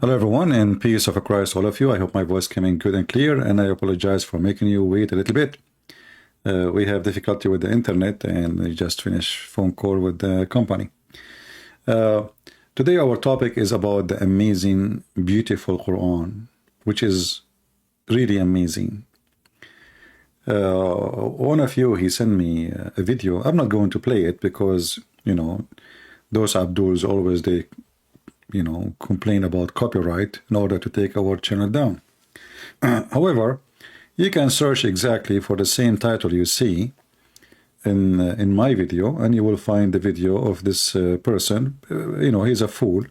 Hello everyone, and peace of Christ all of you. I hope my voice came in good and clear, and I apologize for making you wait a little bit. We have difficulty with the internet, and we just finished phone call with the company. Today our topic is about the amazing, beautiful Quran, which is really amazing. One of you, he sent me a video. I'm not going to play it because, you know, those Abduls always, they complain about copyright in order to take our channel down. However, you can search exactly for the same title you see in my video, and you will find the video of this person. He's a fool.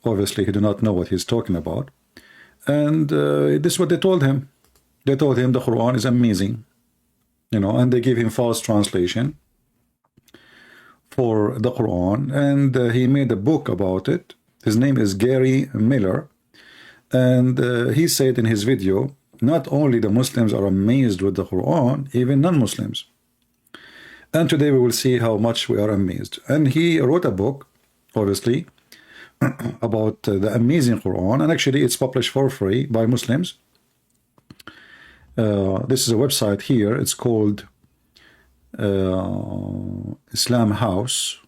Obviously, he do not know what he's talking about. And this is what they told him. They told him the Quran is amazing, and they give him false translation for the Quran, and he made a book about it. His name is Gary Miller, and he said in his video, not only the Muslims are amazed with the Quran, even non-Muslims. And today we will see how much we are amazed. And he wrote a book, obviously, about the amazing Quran, and actually it's published for free by Muslims. This is a website here. It's called Islam House,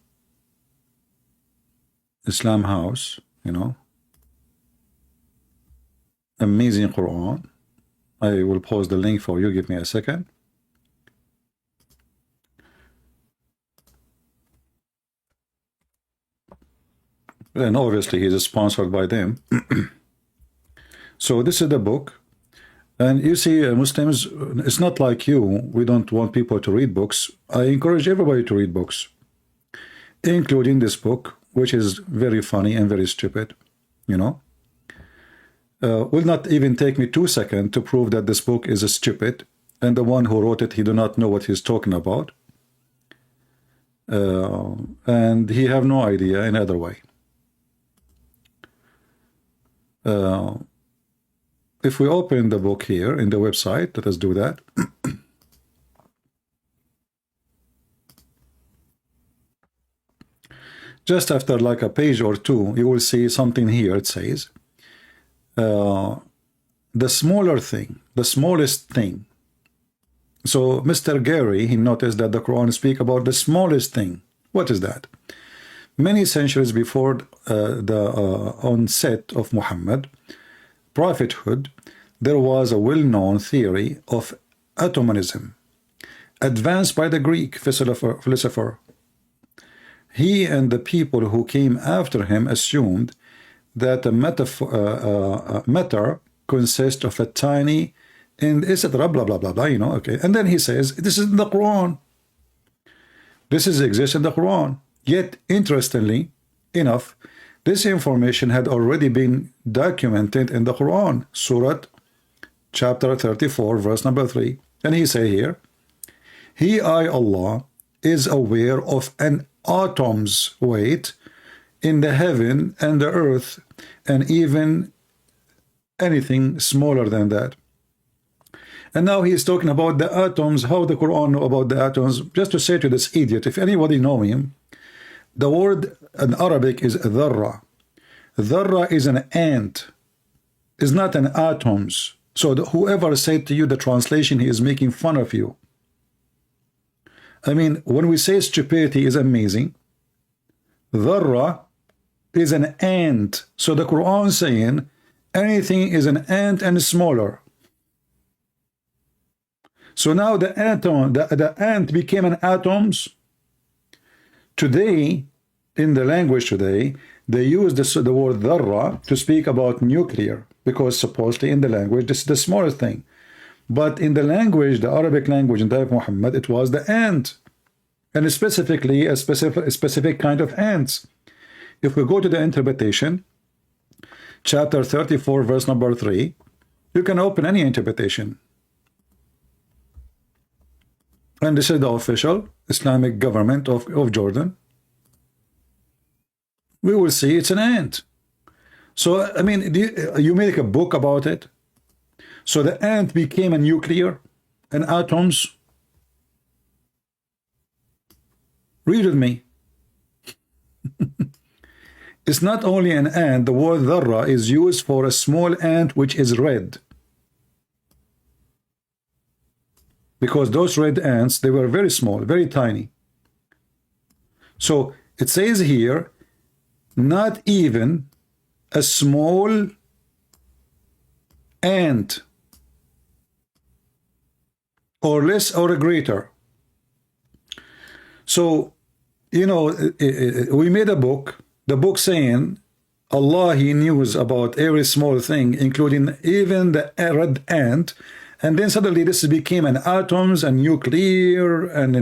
amazing Quran. I will post the link for you. Give me a second. And obviously he's sponsored by them. So this is the book. And you see, Muslims, it's not like you. We don't want people to read books. I encourage everybody to read books, including this book, which is very funny and very stupid. Will not even take me 2 seconds to prove that this book is stupid, and the one who wrote it, he do not know what he's talking about, and he have no idea in other way. If we open the book here in the website, let us do that. Just after like a page or two, you will see something here. It says, the smaller thing, the smallest thing. So Mr. Gary, he noticed that the Quran speak about the smallest thing. What is that? Many centuries before the onset of Muhammad prophethood, there was a well-known theory of atomism, advanced by the Greek philosopher. He and the people who came after him assumed that matter consists of a tiny, and etc. blah blah blah blah. Okay. And then he says this is in the Quran. This exists in the Quran. Yet, interestingly enough, this information had already been documented in the Quran, Surah chapter 34, verse number 3. And he say here, He, Allah, is aware of an atom's weight in the heaven and the earth, and even anything smaller than that. And now he is talking about the atoms, how the Quran know about the atoms. Just to say to this idiot, if anybody know him, the word in Arabic is dharra. Dharra is an ant, is not an atoms. So whoever said to you the translation, he is making fun of you. I mean, when we say stupidity is amazing, dharra is an ant. So the Quran saying anything is an ant and smaller. So now the atom, the ant became an atoms. Today, in the language today, they use the word dharra to speak about nuclear, because supposedly in the language this is the smallest thing. But in the language, the Arabic language in the time of Muhammad, it was the ant, and specifically a specific kind of ants. If we go to the interpretation, chapter 34, verse number 3, you can open any interpretation. And this is the official Islamic government of Jordan. We will see it's an ant. So, I mean, you make a book about it. So the ant became a nuclear and atoms. Read with me. It's not only an ant. The word dharra is used for a small ant which is red. Because those red ants, they were very small, very tiny. So it says here, not even a small ant, or less or greater. So, you know, we made a book, the book saying Allah, He knows about every small thing, including even the red ant. And then suddenly this became an atoms and nuclear and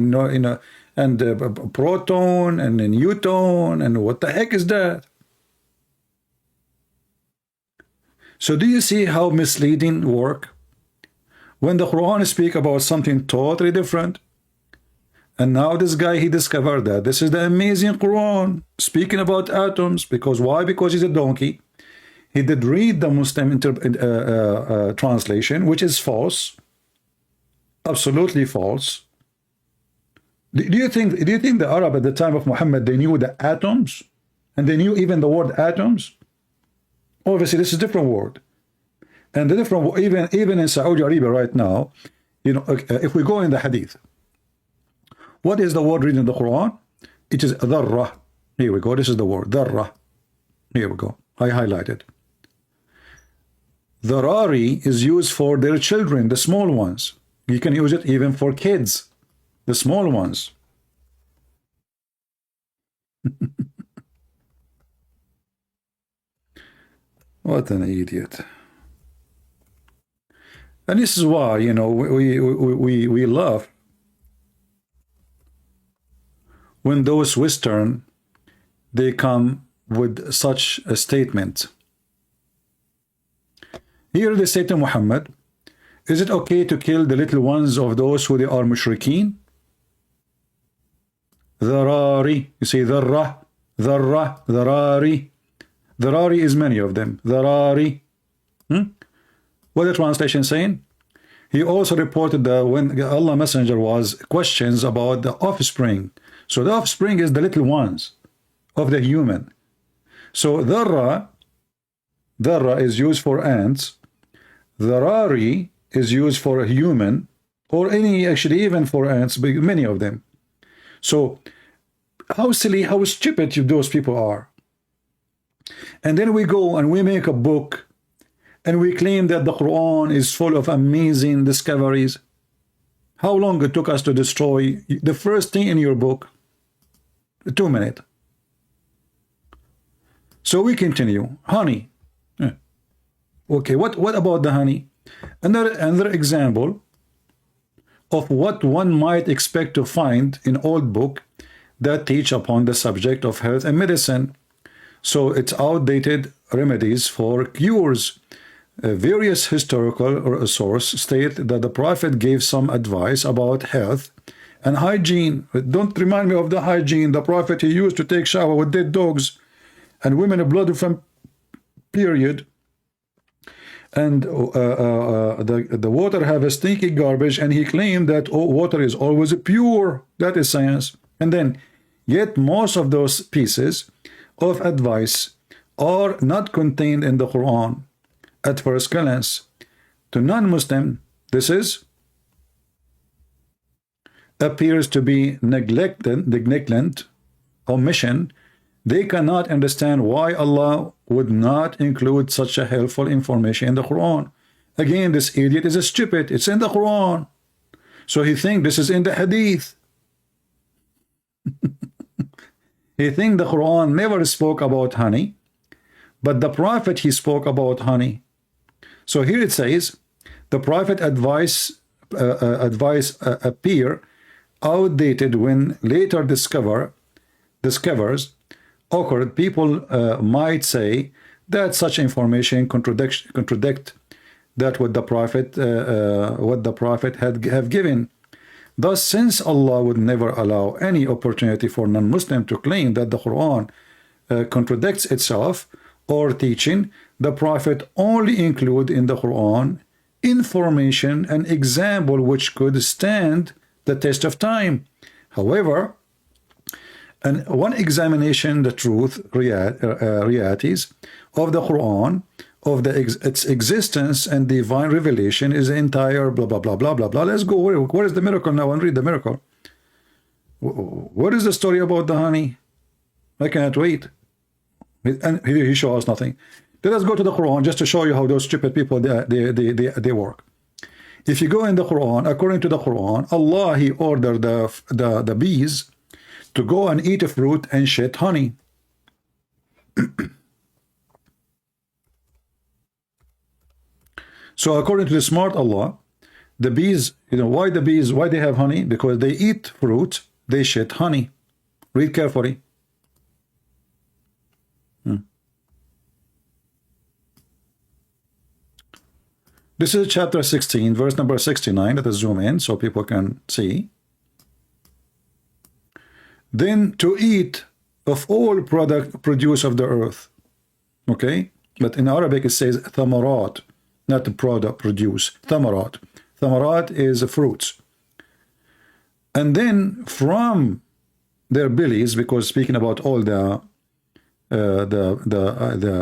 proton and a neutron, and what the heck is that? So do you see how misleading work? When the Quran speak about something totally different, and now this guy, he discovered that this is the amazing Quran speaking about atoms. Because why? Because he's a donkey. He did read the Muslim translation, which is false, absolutely false. Do you think the Arab at the time of Muhammad, they knew the atoms, and they knew even the word atoms? Obviously, this is a different word, and the different even in Saudi Arabia right now, you know, if we go in the Hadith, what is the word read in the Quran? It is dharra. Here we go. This is the word dharra. Here we go. I highlighted. Dharari is used for their children, the small ones. You can use it even for kids, the small ones. What an idiot. And this is why, you know, we love when those Western, they come with such a statement. Here they say to Muhammad, is it okay to kill the little ones of those who they are mushrikeen? Dharari. You say dharra, dharra, dharari. Dharari is many of them. Dharari. What the translation saying? He also reported that when Allah Messenger was questions about the offspring. So the offspring is the little ones of the human. So dharra is used for ants. Dharari is used for a human, or any, actually even for ants, but many of them. So how silly, how stupid those people are. And then we go and we make a book and we claim that the Quran is full of amazing discoveries. How long it took us to destroy the first thing in your book? 2 minutes. So we continue. Honey. Okay, what about the honey? Another example of what one might expect to find in old book that teach upon the subject of health and medicine. So it's outdated remedies for cures. Various historical sources state that the Prophet gave some advice about health and hygiene. Don't remind me of the hygiene. The Prophet, he used to take shower with dead dogs and women blood from period. And the water have a stinky garbage, and he claimed that water is always pure. That is science. And then, yet most of those pieces of advice are not contained in the Quran. At first glance, to non-Muslim, this appears to be negligent, omission. They cannot understand why Allah would not include such a helpful information in the Quran. Again, this idiot is stupid. It's in the Quran. So he thinks this is in the Hadith. He thinks the Quran never spoke about honey, but the Prophet, he spoke about honey. So here it says, the Prophet advice appear outdated when later discovers occurred. People might say that such information contradict that what the Prophet have given. Thus, since Allah would never allow any opportunity for non-Muslim to claim that the Quran contradicts itself or teaching, the Prophet only include in the Quran information and example which could stand the test of time. However, And one examination, the truth, realities of the Quran, of its existence and divine revelation is the entire blah, blah, blah, blah, blah, blah. Let's go. Where is the miracle now? And read the miracle. What is the story about the honey? I cannot wait. And he shows us nothing. Let us go to the Quran just to show you how those stupid people, they work. If you go in the Quran, according to the Quran, Allah, He ordered the bees to go and eat a fruit and shit honey. So according to the smart Allah, the bees, why the bees, why they have honey? Because they eat fruit, they shit honey. Read carefully. This is chapter 16, verse number 69. Let us zoom in so people can see. Then to eat of all produce of the earth. Okay? But in Arabic it says thamarat, not the produce. Thamarat. Thamarat is fruits. And then from their bellies, because speaking about all the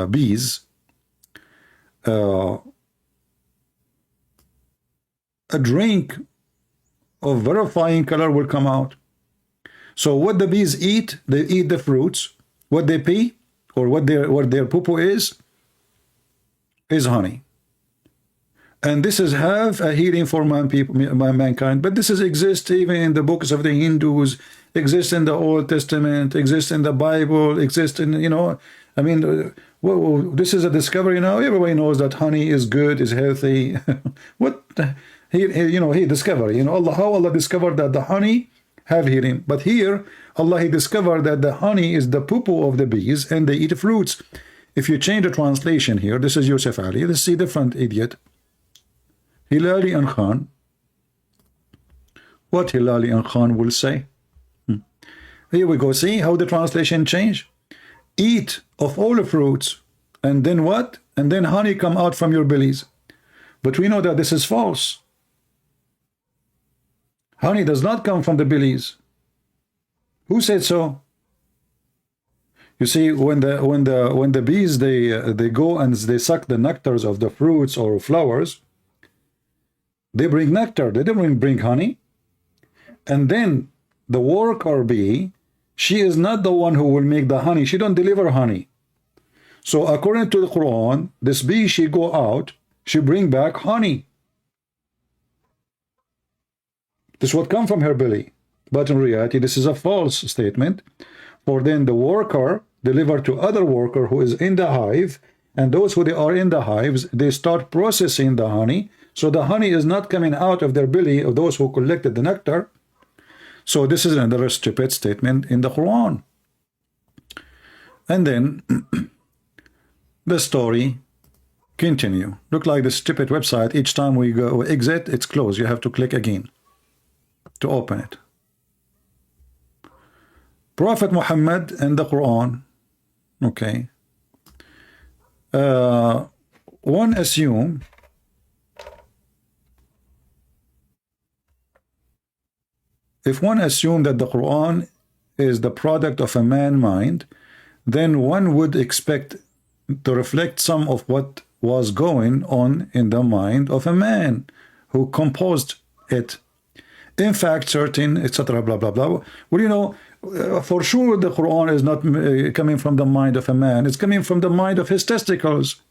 bees, a drink of verifying color will come out. So what the bees eat, they eat the fruits. What they pee, or what their poo-poo is honey. And this is have a healing for mankind. But this exists even in the books of the Hindus, exists in the Old Testament, exists in the Bible, exists in, I mean, this is a discovery now. Everybody knows that honey is good, is healthy. What? He discovered, how Allah discovered that the honey have healing. But here, Allah, He discovered that the honey is the poo-poo of the bees and they eat fruits. If you change the translation here, this is Yusuf Ali, this is a different idiot. Hilali and Khan. What Hilali and Khan will say? Here we go, see how the translation changed? Eat of all the fruits, and then what? And then honey come out from your bellies. But we know that this is false. Honey does not come from the bellies. Who said so? You see, when the bees they go and they suck the nectars of the fruits or flowers, they bring nectar. They don't bring honey. And then the worker bee, she is not the one who will make the honey. She don't deliver honey. So according to the Quran, this bee, she go out, she bring back honey. This would come from her belly. But in reality, this is a false statement. For then the worker deliver to other worker who is in the hive, and those who they are in the hives, they start processing the honey. So the honey is not coming out of their belly of those who collected the nectar. So this is another stupid statement in the Quran. And then the story continue. Look like the stupid website. Each time we go exit, it's closed. You have to click again to open it. Prophet Muhammad and the Quran. Okay. One assume if one assumed that the Quran is the product of a man mind, then one would expect to reflect some of what was going on in the mind of a man who composed it. In fact, certain, etc., blah, blah, blah. Well, for sure the Quran is not coming from the mind of a man. It's coming from the mind of his testicles.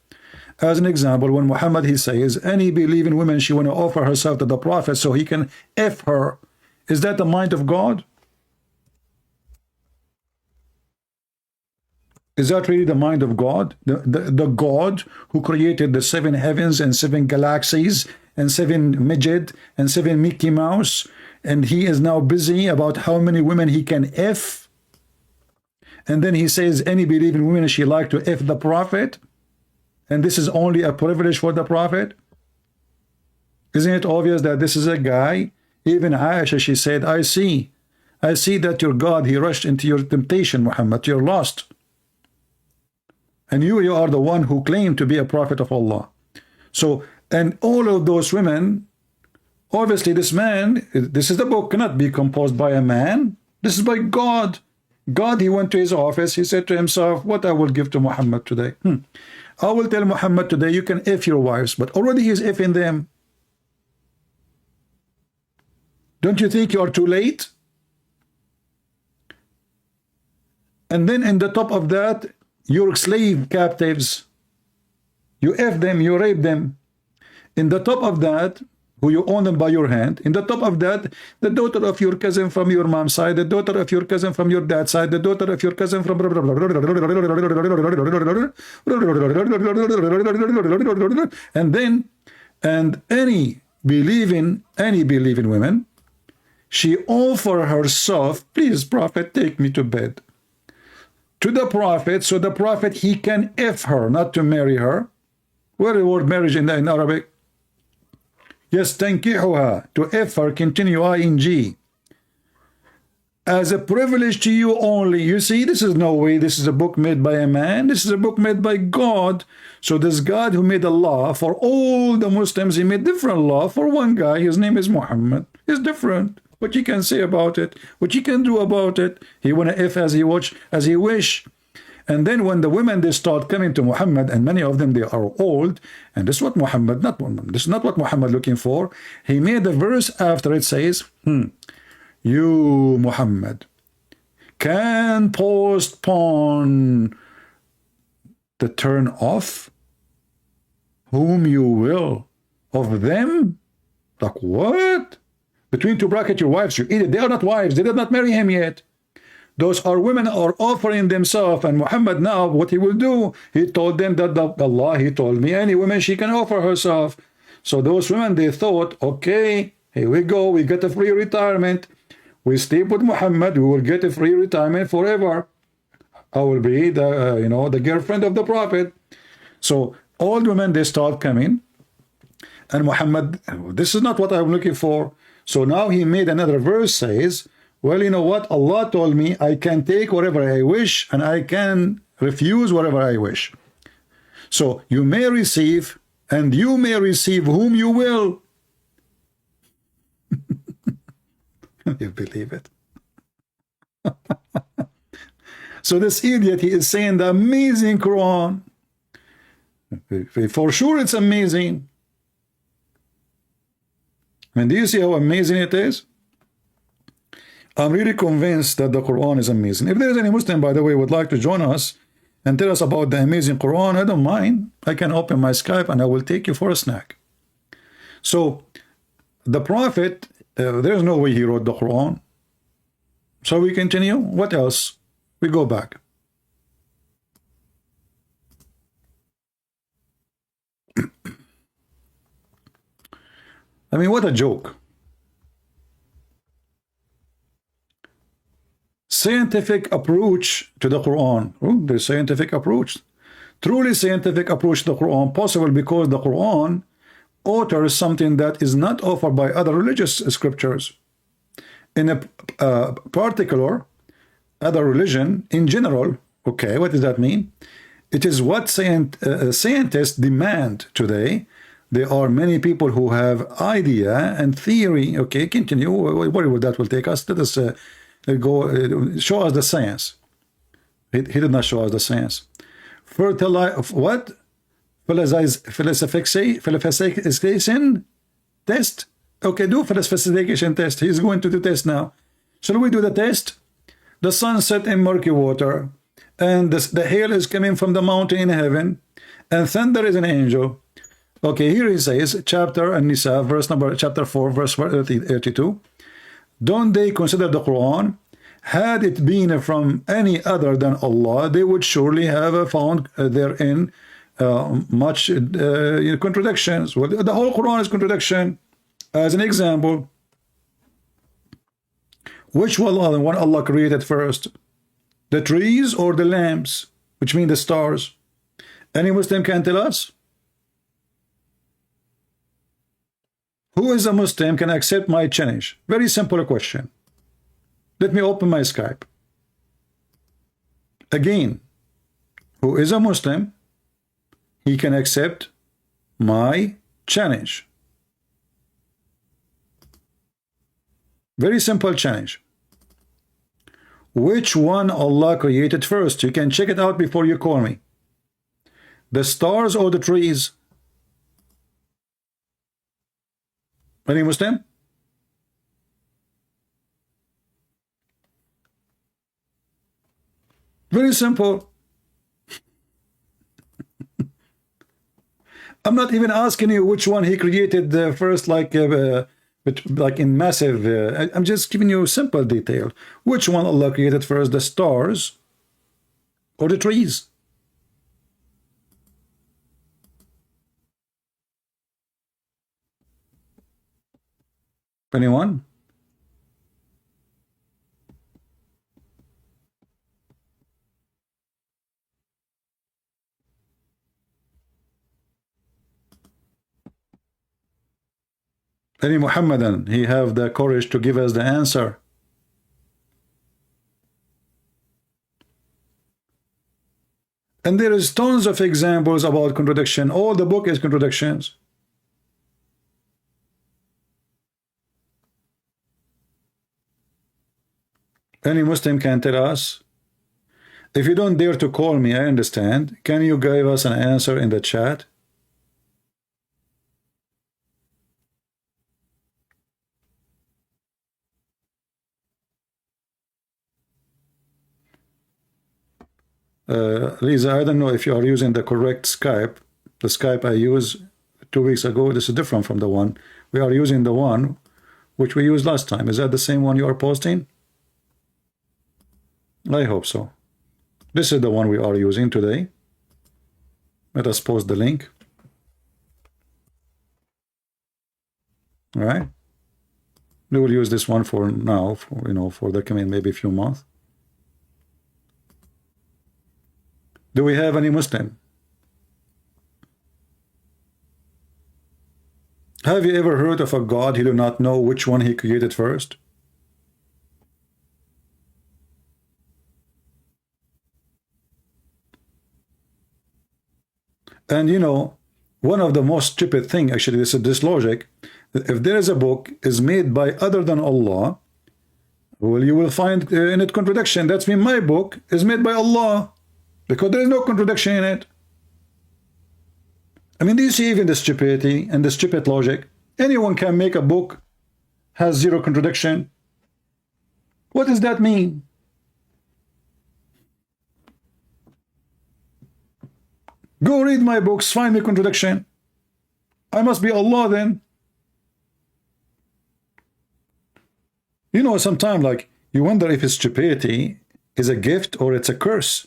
As an example, when Muhammad, he says, any believing woman, she want to offer herself to the Prophet so he can F her. Is that the mind of God? Is that really the mind of God? The God who created the 7 heavens and 7 galaxies and 7 midget and 7 Mickey Mouse, and he is now busy about how many women he can F? And then he says any believing woman, she like to F the Prophet, and this is only a privilege for the Prophet? Isn't it obvious that this is a guy? Even Aisha, she said, I see that your God, he rushed into your temptation, Muhammad, you're lost. And you are the one who claimed to be a prophet of Allah. So, and all of those women, obviously this man, this is the book, cannot be composed by a man. This is by God. God, he went to his office. He said to himself, what I will give to Muhammad today? I will tell Muhammad today, you can F your wives, but already he's Fing them. Don't you think you are too late? And then in the top of that, your slave captives, you F them, you rape them. In the top of that, who you own them by your hand, in the top of that, the daughter of your cousin from your mom's side, the daughter of your cousin from your dad's side, the daughter of your cousin from... And then, and any believing women, she offer herself, please, prophet, take me to bed. To the prophet, so the prophet, he can F her, not to marry her. Where the word marriage in Arabic? Yes, tankihuha, to F her, continue, ing. As a privilege to you only. You see, this is no way, this is a book made by a man, this is a book made by God. So this God who made a law for all the Muslims, he made different law for one guy, his name is Muhammad. It's different. What you can say about it, what you can do about it. He wanna F as he wish. And then when the women, they start coming to Muhammad, and many of them, they are old, and this is what Muhammad, this is not what Muhammad looking for. He made a verse after it says, you, Muhammad, can postpone the turn off whom you will of them. Like what? Between two brackets, your wives, you eat it. They are not wives. They did not marry him yet. Those are women are offering themselves, and Muhammad now, what he will do, he told them that Allah, he told me, any woman, she can offer herself. So those women, they thought, okay, here we go, we get a free retirement. We sleep with Muhammad, we will get a free retirement forever. I will be the, the girlfriend of the Prophet. So all women, they start coming, and Muhammad, this is not what I'm looking for. So now he made another verse, says, well, you know what? Allah told me I can take whatever I wish and I can refuse whatever I wish. So you may receive and you may receive whom you will. You believe it? So this idiot, he is saying the amazing Quran. For sure it's amazing. And do you see how amazing it is? I'm really convinced that the Quran is amazing. If there's any Muslim, by the way, would like to join us and tell us about the amazing Quran, I don't mind. I can open my Skype and I will take you for a snack. So the Prophet, there's no way he wrote the Quran. So we continue. What else? We go back. I mean, what a joke. Scientific approach to the Quran. The scientific approach. Truly scientific approach to the Quran. Possible because the Quran utters something that is not offered by other religious scriptures. In a particular, other religion, in general, okay, what does that mean? It is what scientists demand today. There are many people who have idea and theory. Okay, continue. Where that will take us? Let us go. Show us the science. He did not show us the science. Fertilize what? Philosophication test. Okay, do philosophication test. He's going to do test now. Shall we do the test? The sun set in murky water, and the hail is coming from the mountain in heaven, and thunder is an angel. Okay, here he says, chapter An-Nisa, chapter 4, verse 32. Don't they consider the Quran? Had it been from any other than Allah, they would surely have found therein much contradictions. Well, the whole Quran is contradiction. As an example, which one Allah created first? The trees or the lamps, which mean the stars? Any Muslim can tell us? Who is a Muslim can accept my challenge? Very simple question. Let me open my Skype. Again, who is a Muslim, he can accept my challenge. Very simple challenge. which one Allah created first? You can check it out before you call me. The stars or the trees? Any Muslim? Very simple. I'm not even asking you which one he created first, like in massive. I'm just giving you simple detail. Which one Allah created first, the stars or the trees? Anyone? Any Muhammadan, he have the courage to give us the answer. And there is tons of examples about contradiction. All the book is contradictions. Any Muslim can tell us? If you don't dare to call me, I understand. Can you give us an answer in the chat? Lisa, I don't know if you are using the correct Skype. The Skype I used 2 weeks ago, this is different from the one. We are using the one which we used last time. Is that the same one you are posting? I hope so. This is the one we are using today. Let us post the link. All right. We will use this one for now, for the coming maybe few months. Do we have any Muslim? Have you ever heard of a God he do not know which one he created first? And one of the most stupid thing, actually, this logic, if there is a book is made by other than Allah, well, you will find in it contradiction. That's mean my book is made by Allah, because there is no contradiction in it. I mean, do you see even the stupidity and the stupid logic? Anyone can make a book has zero contradiction. What does that mean? Go read my books, find me contradiction. I must be Allah then. Sometimes like you wonder if his stupidity is a gift or it's a curse.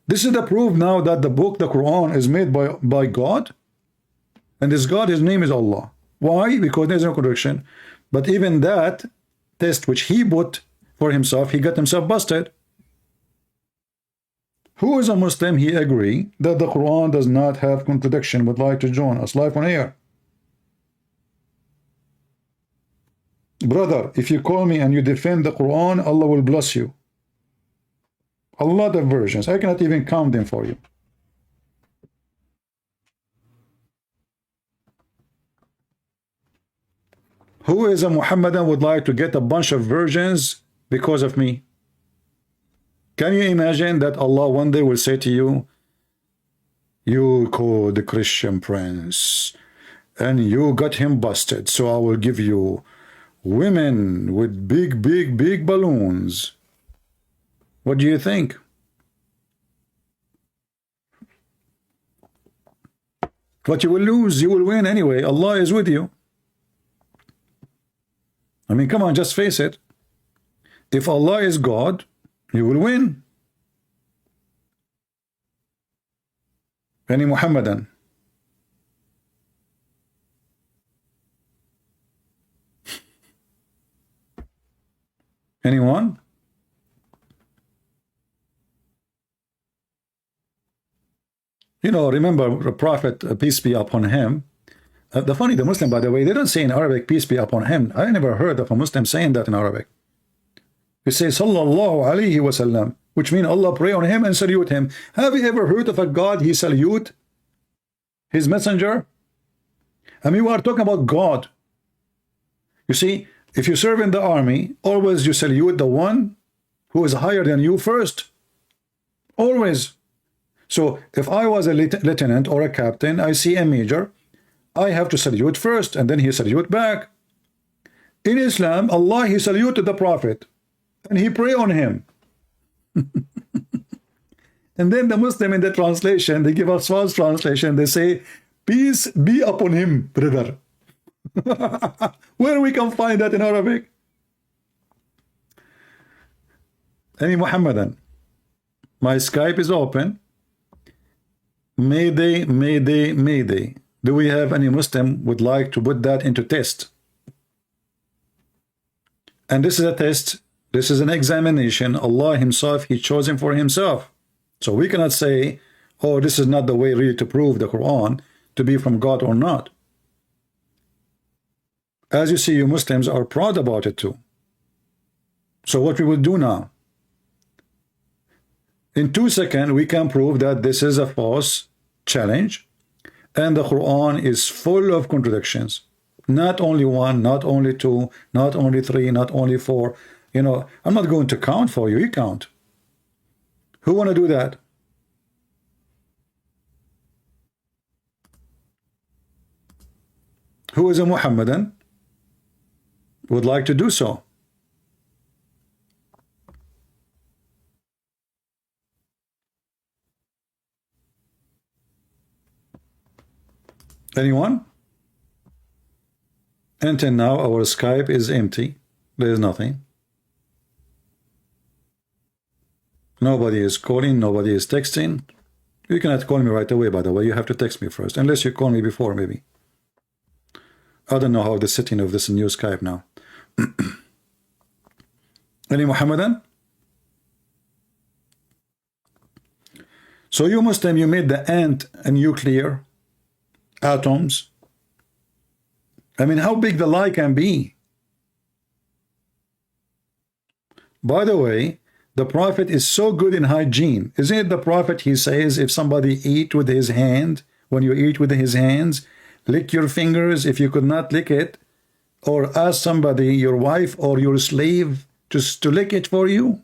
This is the proof now that the book, the Quran, is made by God. And this God, his name is Allah. Why? Because there's no contradiction. But even that test which he put for himself, he got himself busted. Who is a Muslim? He agree that the Quran does not have contradiction, would like to join us live on air. Brother, if you call me and you defend the Quran, Allah will bless you. A lot of versions. I cannot even count them for you. Who is a Muhammadan would like to get a bunch of versions because of me? Can you imagine that Allah one day will say to you, you called the Christian prince and you got him busted, so I will give you women with big balloons. What do you think? What you will lose, you will win anyway. Allah is with you. I mean, come on, just face it. If Allah is God, you will win. Any Muhammadan? Anyone? Remember the Prophet, peace be upon him. The Muslim, by the way, they don't say in Arabic, peace be upon him. I never heard of a Muslim saying that in Arabic. They say, Sallallahu Alaihi Wasallam, which means Allah pray on him and salute him. Have you ever heard of a God he salute his messenger? I mean, we are talking about God. You see, If you serve in the army, always you salute the one who is higher than you first. Always. So if I was a lieutenant or a captain, I see a major, I have to salute first, and then he salute back. In Islam, Allah, he saluted the Prophet, and he pray on him. And then the Muslim in the translation, they give us false translation, they say, peace be upon him, brother. Where we can find that in Arabic? Any Muhammadan? My Skype is open. Mayday, Mayday, Mayday. Do we have any Muslim would like to put that into test? And this is a test. This is an examination. Allah himself, he chose him for himself. So we cannot say, oh, this is not the way really to prove the Quran to be from God or not. As you see, you Muslims are proud about it too. So what we will do now? In 2 seconds, we can prove that this is a false challenge, and the Quran is full of contradictions. Not only one, not only two, not only three, not only four. You know, I'm not going to count for you. You count. Who want to do that? Who is a Muhammadan would like to do so? Anyone? Until now, our Skype is empty. There is nothing. Nobody is calling. Nobody is texting. You cannot call me right away, by the way. You have to text me first. Unless you call me before, maybe. I don't know how the setting of this new Skype now. Any Muhammadan? So you Muslim, you made the ant a nuclear atoms. I mean, how big the lie can be? By the way, the Prophet is so good in hygiene. Isn't it the Prophet, he says, if somebody eat with his hand, when you eat with his hands, lick your fingers if you could not lick it, or ask somebody, your wife or your slave, just to lick it for you?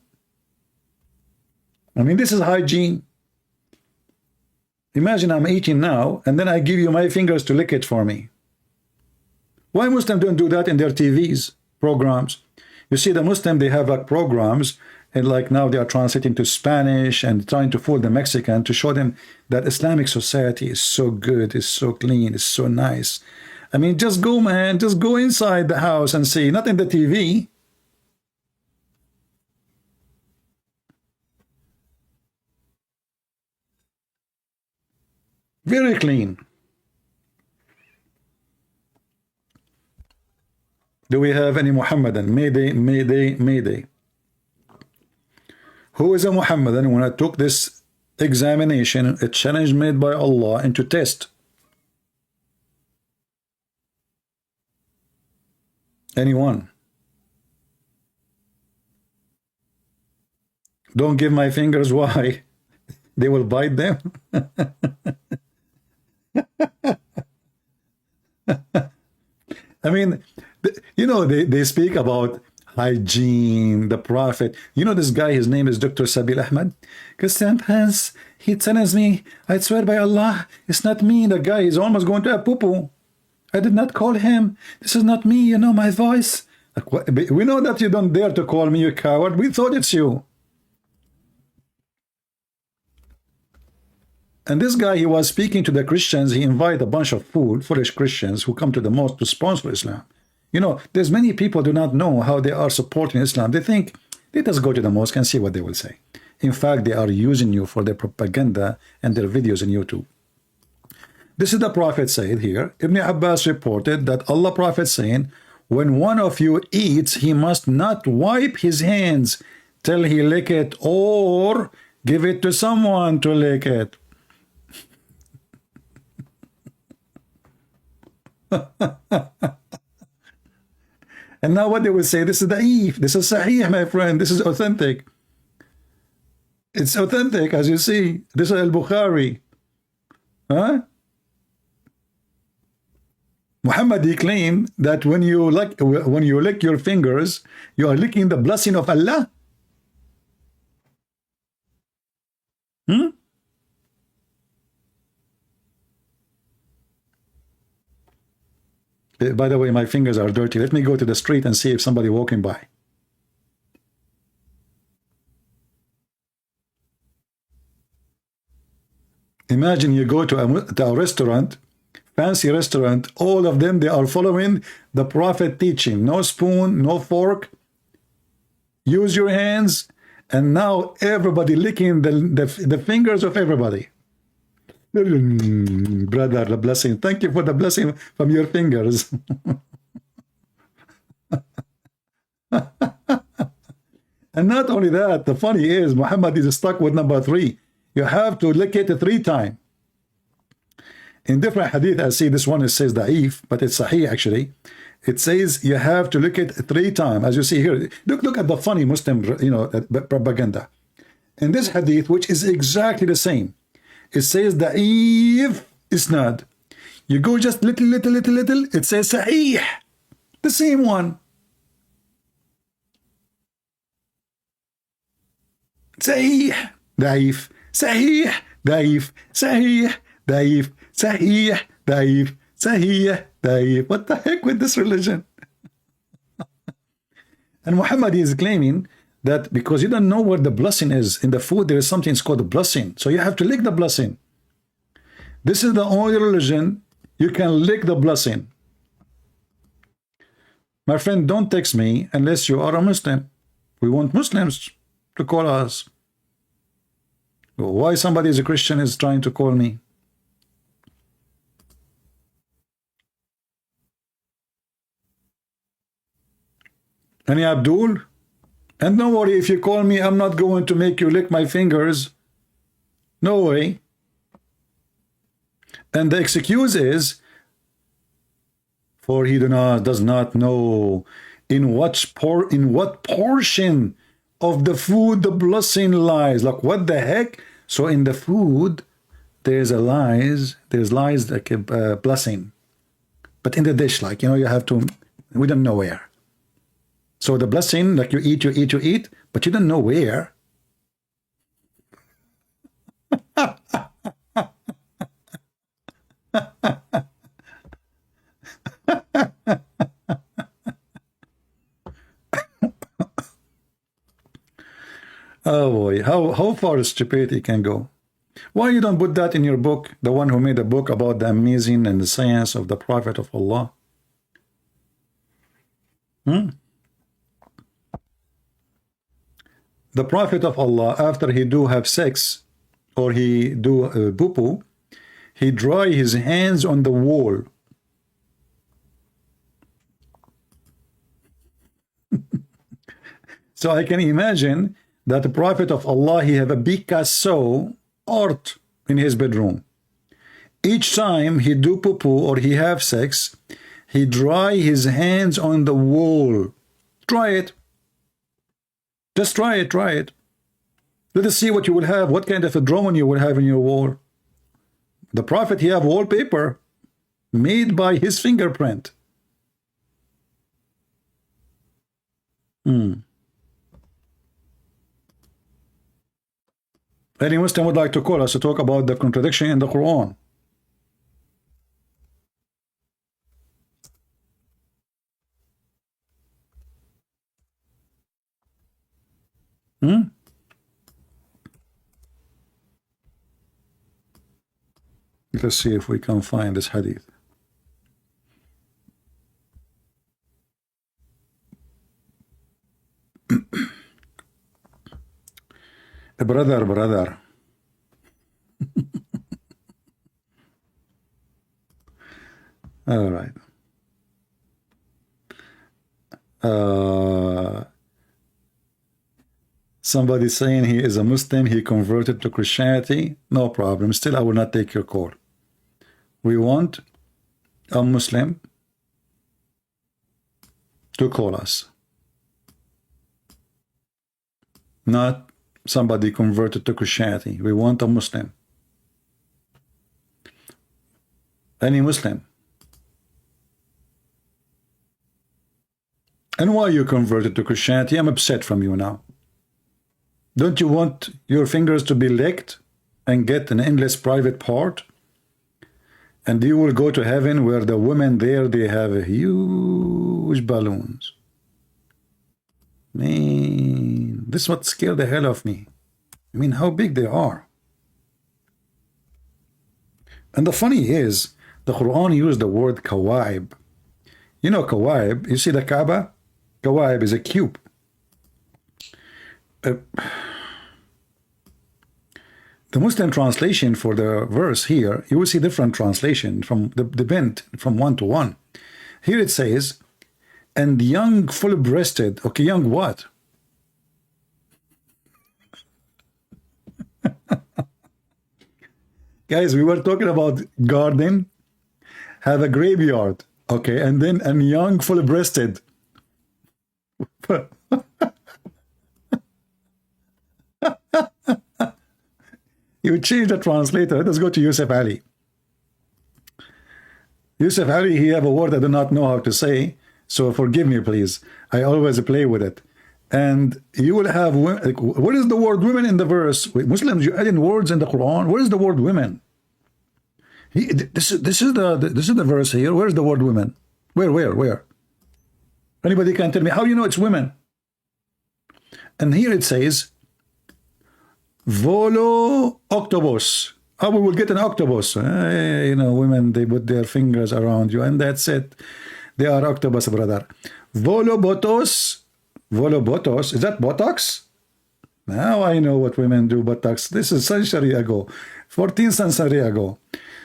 I mean, this is hygiene. Imagine I'm eating now, and then I give you my fingers to lick it for me. Why Muslims don't do that in their TVs programs? You see, the Muslim, they have like programs, and like now they are translating to Spanish and trying to fool the Mexican to show them that Islamic society is so good, is so clean, is so nice. I mean, just go, man, just go inside the house and see, not in the TV. Very clean. Do we have any Muhammadan? Mayday, Mayday, Mayday. Who is a Muhammadan when I took this examination, a challenge made by Allah, into test? Anyone? Don't give my fingers. Why? They will bite them. I mean, you know, they speak about hygiene, the Prophet. You know this guy, his name is Dr. Sabil Ahmed. Because sometimes he tells me, I swear by Allah, it's not me. The guy is almost going to a poo-poo. I did not call him. This is not me, you know my voice. Like, we know that you don't dare to call me, you coward. We thought it's you. And this guy, he was speaking to the Christians. He invited a bunch of foolish Christians who come to the mosque to sponsor Islam. You know, there's many people do not know how they are supporting Islam. They think, they just go to the mosque and see what they will say. In fact, they are using you for their propaganda and their videos on YouTube. This is the Prophet said here. Ibn Abbas reported that Allah Prophet saying, when one of you eats, he must not wipe his hands till he lick it, or give it to someone to lick it. And now what they will say, this is da'if, this is sahih, my friend, this is authentic. It's authentic, as you see. This is al-Bukhari. Huh? Muhammad, he claimed that when you lick your fingers, you are licking the blessing of Allah. Hmm? By the way, my fingers are dirty. Let me go to the street and see if somebody walking by. Imagine you go to a restaurant, fancy restaurant, all of them, they are following the Prophet teaching. No spoon, no fork. Use your hands. And now everybody licking the fingers of everybody. Brother, the blessing. Thank you for the blessing from your fingers. And not only that, the funny is Muhammad is stuck with number 3. You have to lick it 3 times. In different hadith, I see this one, it says da'if, but it's sahih actually. It says you have to lick it 3 times. As you see here, look at the funny Muslim, propaganda. In this hadith, which is exactly the same, it says da'if isnad. You go just little, it says sahih. The same one. Sahih, da'if, sahih, da'if, sahih, da'if, sahih, da'if, sahih, da'if. What the heck with this religion? And Muhammad is claiming that because you don't know where the blessing is in the food, there is something called the blessing. So you have to lick the blessing. This is the only religion you can lick the blessing. My friend, don't text me unless you are a Muslim. We want Muslims to call us. Why somebody is a Christian is trying to call me? Any Abdul? And don't worry, if you call me, I'm not going to make you lick my fingers. No way. And the excuse is, for he does not know in what portion of the food the blessing lies. Like, what the heck? So in the food, there's lies like a blessing. But in the dish, like, you have to, we don't know where. So the blessing, like you eat, but you don't know where. Oh boy, how far stupidity can go. Why you don't put that in your book, the one who made a book about the amazing and the science of the Prophet of Allah? The Prophet of Allah, after he do have sex or he do poo-poo, he dry his hands on the wall. So I can imagine that the Prophet of Allah, he have a Picasso art in his bedroom. Each time he do poo-poo or he have sex, he dry his hands on the wall. Try it. Just try it. Let us see what you will have, what kind of a drawing you will have in your wall. The Prophet, he have wallpaper made by his fingerprint. Any Muslim would like to call us to talk about the contradiction in the Quran. Let's see if we can find this hadith. Brother. All right. Somebody saying he is a Muslim, he converted to Christianity. No problem. Still, I will not take your call. We want a Muslim to call us, not somebody converted to Christianity. We want a Muslim. Any Muslim. And why you converted to Christianity? I'm upset from you now. Don't you want your fingers to be licked and get an endless private part? And you will go to heaven where the women there, they have huge balloons. Man, this is what scared the hell of me. I mean, how big they are. And the funny is, the Quran used the word kawaib. You know kawaib, you see the Kaaba? Kawaib is a cube. The Muslim translation for the verse here, you will see different translation from the bent from one to one. Here it says, and young full-breasted. Okay, young what? Guys, we were talking about garden, have a graveyard, okay, and then a young full-breasted. You change the translator. Let's go to Yusuf Ali. Yusuf Ali, he have a word I do not know how to say, so forgive me, please. I always play with it. And you will have, what is the word women in the verse? Muslims, you add in words in the Quran. Where is the word women? This is the verse here. Where's the word women? Where? Anybody can tell me how you know it's women? And here it says, Volo octopus. Oh, we will get an octopus. You know, women, they put their fingers around you, and that's it. They are octopus, brother. Volobotos. Volobotos. Is that Botox? Now I know what women do, Botox. This is century ago. 14th century ago.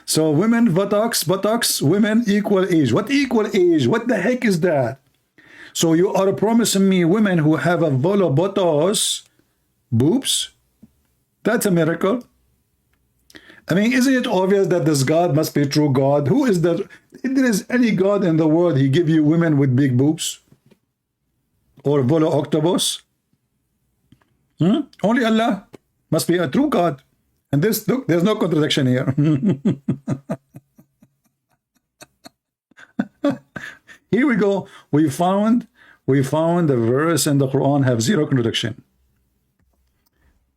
So women, Botox, women equal age. What equal age? What the heck is that? So you are promising me women who have a Volobotos boobs? That's a miracle. I mean, isn't it obvious that this God must be true God? Who is that? If there is any God in the world, he give you women with big boobs? Or Volo octopus? Only Allah must be a true God. And this, look, there's no contradiction here. Here we go. We found the verse in the Quran have zero contradiction.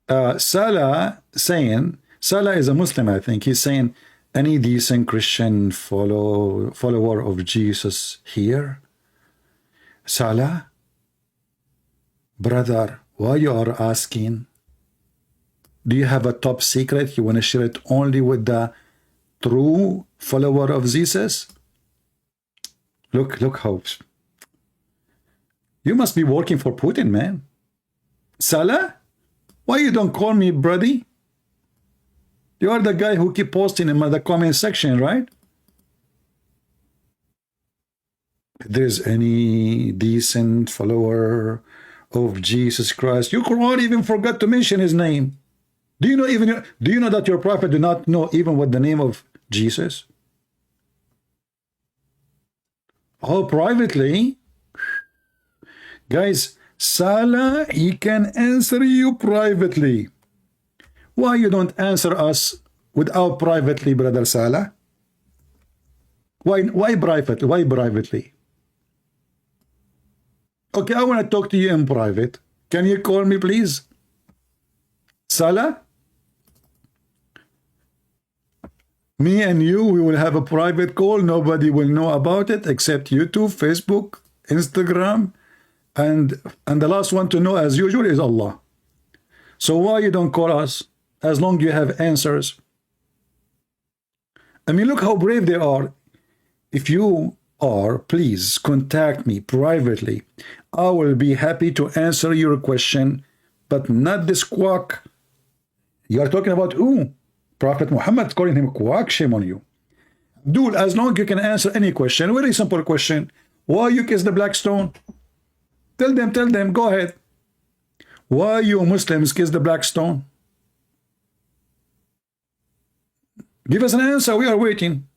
Salah saying, Salah is a Muslim, I think. He's saying, any decent Christian follower of Jesus here? Salah? Brother, why you are asking? Do you have a top secret? You want to share it only with the true follower of Jesus? Look how... You must be working for Putin, man. Salah? Why you don't call me brother? You are the guy who keep posting in the comment section, right? If there's any decent follower of Jesus Christ, you Quran even forgot to mention his name. Do you know that your prophet do not know even what the name of Jesus? Oh, privately, guys. Salah, he can answer you privately. Why you don't answer us without privately, brother Salah? Why privately? Why privately? Okay, I want to talk to you in private. Can you call me, please? Salah? Me and you, we will have a private call. Nobody will know about it except YouTube, Facebook, Instagram. And the last one to know, as usual, is Allah. So why you don't call us as long as you have answers? I mean, look how brave they are. If you are, please contact me privately. I will be happy to answer your question, but not this quack. You are talking about who? Prophet Muhammad, calling him quack. Shame on you. Dude, as long as you can answer any question, very simple question. Why you kiss the black stone? Tell them, go ahead. Why you Muslims kiss the black stone? Give us an answer, we are waiting.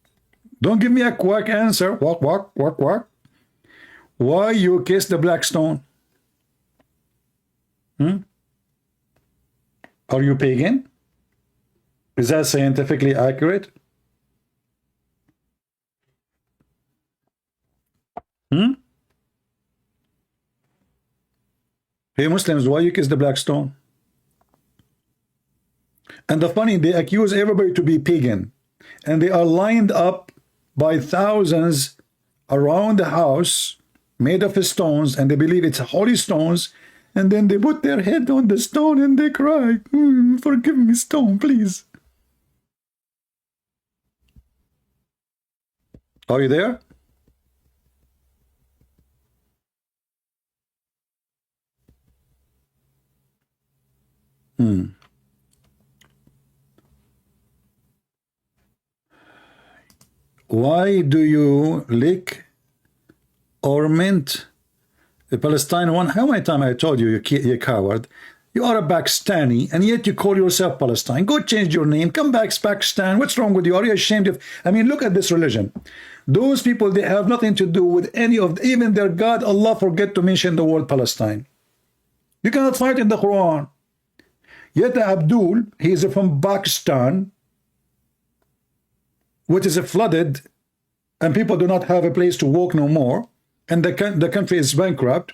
Don't give me a quack answer. Quack. Why you kiss the black stone? Are you pagan? Is that scientifically accurate? Hey Muslims, why you kiss the black stone? And the funny, they accuse everybody to be pagan, and they are lined up by thousands around the house made of stones, and they believe it's holy stones, and then they put their head on the stone and they cry, forgive me, stone, please. Are you there? Why do you lick or mint the Palestine one? How many times I told you, you coward? You are a Pakistani, and yet you call yourself Palestine. Go change your name. Come back, Pakistan. What's wrong with you? Are you ashamed of? I mean, look at this religion. Those people, they have nothing to do with any of, even their God, Allah, forget to mention the word Palestine. You cannot find it in the Quran. Yet Abdul, he is from Pakistan, which is flooded, and people do not have a place to walk no more, and the country is bankrupt.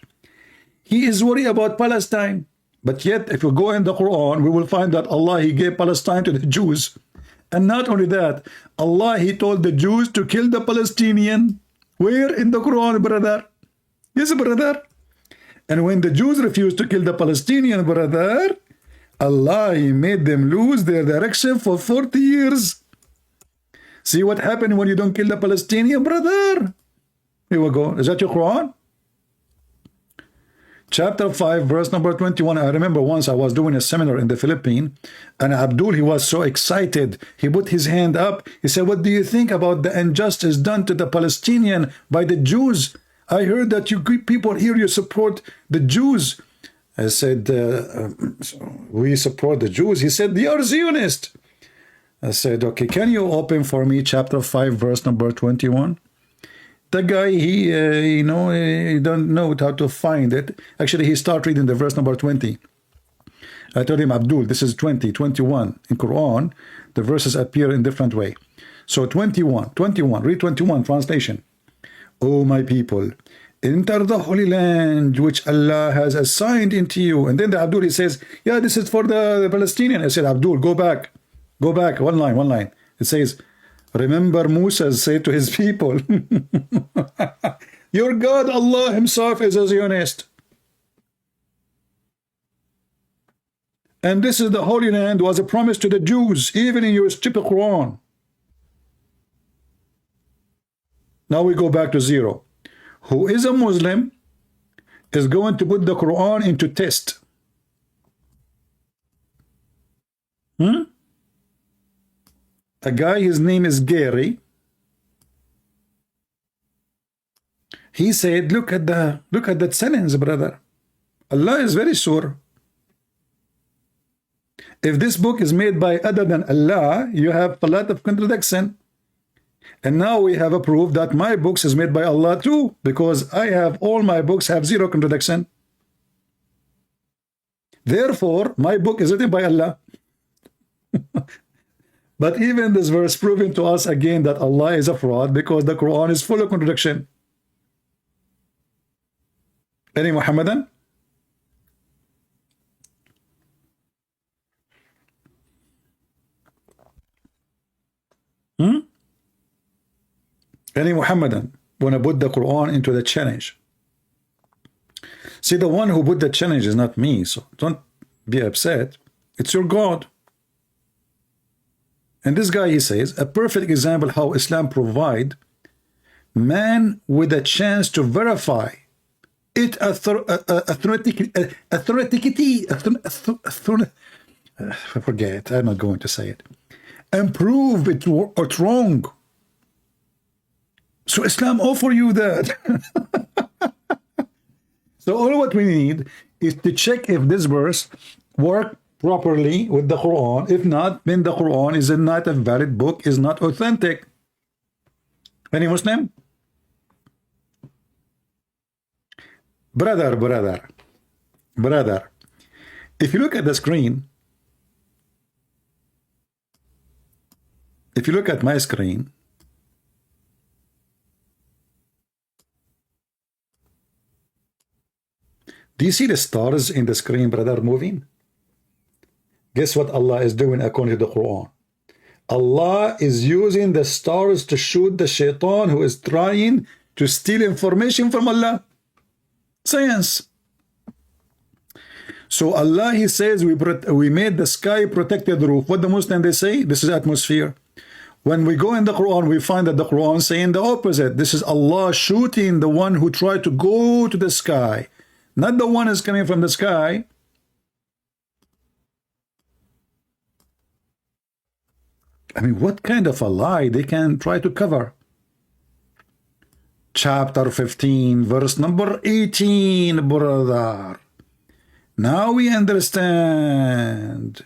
He is worried about Palestine. But yet, if you go in the Quran, we will find that Allah, he gave Palestine to the Jews. And not only that, Allah, he told the Jews to kill the Palestinian. Where in the Quran, brother? Yes, brother. And when the Jews refused to kill the Palestinian, brother, Allah, he made them lose their direction for 40 years. See what happened when you don't kill the Palestinian, brother? Here we go. Is that your Quran? Chapter 5, verse number 21. I remember once I was doing a seminar in the Philippines, and Abdul, he was so excited. He put his hand up. He said, what do you think about the injustice done to the Palestinian by the Jews? I heard that you people here, you support the Jews. I said, we support the Jews. He said, they are Zionist. I said, okay, can you open for me chapter 5, verse number 21? The guy, he don't know how to find it. Actually, he started reading the verse number 20. I told him, Abdul, this is 20, 21. In Quran, the verses appear in different way. So 21, read 21, translation. O my people, enter the Holy Land, which Allah has assigned into you. And then the Abdul, he says, yeah, this is for the Palestinian. I said, Abdul, go back, one line. It says, remember Musa said to his people, your God, Allah himself is a Zionist. And this is the Holy Land, was a promise to the Jews, even in your stupid Quran. Now we go back to zero. Who is a Muslim is going to put the Quran into test. A guy, his name is Gary. He said, look at that sentence, brother. Allah is very sure. If this book is made by other than Allah, you have a lot of contradiction. And now we have a proof that my books is made by Allah too, because I have all my books have zero contradiction. Therefore, my book is written by Allah. But even this verse proving to us again that Allah is a fraud, because the Quran is full of contradiction. Any Muhammadan? Any Muhammadan want to put the Quran into the challenge? See, the one who put the challenge is not me, so don't be upset. It's your God. And this guy, he says, a perfect example how Islam provide man with a chance to verify it authoritatively. Forget, I'm not going to say it. And prove it or wrong. So Islam offer you that. So all what we need is to check if this verse work properly with the Quran. If not, then the Quran is not a valid book, is not authentic. Any Muslim? Brother, if you look at the screen, if you look at my screen, Do you see the stars in the screen, brother, moving? Guess what Allah is doing according to the Quran? Allah is using the stars to shoot the shaitan who is trying to steal information from Allah. Science. So Allah, He says, we made the sky protected roof. What the Muslims, they say? This is atmosphere. When we go in the Quran, we find that the Quran saying the opposite. This is Allah shooting the one who tried to go to the sky. Not the one is coming from the sky. I mean, what kind of a lie they can try to cover? Chapter 15, verse number 18, brother. Now we understand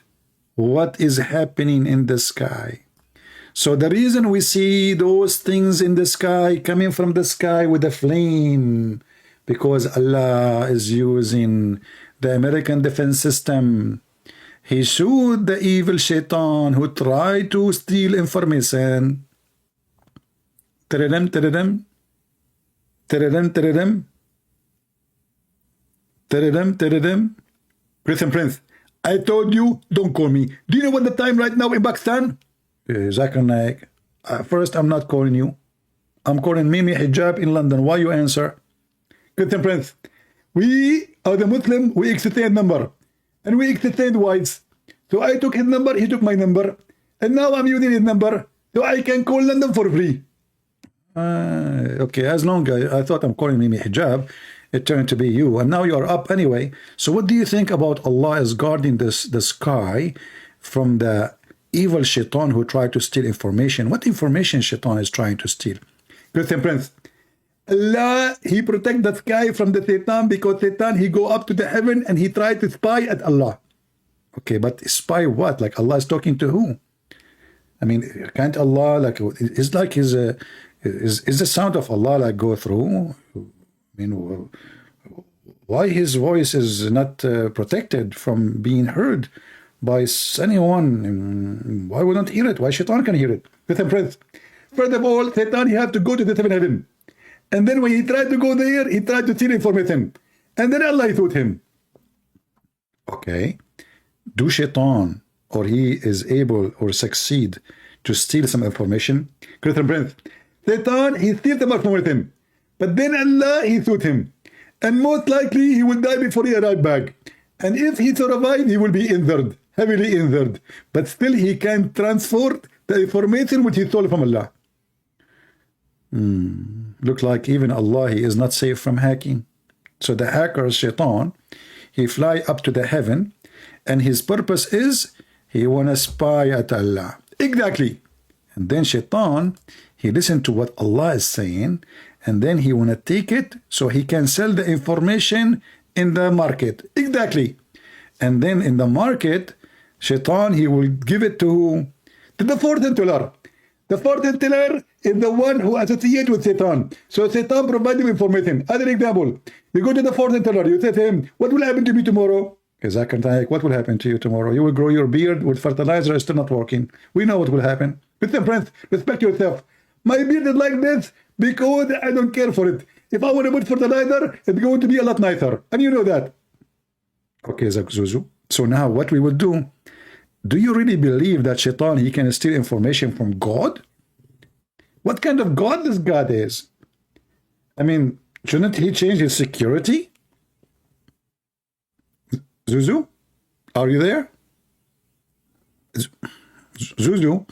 what is happening in the sky. So the reason we see those things in the sky coming from the sky with a flame, because Allah is using the American defense system. He showed the evil shaitan who tried to steal information. Teredem, teredem. Teredem, teredem. Teredem, teredem. Christian Prince, I told you, don't call me. Do you know what the time right now in Pakistan? Zakir Naik, first I'm not calling you. I'm calling Mimi Hijab in London. Why you answer? Christian Prince, we are the Muslim, we exchange number. And we exchange wives. So I took his number, he took my number. And now I'm using his number. So I can call London for free. Okay, as long as I thought I'm calling Mimi Hijab, it turned to be you. And now you're up anyway. So what do you think about Allah is guarding the sky from the evil shaitan who tried to steal information? What information shaitan is trying to steal? Christian Prince, Allah, He protect the sky from the Satan because Satan, he go up to the heaven and he tried to spy at Allah. Okay, but spy what? Like Allah is talking to who? I mean, can't Allah, like, it's like is the sound of Allah like go through? I mean, why his voice is not protected from being heard by anyone? Why we don't hear it? Why Shaitan can hear it? Christian Prince, first of all, Satan, he had to go to the seventh heaven. And then when he tried to go there, he tried to steal information. And then Allah taught him. Okay. Do Shaitan, or he is able or succeed to steal some information? Christian Prince, Satan, he steals the information. But then Allah, he taught him. And most likely, he will die before he arrives back. And if he survives, he will be injured, heavily injured. But still, he can transport the information which he stole from Allah. Look like even Allah, he is not safe from hacking. So the hacker, Shaitan, he fly up to the heaven, and his purpose is he want to spy at Allah. Exactly. And then Shaitan, he listen to what Allah is saying, and then he want to take it so he can sell the information in the market. Exactly. And then in the market, Shaitan, he will give it to the fortune teller. The fortune teller is the one who associates with Satan. So Satan provides him information. Other example, you go to the fortune teller, you say to him, what will happen to me tomorrow? What will happen to you tomorrow? You will grow your beard with fertilizer, it's still not working. We know what will happen. Listen, friends, respect yourself. My beard is like this because I don't care for it. If I want to put fertilizer, it's going to be a lot nicer. And you know that. Okay, Zuzu. So now what we will do you really believe that Shaitan, he can steal information from God? What kind of God this God is? I mean, shouldn't he change his security? Zuzu? Are you there? Zuzu?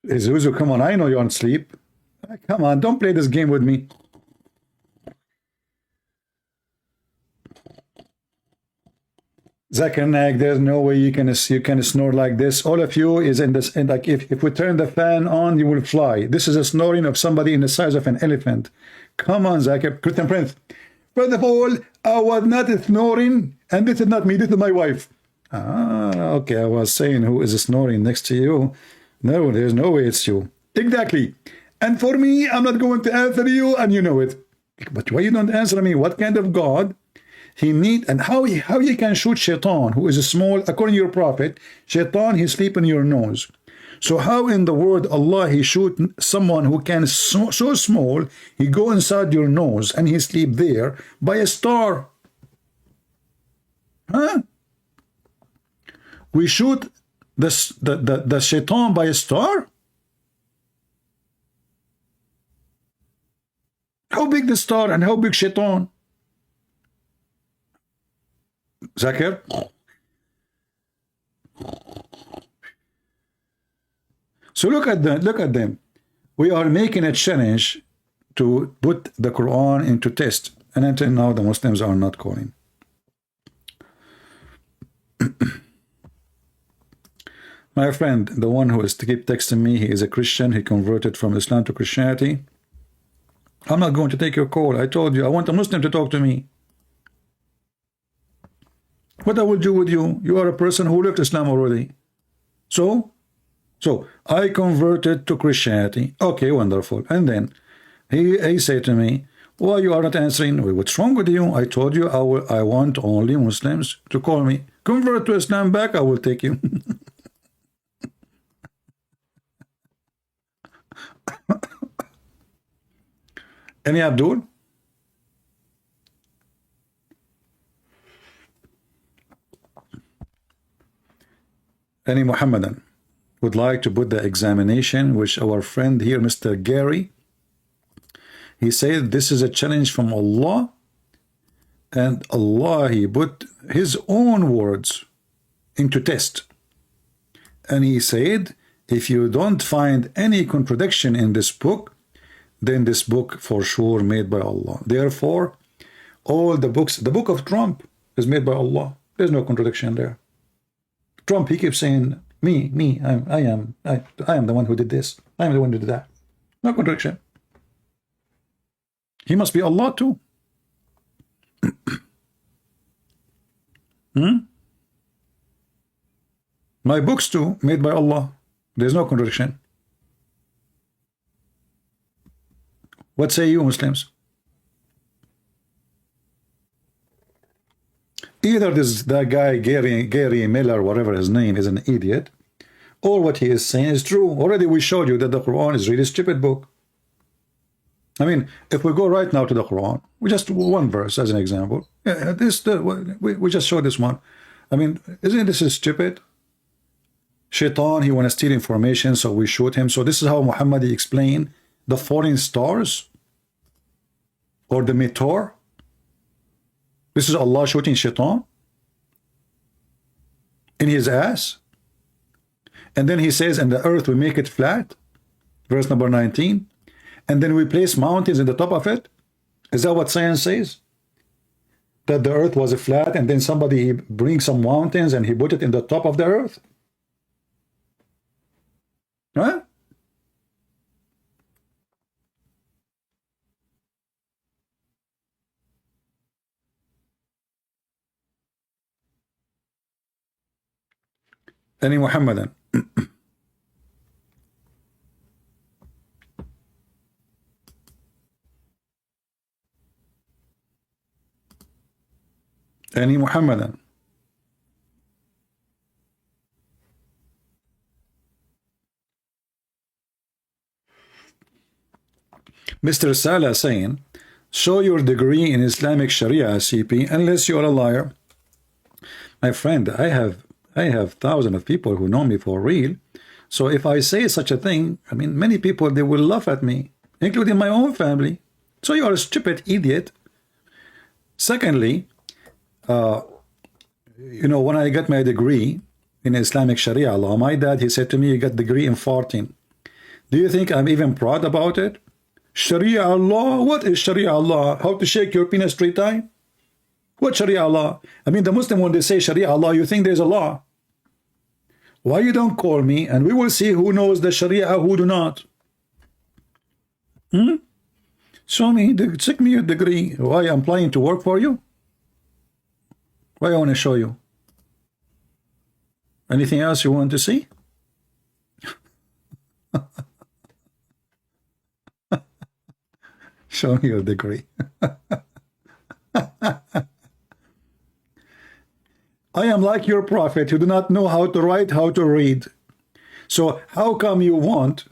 Hey, Zuzu, come on, I know you're on sleep. Come on, don't play this game with me. Zakir Naik, there's no way you can snore like this. All of you is in this, and like if we turn the fan on, you will fly. This is a snoring of somebody in the size of an elephant. Come on, Zakir. Christian Prince. First of all, I was not snoring, and this is not me, this is my wife. Okay, I was saying who is snoring next to you. No, there's no way it's you. Exactly. And for me, I'm not going to answer you, and you know it. But why you don't answer me? What kind of God he need, and how he can shoot Shaitan, who is small, according to your prophet, Shaitan, he sleep in your nose. So how in the world Allah he shoot someone who can so small, he go inside your nose and he sleep there by a star? Huh? We shoot the shaitan by a star? How big the star and how big shaitan? Zakir? So look at them. We are making a challenge to put the Quran into test, and until now the Muslims are not calling. My friend, the one who is to keep texting me, he is a Christian, he converted from Islam to Christianity. I'm not going to take your call. I told you I want a Muslim to talk to me. What I will do with you? You are a person who left Islam already. So I converted to Christianity. Okay, wonderful. And then he said to me, why you are not answering? What's wrong with you? I told you I want only Muslims to call me. Convert to Islam back, I will take you. Any Abdul? Any Muhammadan would like to put the examination which our friend here, Mr. Gary, he said this is a challenge from Allah, and Allah he put his own words into test, and he said if you don't find any contradiction in this book, then this book for sure made by Allah. Therefore all the books, the book of Trump is made by Allah. There's no contradiction there. Trump, he keeps saying, me, I am the one who did this. I am the one who did that. No contradiction. He must be Allah too. My books too, made by Allah. There's no contradiction. What say you, Muslims? Either that guy Gary Miller, whatever his name, is an idiot, or what he is saying is true. Already we showed you that the Quran is really a stupid book. I mean, if we go right now to the Quran, we just one verse as an example. Yeah, we just showed this one. I mean, isn't this stupid? Shaitan, he want to steal information, so we shoot him. So this is how Muhammad explained the falling stars or the meteor. This is Allah shooting Shaitan in his ass. And then he says, in the earth we make it flat. Verse number 19. And then we place mountains in the top of it. Is that what science says? That the earth was flat and then somebody brings some mountains and he put it in the top of the earth? Huh? Any Muhammadan? Any Muhammadan? Mr. Salah saying, show your degree in Islamic Sharia, CP, unless you are a liar. My friend, I have thousands of people who know me for real. So if I say such a thing, I mean, many people, they will laugh at me, including my own family. So you are a stupid idiot. Secondly, you know, when I got my degree in Islamic Sharia law, my dad, he said to me, you got degree in farting. Do you think I'm even proud about it? Sharia law? What is Sharia law? How to shake your penis 3 times? What Sharia law? I mean, the Muslim, when they say Sharia law, you think there's a law. Why you don't call me and we will see who knows the Sharia, who do not. Show me, check me your degree. Why I'm applying to work for you? Why I want to show you? Anything else you want to see? Show me your degree. I am like your prophet who do not know how to write, how to read. So how come you want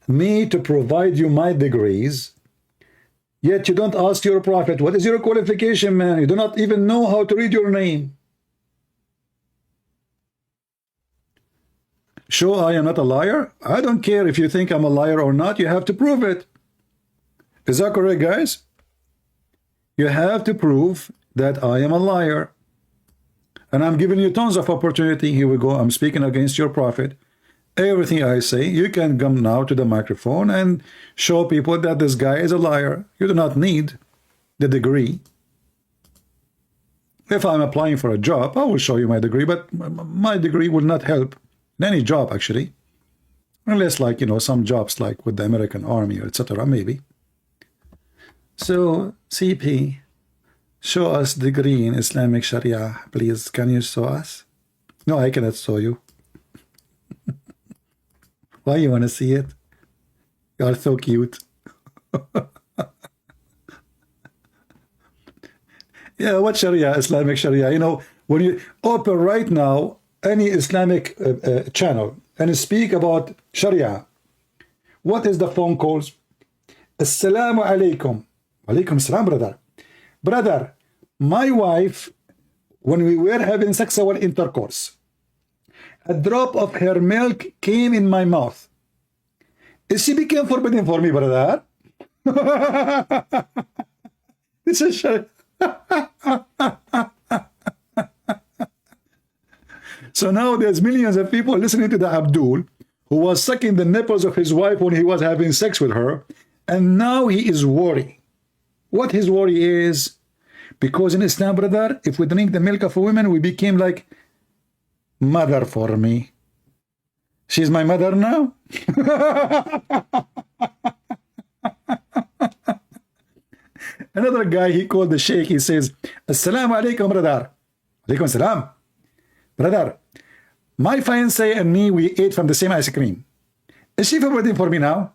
me to provide you my degrees, yet you don't ask your prophet, what is your qualification, man? You do not even know how to read your name. Sure, I am not a liar. I don't care if you think I'm a liar or not. You have to prove it. Is that correct, guys? You have to prove that I am a liar. And I'm giving you tons of opportunity. Here we go. I'm speaking against your prophet. Everything I say, you can come now to the microphone and show people that this guy is a liar. You do not need the degree. If I'm applying for a job, I will show you my degree, but my degree will not help in any job, actually. Unless, like, you know, some jobs like with the American Army, etc., maybe. So, CP, show us degree in Islamic Sharia, please. Can you show us? No, I cannot show you. Why you want to see it? You are so cute. Yeah, what Sharia? Islamic Sharia. You know, when you open right now any Islamic channel and speak about Sharia, what is the phone calls? Assalamu alaikum. Alaikum salam, brother. Brother, my wife, when we were having sexual intercourse, a drop of her milk came in my mouth. She became forbidden for me, brother. This is Sharia. So now there's millions of people listening to the Abdul who was sucking the nipples of his wife when he was having sex with her, and now he is worried. What his worry is, because in Islam, brother, if we drink the milk of a woman, we became like mother for me. She's my mother now. Another guy, he called the sheikh, he says, Assalamu alaikum, brother. Alaikum salam. Brother, my fiancé and me, we ate from the same ice cream. Is she forbidden for me now?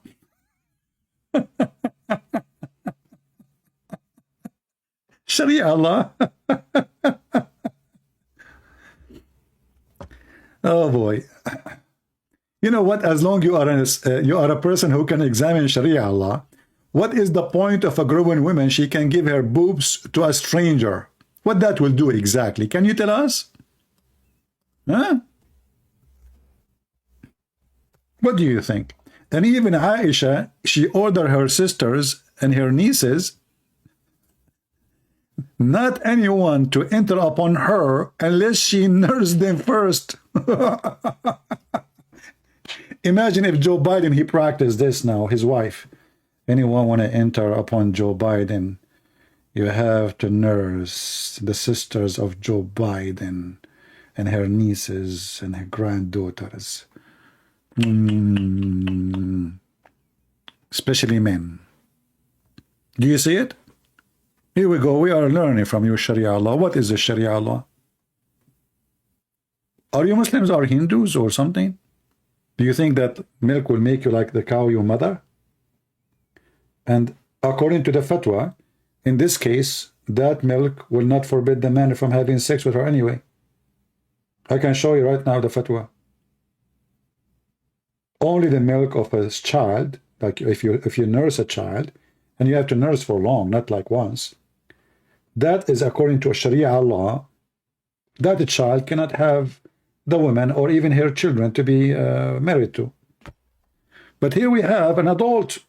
Sharia Allah. Oh boy. You know what? As long you are a person who can examine Sharia Allah, what is the point of a growing woman? She can give her boobs to a stranger. What that will do exactly? Can you tell us? Huh? What do you think? And even Aisha, she ordered her sisters and her nieces, not anyone to enter upon her unless she nursed them first. Imagine if Joe Biden, he practiced this now, his wife. Anyone want to enter upon Joe Biden, you have to nurse the sisters of Joe Biden and her nieces and her granddaughters. Especially men. Do you see it? Here we go. We are learning from your Sharia law. What is the Sharia law? Are you Muslims or Hindus or something? Do you think that milk will make you like the cow, your mother? And according to the fatwa, in this case, that milk will not forbid the man from having sex with her anyway. I can show you right now the fatwa. Only the milk of a child, like if you nurse a child, and you have to nurse for long, not like once, that is according to a Sharia law, that a child cannot have the woman or even her children to be married to. But here we have an adult.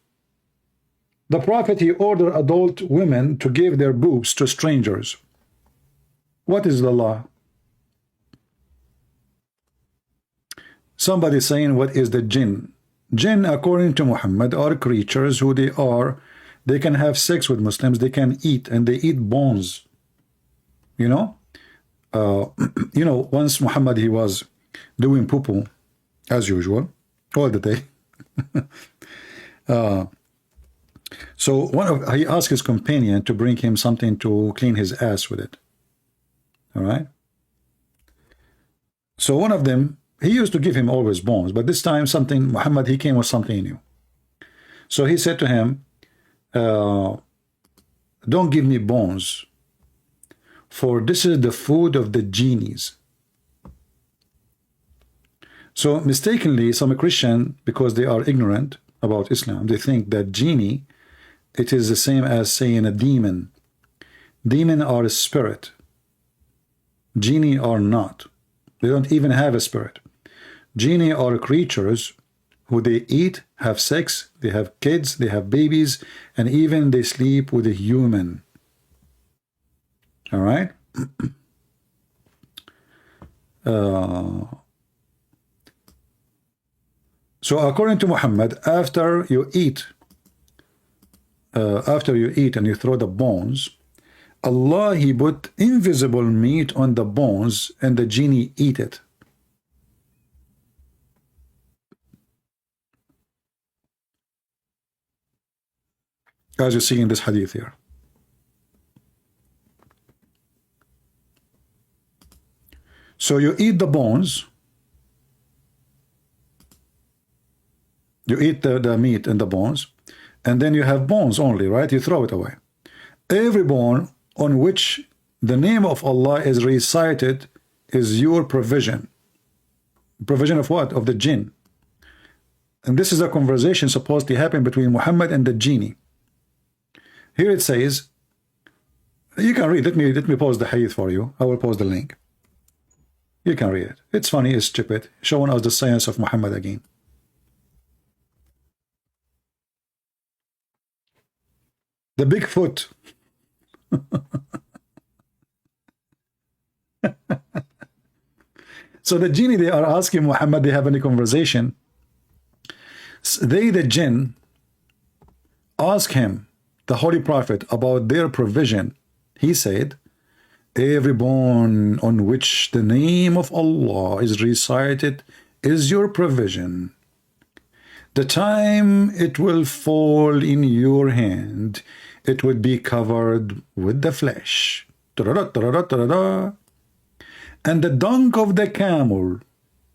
The Prophet, he ordered adult women to give their boobs to strangers. What is the law? Somebody saying, what is the jinn? Jinn, according to Muhammad, are creatures who they can have sex with Muslims, they can eat, and they eat bones. You know? You know, once Muhammad, he was doing poo-poo, as usual, all the day. So he asked his companion to bring him something to clean his ass with it. All right? So one of them, he used to give him always bones, but this time Muhammad, he came with something new. So he said to him, don't give me bones, for this is the food of the genies. So mistakenly, some Christian, because they are ignorant about Islam, they think that genie, it is the same as saying a demon. Demon are a spirit. Genie are not. They don't even have a spirit. Genie are creatures who they eat, have sex, they have kids, they have babies, and even they sleep with a human. All right? So according to Muhammad, after you eat and you throw the bones, Allah, he put invisible meat on the bones and the genie eat it. As you see in this hadith here. So you eat the bones, you eat the meat and the bones, and then you have bones only, right? You throw it away. Every bone on which the name of Allah is recited is your provision. Provision of what? Of the jinn. And this is a conversation supposed to happen between Muhammad and the genie. Here it says, you can read, let me pause the hadith for you. I will post the link. You can read it. It's funny, it's stupid, showing us the science of Muhammad again. The big foot. So the genie, they are asking Muhammad, they have any conversation. They, the jinn, ask him, the Holy Prophet, about their provision. He said, every bone on which the name of Allah is recited is your provision. The time it will fall in your hand, it would be covered with the flesh. And the dung of the camel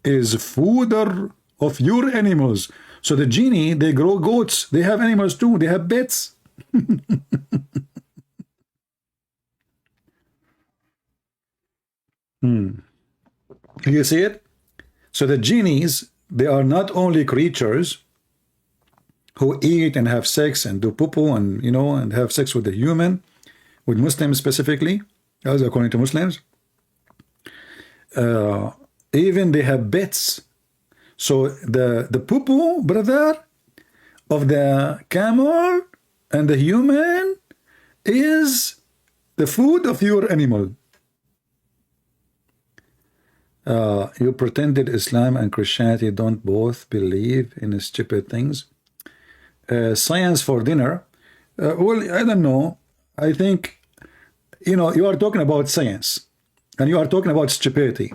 is fodder of your animals. So the genie, they grow goats, they have animals too, they have pets. You see it? So the genies, they are not only creatures who eat and have sex and do poo-poo and, you know, and have sex with the human, with Muslims specifically, as according to Muslims. Even they have bets. So the poo-poo, brother, of the camel and the human is the food of your animal. You pretended Islam and Christianity don't both believe in stupid things. Science for dinner. Well, I don't know. I think, you know, you are talking about science and you are talking about stupidity,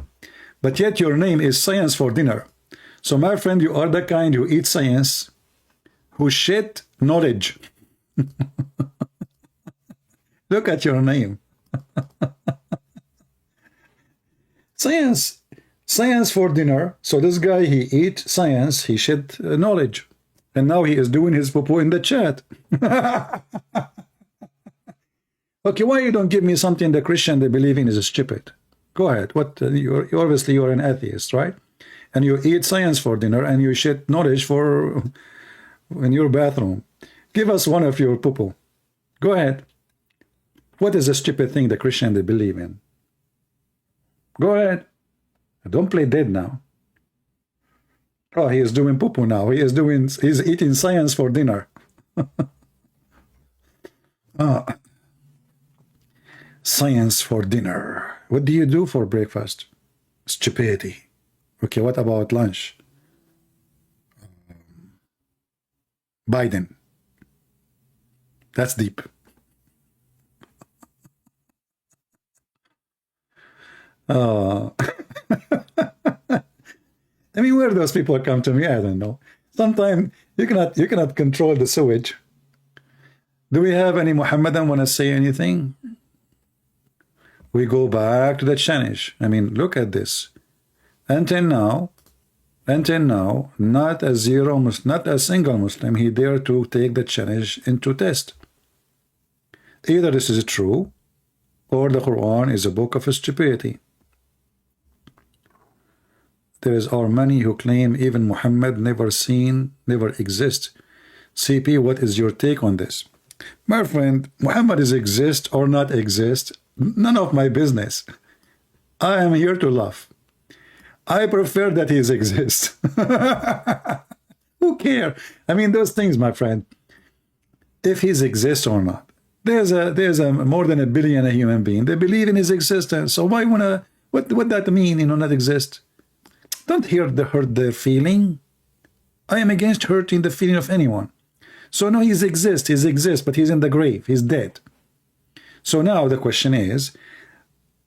but yet your name is Science for Dinner. So my friend, you are the kind who eat science, who shit knowledge. Look at your name. Science for dinner. So this guy, he eat science, he shit knowledge. And now he is doing his poo-poo in the chat. Okay, why you don't give me something the Christian they believe in is stupid? Go ahead. What you obviously you're an atheist, right? And you eat science for dinner and you shit knowledge for in your bathroom. Give us one of your poo-poo. Go ahead. What is the stupid thing the Christian they believe in? Go ahead. Don't play dead now. Oh, he is doing poo-poo now. He's eating science for dinner. Science for dinner. What do you do for breakfast? Stupidity. Okay, what about lunch? Biden. That's deep. I mean, where those people come to me, I don't know. Sometimes you cannot control the sewage. Do we have any Muhammadan want to say anything? We go back to the challenge. I mean, look at this. Until now, not a single Muslim he dare to take the challenge into test. Either this is true, or the Quran is a book of stupidity. there are many who claim even Muhammad never seen, never exist. CP, what is your take on this? My friend, Muhammad is exist or not exist, none of my business. I am here to laugh. I prefer that he exists. Who care? I mean, those things, my friend, if he exists or not. There's a more than a billion human being. They believe in his existence. So why wanna, what that mean, you know, not exist? Don't hurt their feeling. I am against hurting the feeling of anyone. So no, he exists, but he's in the grave, he's dead. So now the question is,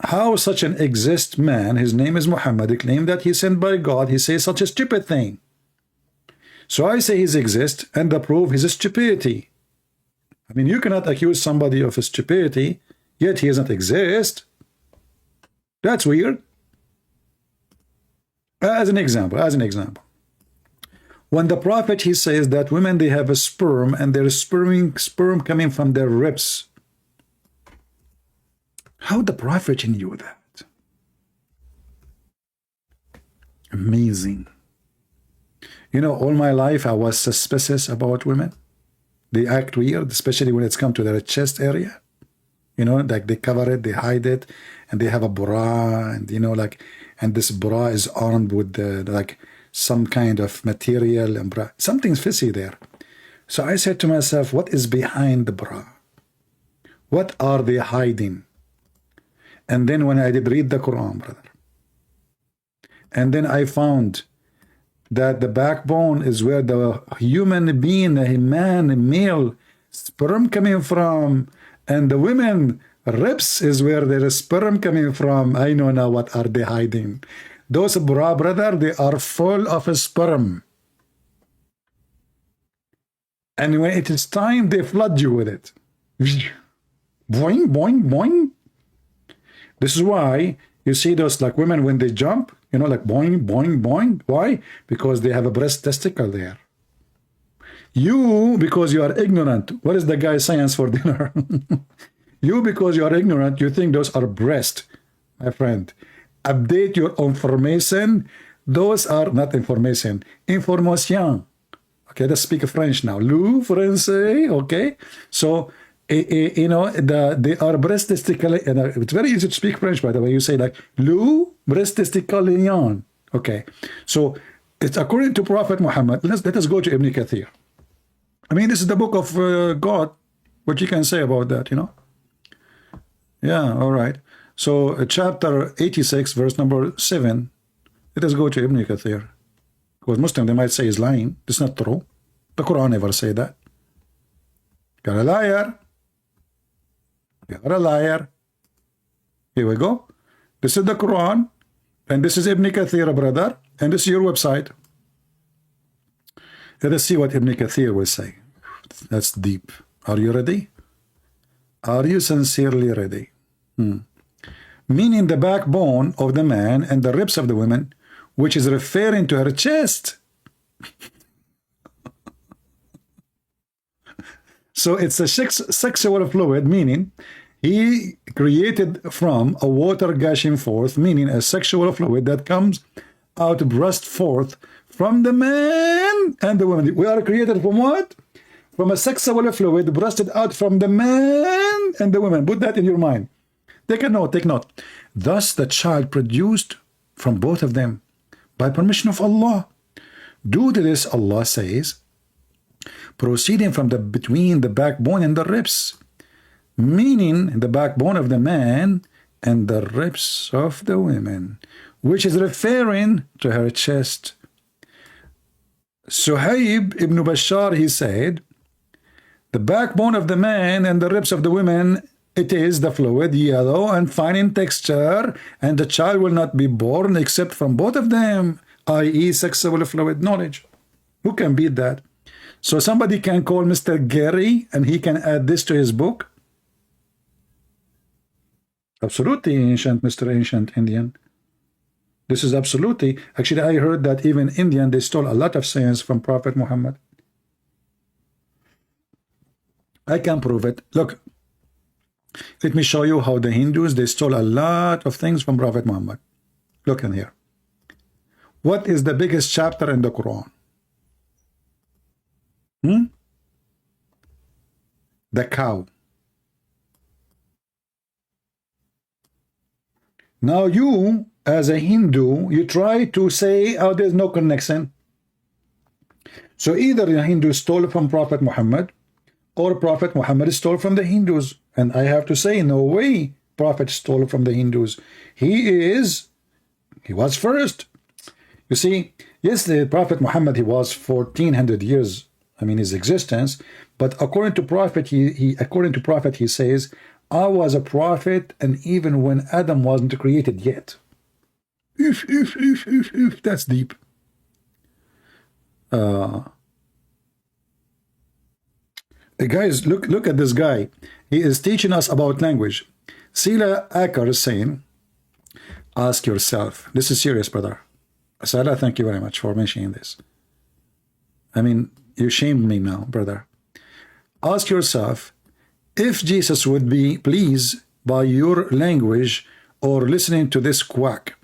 how such an exist man, his name is Muhammad, claim that he's sent by God, he says such a stupid thing. So I say he's exist, and the proof is stupidity. I mean, you cannot accuse somebody of stupidity, yet he doesn't exist. That's weird. As an example, when the prophet, he says that women, they have a sperm, and there's sperm coming from their ribs. How the prophet knew that? Amazing. You know, all my life I was suspicious about women. They act weird, especially when it's come to their chest area. You know, like they cover it, they hide it, and they have a bra, and you know, like, and this bra is armed with the, like, some kind of material and bra. Something's fishy there. So I said to myself, what is behind the bra? What are they hiding? And then when I did read the Quran, brother, and then I found that the backbone is where the human being, a man, a male, sperm coming from, and the women, ribs is where there is sperm coming from. I know now what are they hiding. Those bra, brother, they are full of sperm. And when it is time, they flood you with it. Boing, boing, boing. This is why you see those, like, women when they jump, you know, like boing, boing, boing. Why? Because they have a breast testicle there. You, because you are ignorant. What is the guy science for dinner? You, because you are ignorant, you think those are breast. My friend, update your information. Those are not information. Information. Okay, let's speak French now. Le français, okay? So, you know, they are breast testicle. It's very easy to speak French, by the way. You say like, le breast testicle. Okay, so it's according to Prophet Muhammad. Let us go to Ibn Kathir. I mean, this is the book of God. What you can say about that, you know? Yeah, all right. So chapter 86, verse number 7. Let us go to Ibn Kathir. Because Muslim, they might say he's lying. It's not true. The Quran never say that. You're a liar. You're a liar. Here we go. This is the Quran. And this is Ibn Kathir, brother. And this is your website. Let us see what Ibn Kathir will say. That's deep. Are you ready? Are you sincerely ready? Meaning the backbone of the man and the ribs of the woman, which is referring to her chest. So it's a sexual fluid, meaning he created from a water gushing forth, meaning a sexual fluid that comes out, burst forth from the man and the woman. We are created from what? From a sexual fluid burst out from the man and the woman. Put that in your mind. Take a note, take note. Thus the child produced from both of them by permission of Allah. Due to this, Allah says, proceeding from between the backbone and the ribs, meaning the backbone of the man and the ribs of the women, which is referring to her chest. Suhaib ibn Bashar, he said, the backbone of the man and the ribs of the women, it is the fluid, yellow and fine in texture, and the child will not be born except from both of them, i.e. sexual fluid knowledge. Who can beat that? So somebody can call Mr. Gary and he can add this to his book? Absolutely, ancient Mr. Ancient Indian. This is absolutely. Actually, I heard that even Indian, they stole a lot of science from Prophet Muhammad. I can prove it. Look, let me show you how the Hindus, they stole a lot of things from Prophet Muhammad. Look in here. What is the biggest chapter in the Quran? The cow. Now you, as a Hindu, you try to say, oh, there's no connection. So either the Hindu stole from Prophet Muhammad, or Prophet Muhammad stole from the Hindus. And I have to say, no way Prophet stole from the Hindus. He was first. You see, yes, the Prophet Muhammad, he was 1400 years, I mean, his existence. But according to Prophet, he says, I was a prophet, and even when Adam wasn't created yet. That's deep. Guys, look at this guy. He is teaching us about language. Sila Akar is saying, ask yourself. This is serious, brother. Sala, thank you very much for mentioning this. I mean, you shamed me now, brother. Ask yourself, if Jesus would be pleased by your language or listening to this quack.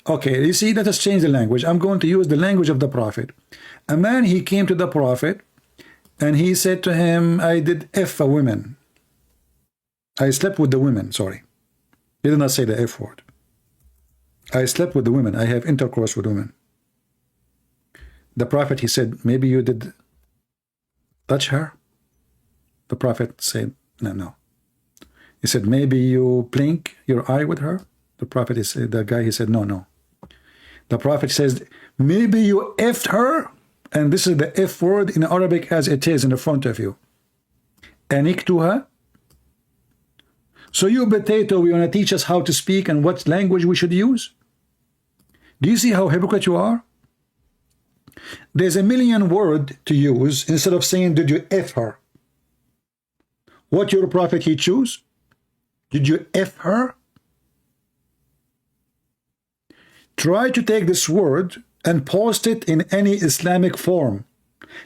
Okay, you see, let us change the language. I'm going to use the language of the prophet. A man, he came to the prophet and he said to him, I did F a women. I slept with the women, sorry. He did not say the F word. I slept with the women. I have intercourse with women. The prophet, he said, maybe you did touch her? The prophet said, no. He said, maybe you blink your eye with her? The prophet, the guy, he said, no. The prophet says, maybe you effed her? And this is the F word in Arabic as it is in the front of you. Aniktuha. So you potato, you want to teach us how to speak and what language we should use? Do you see how hypocrite you are? There's a million word to use instead of saying, did you F her? What your prophet he choose? Did you F her? Try to take this word and post it in any Islamic form.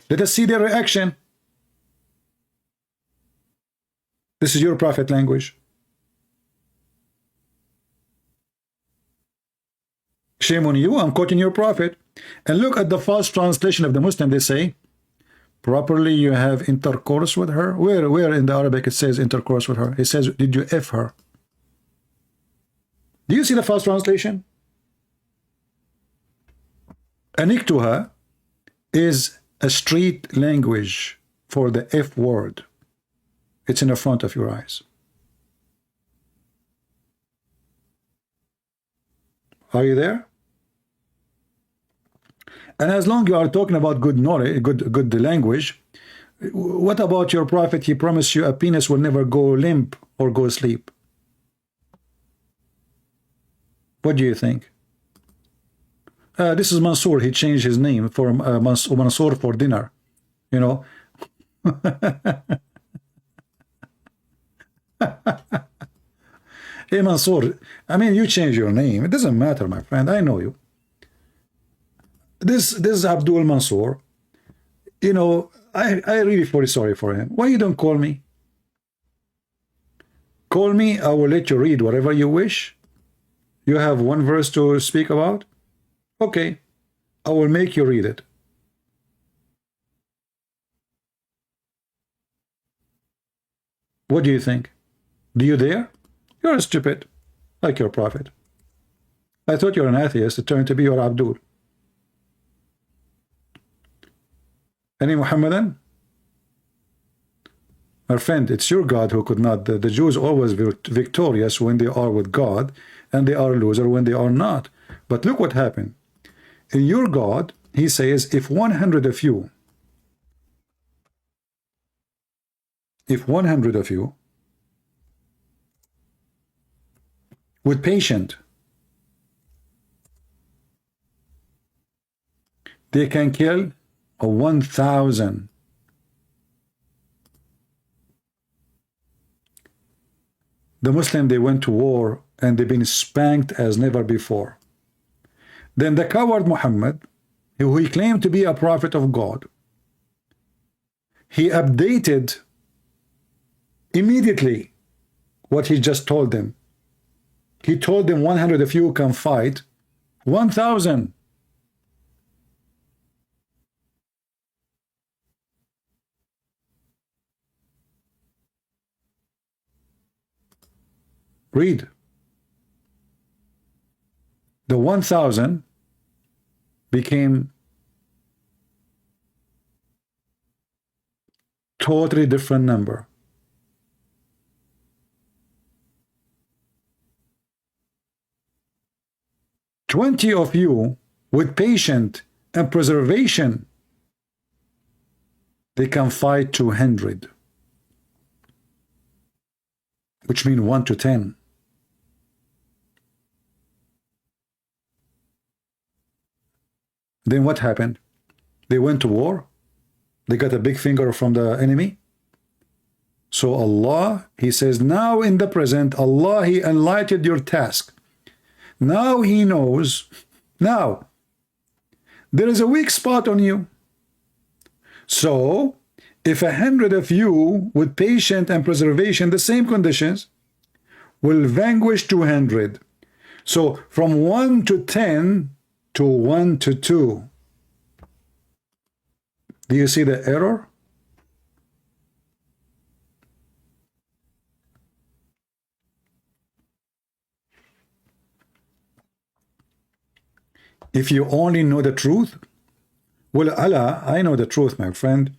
Let us see their reaction. This is your prophet language. Shame on you, I'm quoting your prophet. And look at the false translation of the Muslim. They say, properly you have intercourse with her. Where in the Arabic it says intercourse with her? It says, did you F her? Do you see the false translation? Aniktuha is a street language for the F word. It's in the front of your eyes. Are you there? And as long as you are talking about good knowledge, good language, what about your prophet? He promised you a penis will never go limp or go asleep. What do you think? This is Mansour. He changed his name for Mansour for dinner. You know. Hey Mansour, I mean, you change your name. It doesn't matter, my friend. I know you. This is Abdul Mansour. You know, I really feel sorry for him. Why you don't call me? Call me. I will let you read whatever you wish. You have one verse to speak about? Okay, I will make you read it. What do you think? Do you dare? You're stupid, like your prophet. I thought you're an atheist. It turned to be your Abdul. Any Muhammadan? My friend, it's your God who could not. The Jews always victorious when they are with God, and they are loser when they are not. But look what happened. In your God, he says, if 100 of you with patient, they can kill 1,000. The Muslim, they went to war and they've been spanked as never before. Then the coward Muhammad, who he claimed to be a prophet of God, he updated immediately what he just told them. He told them 100 of you can fight, 1,000. Read. The 1,000 became totally different number. "20 of you with patience and preservation, they can fight 200, which means 1 to 10. Then what happened? They went to war. They got a big finger from the enemy. So Allah, He says, now in the present, Allah, He enlightened your task. Now He knows. Now, there is a weak spot on you. So, if 100 of you with patience and preservation, the same conditions, will vanquish 200. So, from 1 to 10 to 1 to 2. Do you see the error? If you only know the truth, well, Allah, I know the truth, my friend,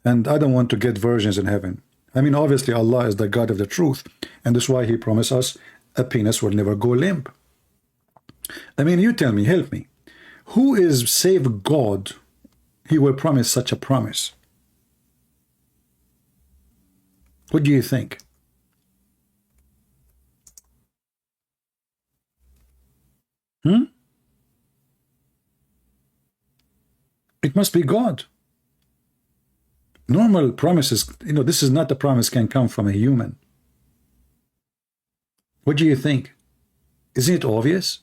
and I don't want to get virgins in heaven. I mean, obviously, Allah is the God of the truth, and that's why He promised us a penis will never go limp. I mean, you tell me, help me. Who is save God? He will promise such a promise. What do you think? It must be God. Normal promises, this is not a promise can come from a human. What do you think? Isn't it obvious?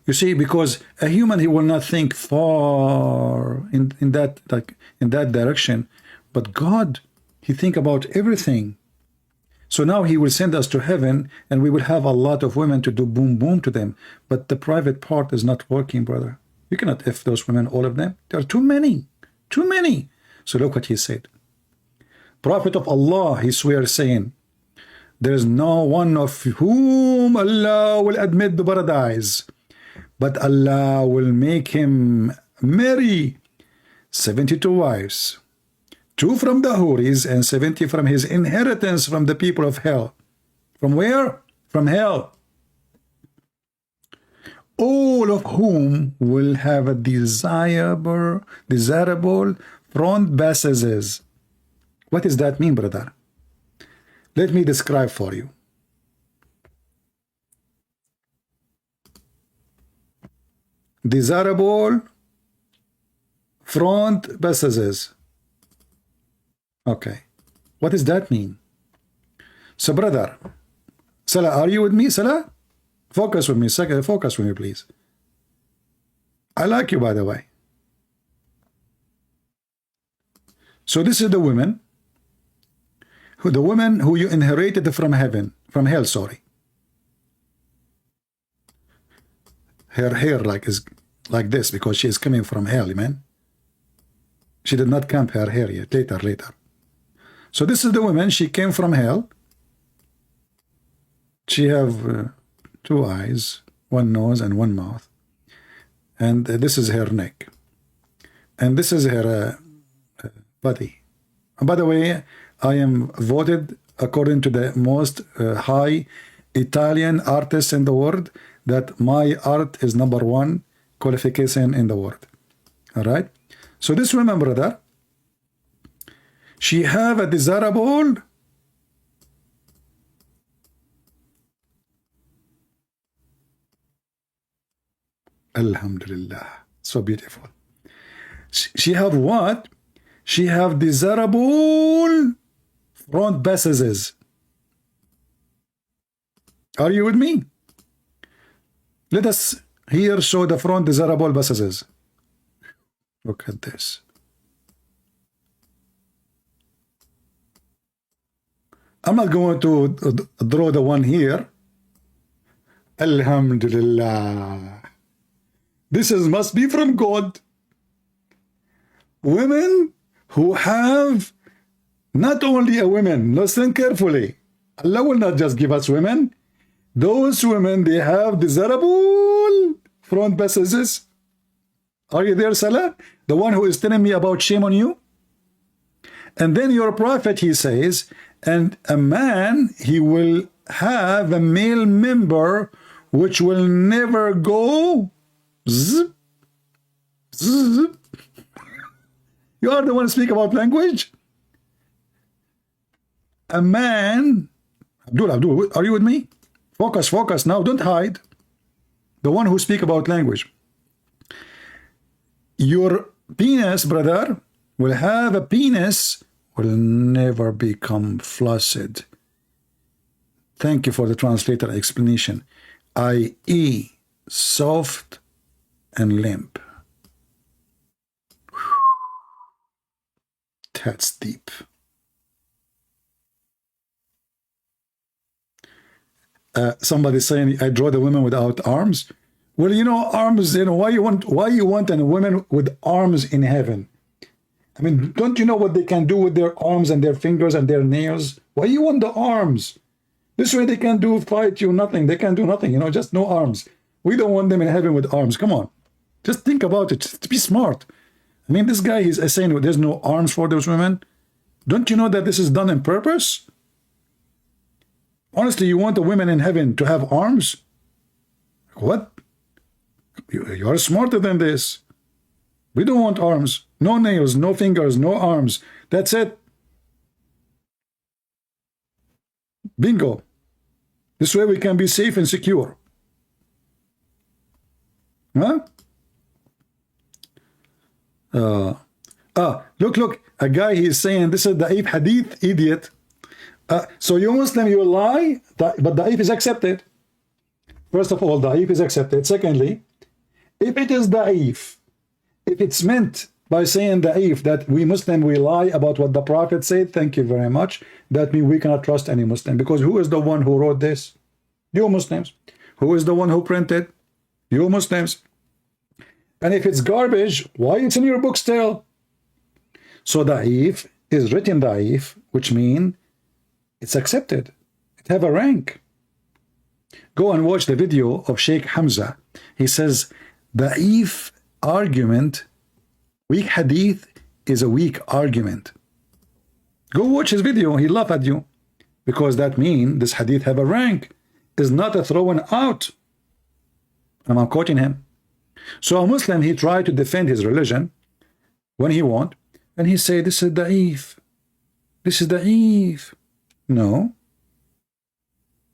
You see, because a human, he will not think far in that direction, but God, He think about everything. So now He will send us to heaven, and we will have a lot of women to do boom boom to them. But the private part is not working, brother. You cannot F those women, all of them. There are too many. Too many. So look what He said. Prophet of Allah, he swears, saying, there is no one of whom Allah will admit the paradise, but Allah will make him marry 72 wives, 2 from the Houris and 70 from his inheritance from the people of hell. From where? From hell. All of whom will have a desirable front bases. What does that mean, brother? Let me describe for you. Desirable front bases. Okay. What does that mean? So, brother, Salah, are you with me, Salah? Focus with me, focus with me, please. I like you, by the way. So this is the woman who you inherited from hell, sorry. Her hair is like this because she is coming from hell, man. She did not camp her hair yet, later. So this is the woman, she came from hell. She have 2 eyes, 1 nose, and 1 mouth. And this is her neck. And this is her body. And by the way, I am voted according to the most high Italian artist in the world, that my art is #1 qualification in the world. All right? So this woman, brother, she have a desirable Alhamdulillah, so beautiful. She have what? She have desirable front bases. Are you with me? Let us here show the front desirable bases. Look at this. I'm not going to draw the one here. Alhamdulillah. This is must be from God. Women who have not only a woman, listen carefully. Allah will not just give us women. Those women, they have desirable front passages. Are you there, Salah? The one who is telling me about shame on you? And then your prophet, he says, and a man, he will have a male member which will never go zip, zip. You are the one to speak about language? A man, Abdul, are you with me? Focus now, don't hide. The one who speak about language. Your penis, brother, will have a penis, will never become flaccid. Thank you for the translator explanation. i.e. soft and limp. That's deep. Somebody saying I draw the women without arms. Well, you know, arms. You know why you want a woman with arms in heaven? I mean, don't you know what they can do with their arms and their fingers and their nails? Why you want the arms? This way they can fight you nothing. They can do nothing. You know, just no arms. We don't want them in heaven with arms. Come on, just think about it. Just be smart. I mean, this guy is saying there's no arms for those women. Don't you know that this is done on purpose? Honestly, you want the women in heaven to have arms? What? You are smarter than this. We don't want arms. No nails, no fingers, no arms. That's it. Bingo. This way we can be safe and secure. Huh? Look. A guy, he is saying this is Da'if Hadith, idiot. So you Muslim, you lie, but Da'if is accepted. First of all, Da'if is accepted. Secondly, if it is Da'if, if it's meant by saying Da'if that we Muslim, we lie about what the Prophet said, thank you very much. That means we cannot trust any Muslim. Because who is the one who wrote this? You Muslims. Who is the one who printed? You Muslims. And if it's garbage, why it's in your book still? So Da'if is written Da'if, which means it's accepted. It have a rank. Go and watch the video of Sheikh Hamza. He says, Da'if argument, weak hadith is a weak argument. Go watch his video. He laugh at you. Because that means this hadith have a rank. Is not a thrown out. And I'm quoting him. So a Muslim, he tried to defend his religion when he want, and he say, this is Da'if. This is Da'if. No.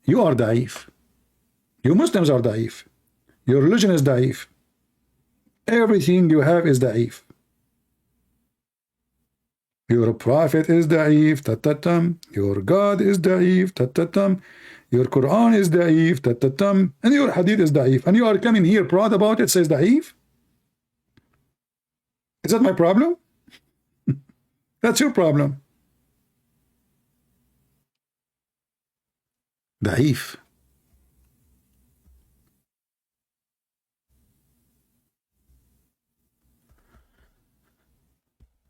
You are Da'if. You Muslims are Da'if. Your religion is Da'if. Everything you have is Da'if. Your prophet is Da'if, ta-ta-tum. Your God is Da'if, ta-ta-tum. Your Quran is Da'if, ta-ta-tum. And your Hadith is Da'if. And you are coming here proud about it, says Da'if? Is that my problem? That's your problem. Da'if.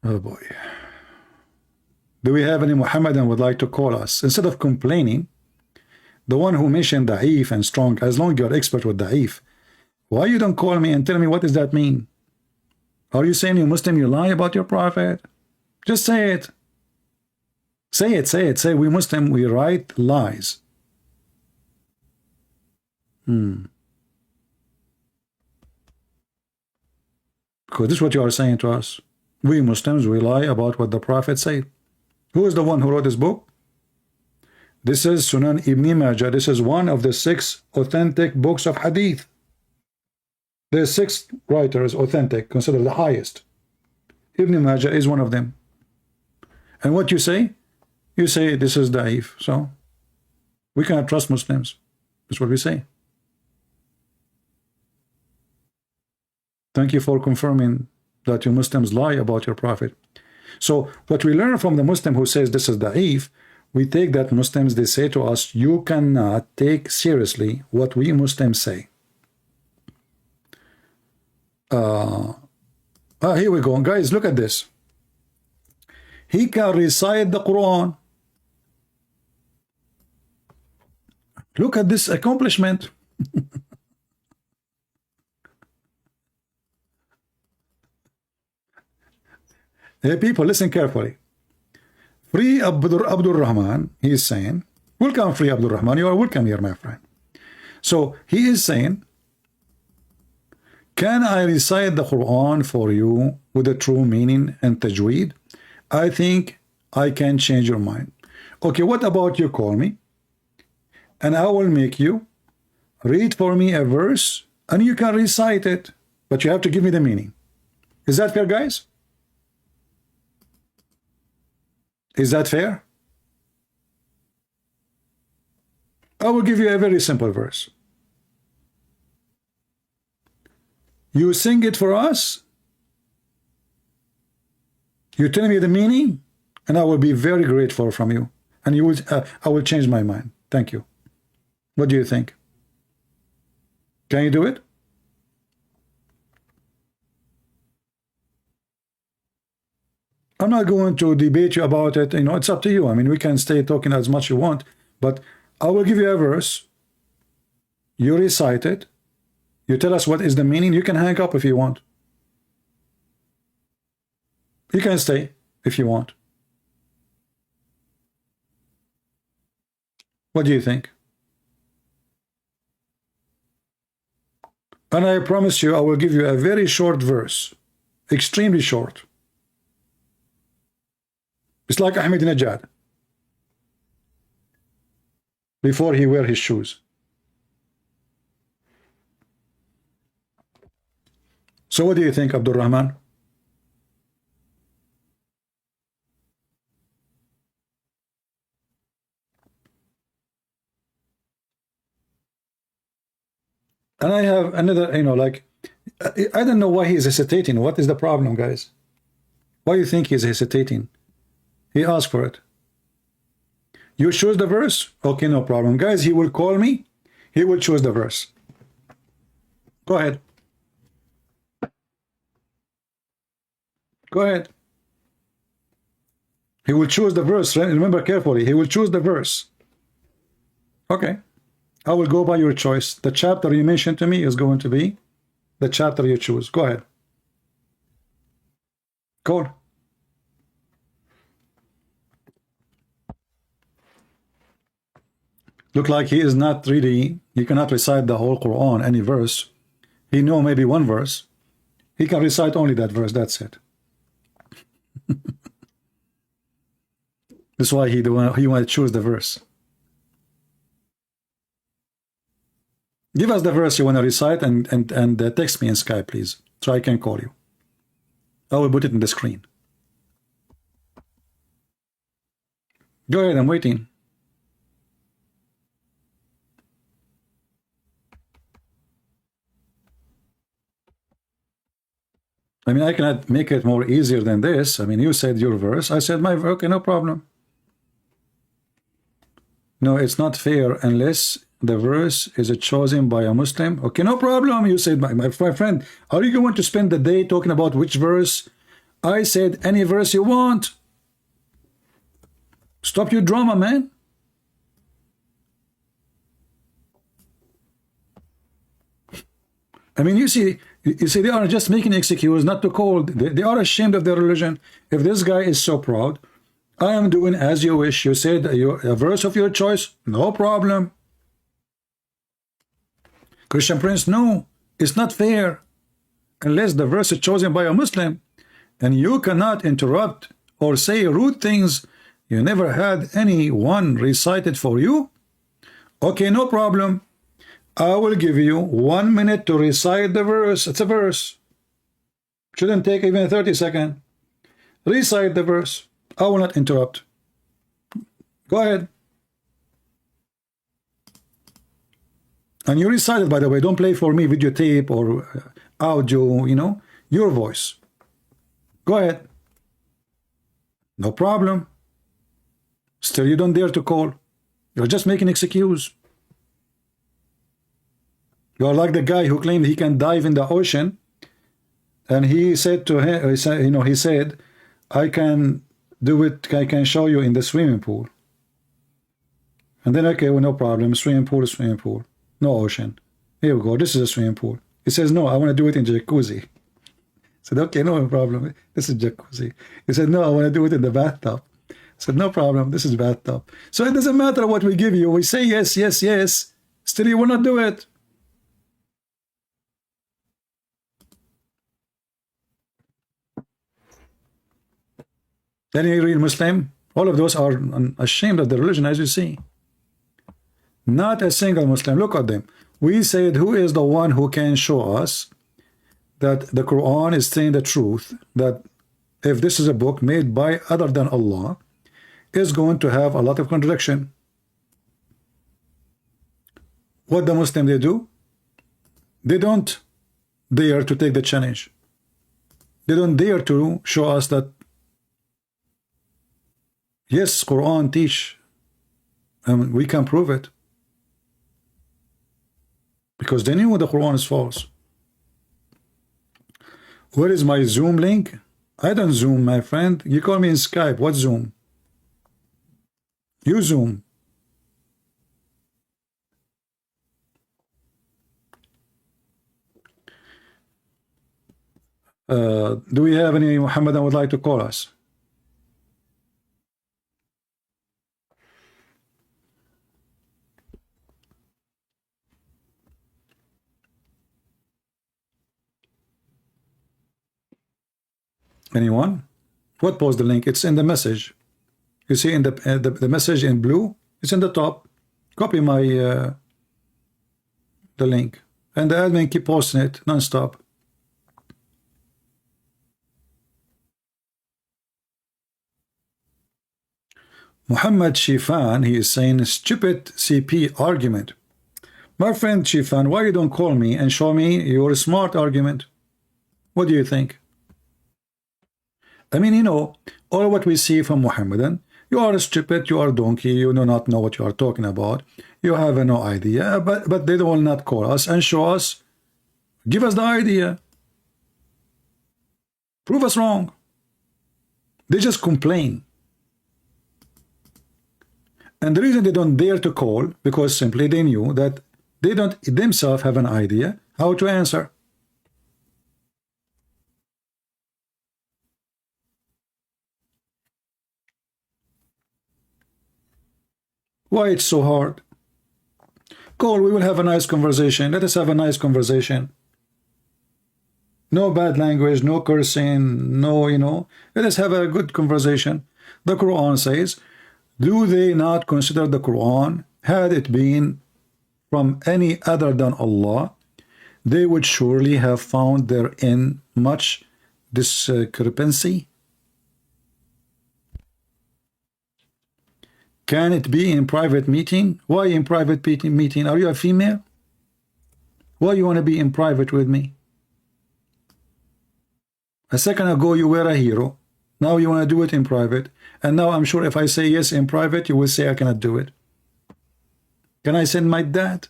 Oh boy. Do we have any Muhammadan would like to call us? Instead of complaining, the one who mentioned Da'if and strong, as long as you're expert with Da'if, why you don't call me and tell me what does that mean? Are you saying you Muslim, you lie about your prophet? Just say it. Say it, say it. Say we Muslim, we write lies. Because this is what you are saying to us. We Muslims, we lie about what the prophet said. Who is the one who wrote this book? This is Sunan Ibn Majah. This is one of the 6 authentic books of Hadith. There's 6 writers authentic, considered the highest. Ibn Majah is one of them. And what you say? You say this is Da'if. So we cannot trust Muslims. That's what we say. Thank you for confirming that you Muslims lie about your prophet. So what we learn from the Muslim who says this is Da'if, we take that Muslims, they say to us, you cannot take seriously what we Muslims say. Here we go. Guys, look at this. He can recite the Quran. Look at this accomplishment. Hey, people, listen carefully. Free Abdul Rahman, he is saying, welcome, Free Abdul Rahman, you are welcome here, my friend. So he is saying, can I recite the Quran for you with the true meaning and tajweed? I think I can change your mind. Okay, what about you call me and I will make you read for me a verse and you can recite it, but you have to give me the meaning. Is that fair, guys? Is that fair? I will give you a very simple verse. You sing it for us. You tell me the meaning, and I will be very grateful from you. And you will, I will change my mind. Thank you. What do you think? Can you do it? I'm not going to debate you about it. You know, it's up to you. I mean, we can stay talking as much as you want, but I will give you a verse. You recite it. You tell us what is the meaning. You can hang up if you want. You can stay if you want. What do you think? And I promise you, I will give you a very short verse. Extremely short. It's like Ahmadinejad before he wear his shoes. So what do you think, Abdul Rahman? And I have another, you know, like, I don't know why he's hesitating. What is the problem, guys? Why do you think he's hesitating? He asked for it. You choose the verse? Okay, no problem. Guys, he will call me. He will choose the verse. Go ahead. Go ahead. He will choose the verse. Remember carefully. He will choose the verse. Okay. I will go by your choice. The chapter you mentioned to me is going to be the chapter you choose. Go ahead. Go on. Look like he is not really, he cannot recite the whole Quran, any verse. He know maybe one verse. He can recite only that verse, that's it. That's why he want to choose the verse. Give us the verse you want to recite and text me in Skype, please, so I can call you. I will put it in the screen. Go ahead, I'm waiting. I mean, I cannot make it more easier than this. I mean, you said your verse. I said my verse. Okay, no problem. No, it's not fair unless the verse is chosen by a Muslim. Okay, no problem. You said, my friend, are you going to spend the day talking about which verse? I said any verse you want. Stop your drama, man. I mean, you see, they are just making excuse not to call. They are ashamed of their religion. If this guy is so proud, I am doing as you wish. You said a verse of your choice, no problem. Christian Prince, no, it's not fair unless the verse is chosen by a Muslim, and you cannot interrupt or say rude things. You never had anyone recite it for you. Okay, no problem. I will give you 1 minute to recite the verse. It's a verse. Shouldn't take even 30 seconds. Recite the verse. I will not interrupt. Go ahead. And you recite it, by the way. Don't play for me videotape or audio, you know, your voice. Go ahead. No problem. Still, you don't dare to call. You're just making excuse. You are like the guy who claimed he can dive in the ocean, and he said to him, he said, I can do it, I can show you in the swimming pool. And then, okay, well, no problem, swimming pool is swimming pool, no ocean. Here we go, this is a swimming pool. He says, no, I want to do it in jacuzzi. I said, okay, no problem, this is jacuzzi. He said, no, I want to do it in the bathtub. I said, no problem, this is bathtub. So it doesn't matter what we give you, we say yes, yes, yes, still you will not do it. Any real Muslim, all of those are ashamed of the religion, as you see. Not a single Muslim. Look at them. We said, who is the one who can show us that the Quran is saying the truth, that if this is a book made by other than Allah, is going to have a lot of contradiction. What the Muslim they do? They don't dare to take the challenge. They don't dare to show us that yes, Quran teach, and we can prove it. Because they knew the Quran is false. Where is my Zoom link? I don't Zoom, my friend. You call me in Skype. What Zoom? You Zoom. Do we have any Muhammadan would like to call us? Anyone? What post the link? It's in the message. You see in the message in blue? It's in the top. Copy my the link. And the admin keep posting it non-stop. Muhammad Shifan, he is saying stupid CP argument. My friend Shifan, why you don't call me and show me your smart argument? What do you think? I mean, you know, all what we see from Muhammadan, you are stupid, you are donkey, you do not know what you are talking about, you have no idea, but they will not call us and show us, give us the idea, prove us wrong. They just complain. And the reason they don't dare to call, because simply they knew that they don't themselves have an idea how to answer. Why it's so hard? Call, we will have a nice conversation. Let us have a nice conversation. No bad language, no cursing, no, you know. Let us have a good conversation. The Quran says, do they not consider the Quran, had it been from any other than Allah, they would surely have found therein much discrepancy? Can it be in private meeting? Why in private meeting? Are you a female? Why you want to be in private with me? A second ago you were a hero. Now you want to do it in private. And now I'm sure if I say yes in private, you will say I cannot do it. Can I send my dad?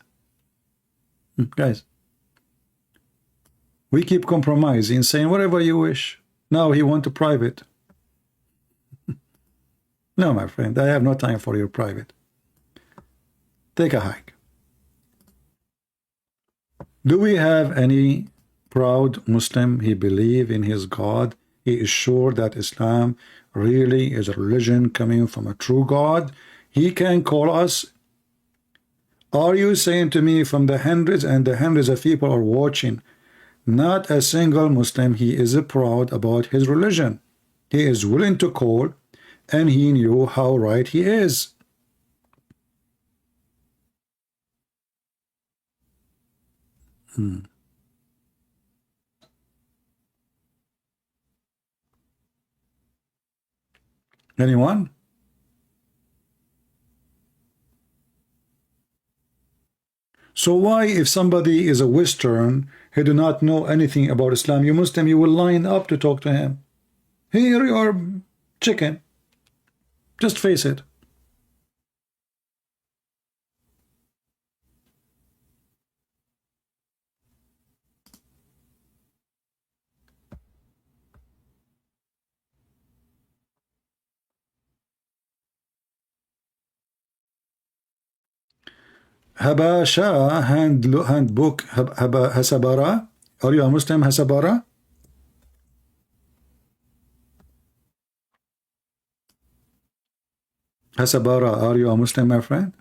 Guys, we keep compromising, saying whatever you wish. Now he want to private. No, my friend, I have no time for your private. Take a hike. Do we have any proud Muslim? He believes in his God. He is sure that Islam really is a religion coming from a true God. He can call us. Are you saying to me from the hundreds and the hundreds of people are watching, not a single Muslim, he is proud about his religion. He is willing to call, and he knew how right he is. Anyone? So why, if somebody is a Western, he do not know anything about Islam, you Muslim, you will line up to talk to him? Here you are, chicken. Just face it. Habasha handbook Hasabara. Are you a Muslim, Hasabara? Hasabara, are you a Muslim, my friend?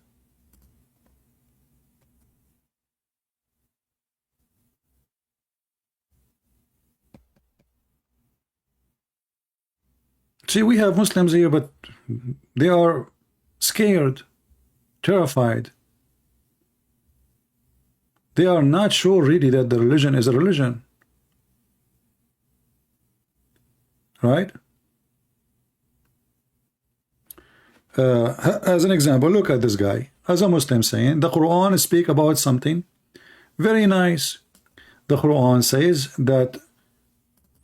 See, we have Muslims here, but they are scared, terrified. They are not sure really that the religion is a religion. Right? As an example, look at this guy. As a Muslim saying, the Quran speak about something very nice. The Quran says that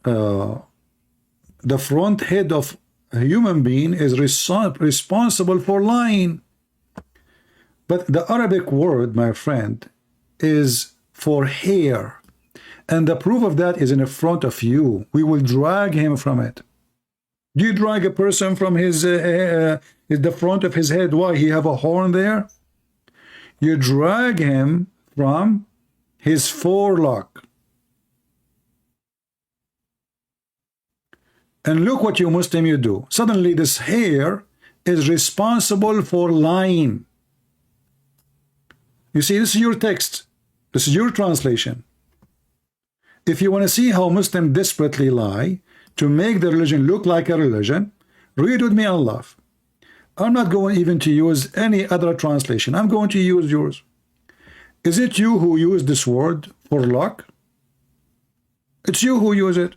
the front head of a human being is responsible for lying. But the Arabic word, my friend, is for hair. And the proof of that is in front of you. We will drag him from it. Do you drag a person from his the front of his head? Why? He have a horn there? You drag him from his forelock. And look what you Muslim you do. Suddenly this hair is responsible for lying. You see, this is your text. This is your translation. If you want to see how Muslims desperately lie to make the religion look like a religion, read with me and laugh. I'm not going even to use any other translation. I'm going to use yours. Is it you who use this word for lock? It's you who use it.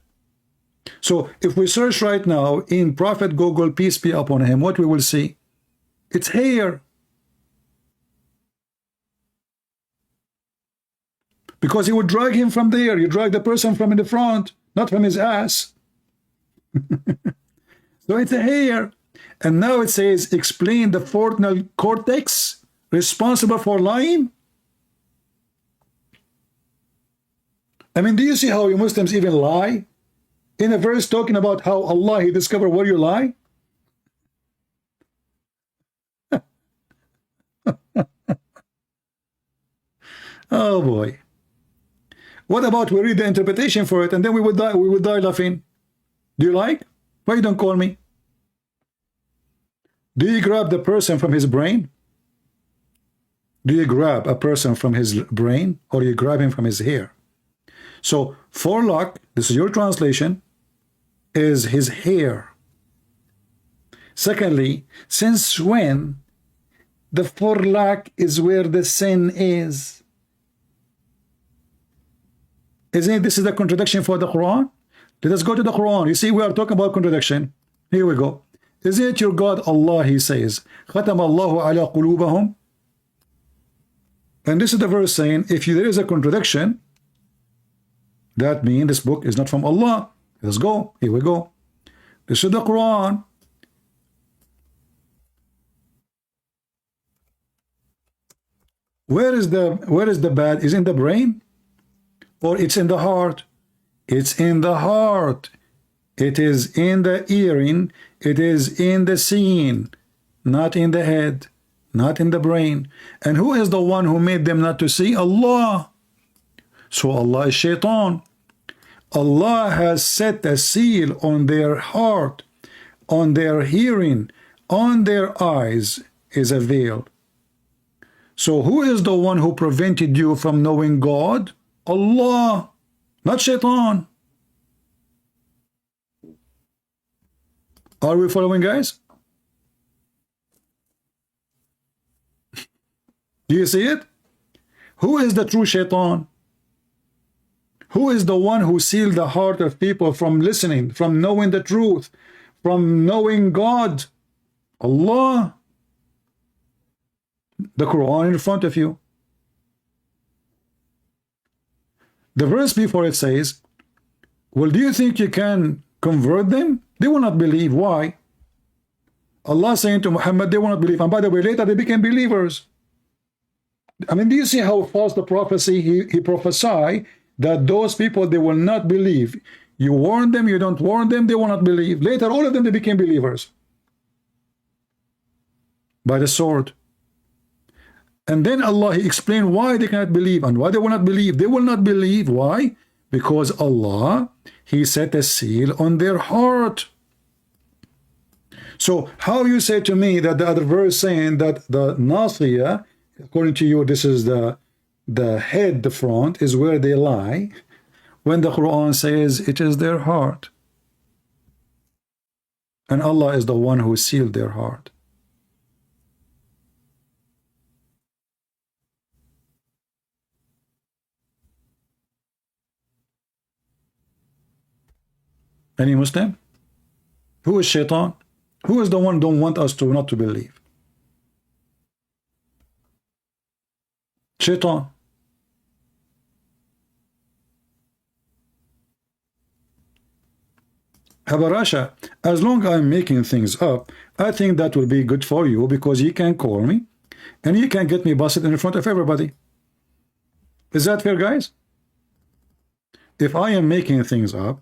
So if we search right now in Prophet Google, peace be upon him, what we will see? It's hair. Because he would drag him from there. You drag the person from in the front, not from his ass. So it's a hair. And now it says, explain the frontal cortex responsible for lying. I mean, do you see how you Muslims even lie? In a verse talking about how Allah, He discovered where you lie. Oh boy. What about we read the interpretation for it and then we would die laughing? Do you like? Why you don't call me? Do you grab the person from his brain? Do you grab a person from his brain or you grab him from his hair? So forelock, this is your translation, is his hair. Secondly, since when the forelock is where the sin is? Isn't it, this is the contradiction for the Quran? Let us go to the Quran. You see, we are talking about contradiction. Here we go. Is it your God Allah, He says, ختم الله على قلوبهم? And this is the verse saying, if there is a contradiction, that means this book is not from Allah. Let's go. Here we go. This is the Quran. Where is the bad? Is it in the brain? Or it's in the heart? It's in the heart. It is in the hearing. It is in the seeing, not in the head, not in the brain. And who is the one who made them not to see? Allah. So Allah is shaitan. Allah has set a seal on their heart, on their hearing, on their eyes is a veil. So who is the one who prevented you from knowing God? Allah, not shaitan. Are we following, guys? Do you see it? Who is the true shaitan? Who is the one who sealed the heart of people from listening, from knowing the truth, from knowing God? Allah. The Quran in front of you. The verse before it says, well, do you think you can convert them? They will not believe. Why? Allah saying to Muhammad, they will not believe. And by the way, later they became believers. I mean, do you see how false the prophecy he prophesied that those people, they will not believe. You warn them, you don't warn them, they will not believe. Later, all of them, they became believers. By the sword. And then Allah, He explained why they cannot believe and why they will not believe. They will not believe. Why? Because Allah, He set a seal on their heart. So how you say to me that the other verse saying that the Nasiya, according to you, this is the head, the front, is where they lie, when the Quran says it is their heart. And Allah is the one who sealed their heart. Any Muslim? Who is Shaitan? Who is the one who don't want us to not to believe? Shaitan. Habarasha, as long as I'm making things up, I think that will be good for you because you can call me and you can get me busted in front of everybody. Is that fair, guys? If I am making things up,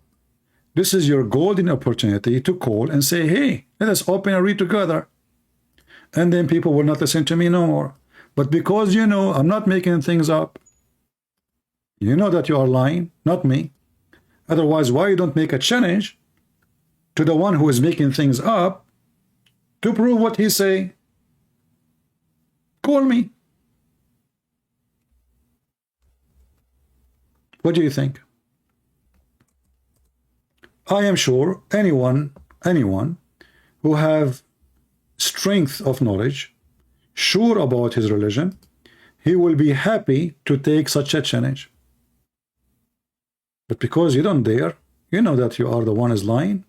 this is your golden opportunity to call and say, hey, let us open and read together. And then people will not listen to me no more. But because you know I'm not making things up, you know that you are lying, not me. Otherwise, why you don't make a challenge to the one who is making things up to prove what he say? Call me. What do you think? I am sure anyone who have strength of knowledge, sure about his religion, he will be happy to take such a challenge. But because you don't dare, you know that you are the one is lying.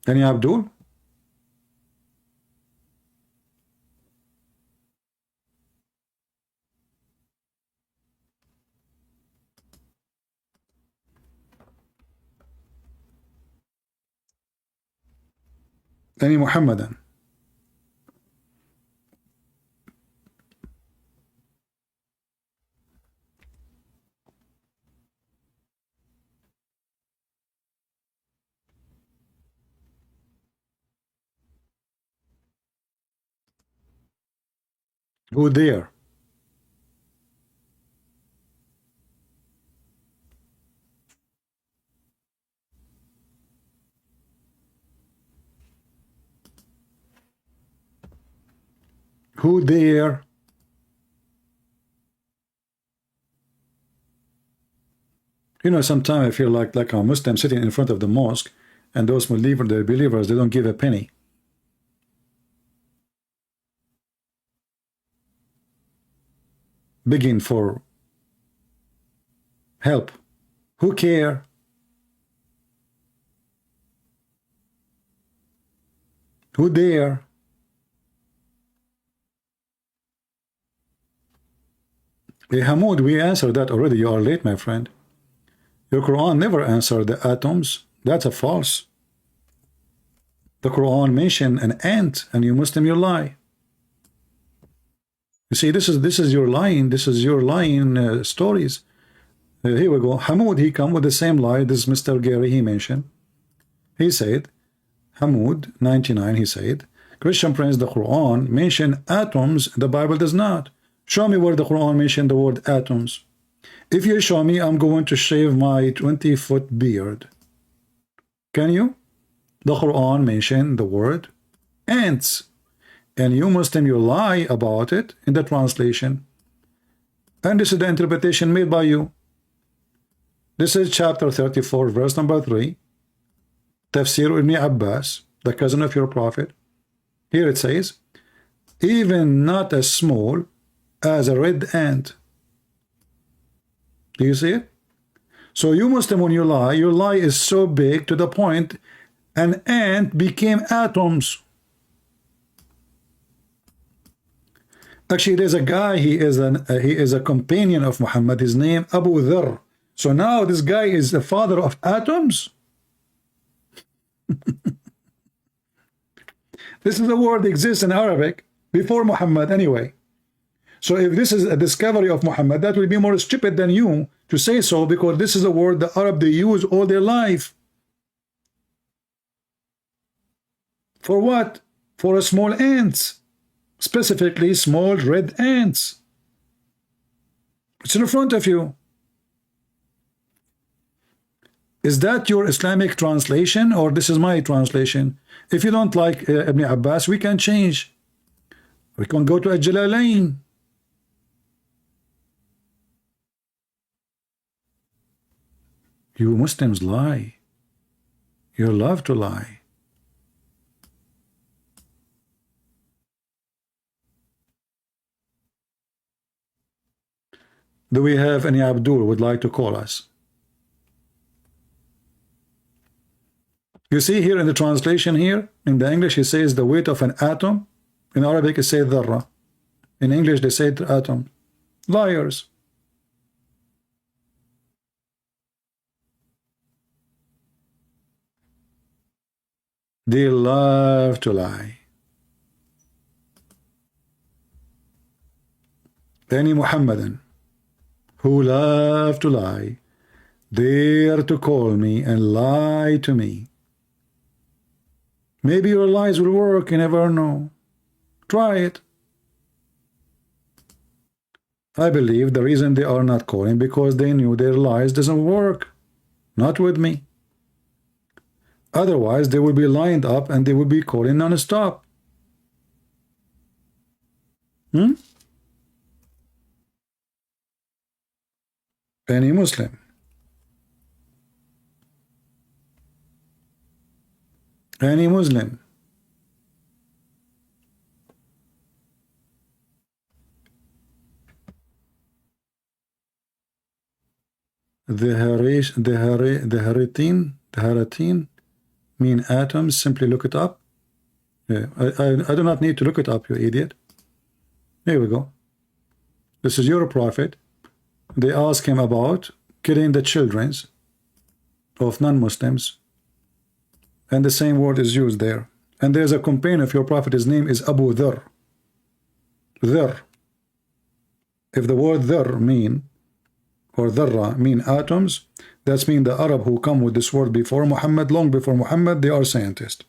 Any Abdul? Any Muhammadan? Who there? Who there? You know, sometimes I feel like a Muslim sitting in front of the mosque, and those believers, they don't give a penny. Begging for help. Who care? Who dare? Hey, Hamoud, we answered that already. You are late, my friend. Your Quran never answered the atoms. That's a false. The Quran mentioned an ant, and you Muslim, you lie. You see, this is your lying. This is your lying stories. Here we go. Hamoud, he come with the same lie. This is Mr. Gary, he mentioned. He said, Hamoud 99, he said, Christian Prince, the Quran mentioned atoms, the Bible does not. Show me where the Quran mentioned the word atoms. If you show me, I'm going to shave my 20-foot beard. Can you? The Quran mentioned the word ants. And you Muslim, you lie about it in the translation. And this is the interpretation made by you. This is chapter 34, verse number 3. Tafsir Ibn Abbas, the cousin of your prophet. Here it says, even not as small as a red ant. Do you see it? So you Muslim, when you lie, your lie is so big to the point an ant became atoms. Actually, there's a guy, he is a companion of Muhammad, his name Abu Dharr. So now this guy is the father of atoms. This is a word that exists in Arabic before Muhammad anyway. So if this is a discovery of Muhammad, that will be more stupid than you to say so, because this is a word the Arab they use all their life. For what? For small ants, specifically small red ants. It's in front of you. Is that your Islamic translation, or this is my translation? If you don't like Ibn Abbas, we can change. We can go to Al-Jalalain. You Muslims lie. You love to lie. Do we have any Abdul would like to call us? You see here in the translation here, in the English, he says the weight of an atom. In Arabic, it says dharra. In English, they say atom. Liars. They love to lie. Any Muhammadan who love to lie, dare to call me and lie to me. Maybe your lies will work, you never know. Try it. I believe the reason they are not calling because they knew their lies doesn't work. Not with me. Otherwise, they will be lined up and they will be calling non-stop. Any Muslim. Any Muslim. The haratin mean atoms. Simply look it up. Yeah, I do not need to look it up, you idiot. Here we go. This is your prophet. They ask him about killing the children of non-Muslims, and the same word is used there. And there's a companion of your prophet. His name is Abu Dharr. Dharr. If the word Dharr mean or Dharra mean atoms, that's mean the Arab who come with this word before Muhammad, long before Muhammad, they are scientists.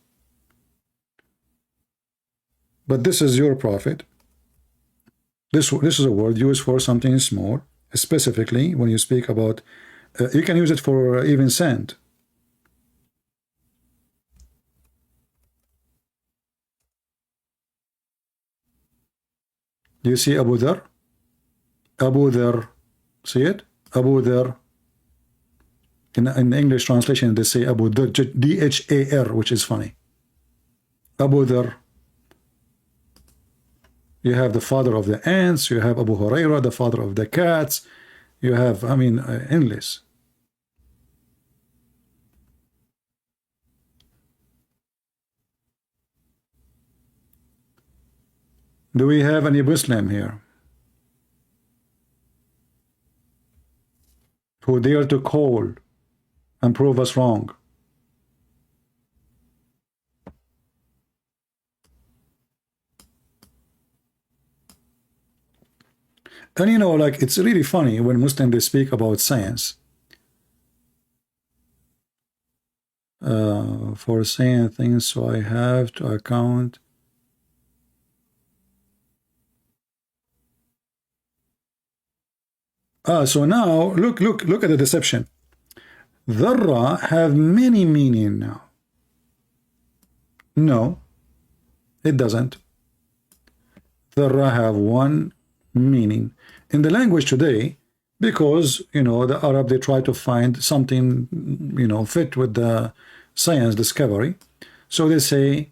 But this is your prophet. This is a word used for something small, specifically when you speak about, you can use it for even sand. Do you see Abu Dharr? Abu Dharr. See it? Abu Dharr. In English translation, they say Abu Dharr, D-H-A-R, which is funny. Abu Dharr. You have the father of the ants. You have Abu Huraira, the father of the cats. You have, I mean, endless. Do we have any Muslim here who dare to call and prove us wrong? And you know, like, it's really funny when Muslims they speak about science. For saying things, so I have to account. So now look at the deception. Dharra have many meaning now. No, it doesn't. Dharra have one meaning in the language today, because you know the Arab they try to find something fit with the science discovery, so they say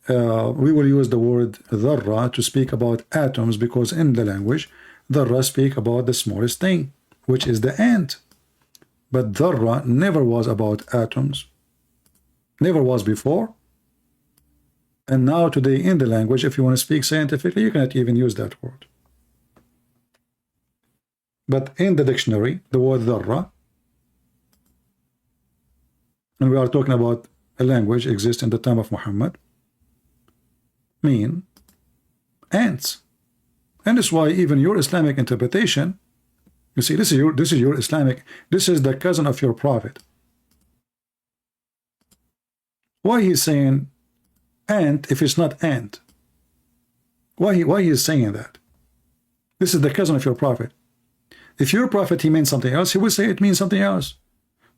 we will use the word dharra to speak about atoms, because in the language dharra speak about the smallest thing, which is the ant. But dharra never was about atoms, never was before. And now today in the language, if you want to speak scientifically, you cannot even use that word. But in the dictionary, the word dharra, and we are talking about a language exists in the time of Muhammad, mean ants. And that's why even your Islamic interpretation, you see, this is your Islamic, this is the cousin of your prophet. Why he's saying ant if it's not ant? Why he is saying that? This is the cousin of your prophet. If your prophet, he meant something else, he would say it means something else.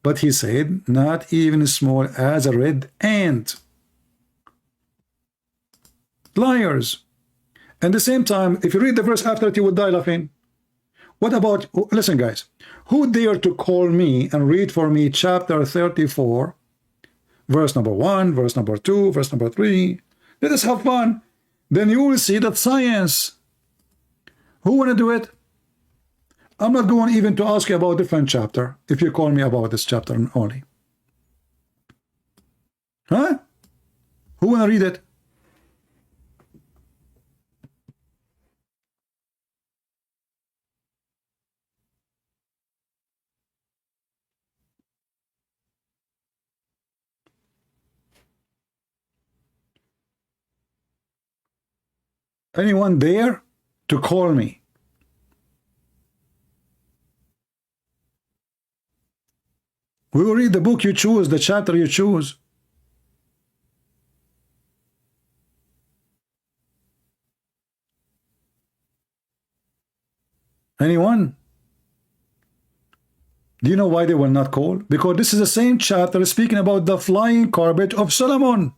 But he said, not even as small as a red ant. Liars. At the same time, if you read the verse after it, you would die laughing. What about, listen guys, who dare to call me and read for me chapter 34, verse number 1, verse number 2, verse number 3? Let us have fun. Then you will see that science. Who want to do it? I'm not going even to ask you about a different chapter if you call me about this chapter only. Huh? Who want to read it? Anyone there to call me? We will read the book you choose, the chapter you choose. Anyone? Do you know why they will not call? Because this is the same chapter speaking about the flying carpet of Solomon.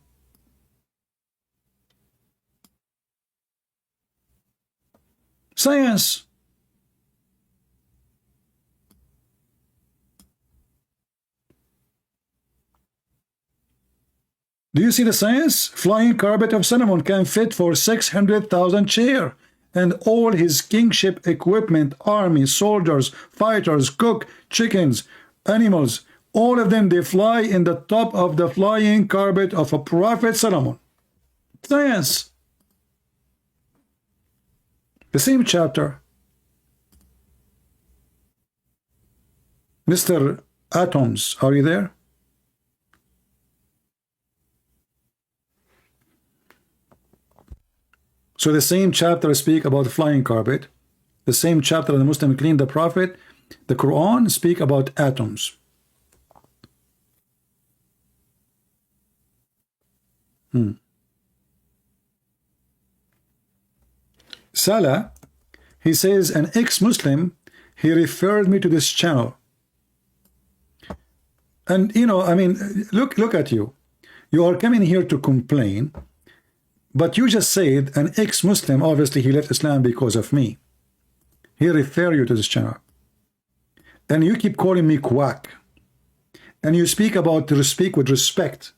Science. Do you see the science? Flying carpet of Solomon can fit for 600,000 chair, and all his kingship equipment, army, soldiers, fighters, cook, chickens, animals, all of them, they fly in the top of the flying carpet of a prophet Solomon. Science. The same chapter. Mr. Atoms, are you there? So the same chapter speak about the flying carpet. The same chapter the Muslim clean the prophet. The Quran speak about atoms. Salah, he says, an ex-Muslim, he referred me to this channel. And you know, I mean, look at you. You are coming here to complain, but you just said an ex-Muslim, obviously he left Islam because of me. He referred you to this channel. And you keep calling me quack. And you speak with respect.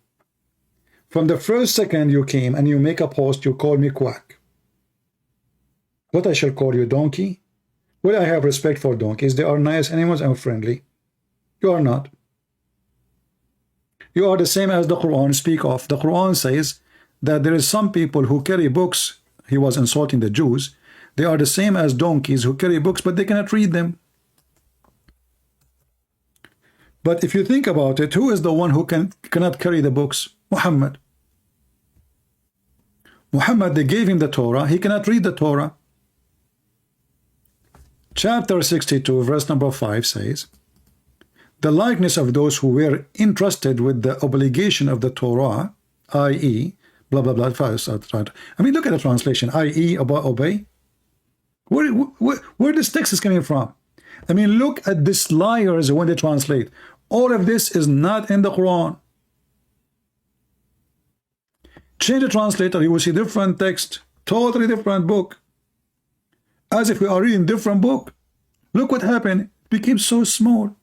From the first second you came and you make a post, you call me quack. What I shall call you, donkey? Well, I have respect for donkeys. They are nice animals and friendly. You are not. You are the same as the Quran speak of. The Quran says that there is some people who carry books. He was insulting the Jews. They are the same as donkeys who carry books, but they cannot read them. But if you think about it, who is the one who cannot carry the books? Muhammad. Muhammad, they gave him the Torah. He cannot read the Torah. Chapter 62, verse number 5 says, the likeness of those who were entrusted with the obligation of the Torah, i.e., blah, blah, blah. I mean, look at the translation, i.e., obey. Where this text is coming from? I mean, look at these liars when they translate. All of this is not in the Quran. Change the translator, you will see different text, totally different book. As if we are reading different book. Look what happened. It became so small.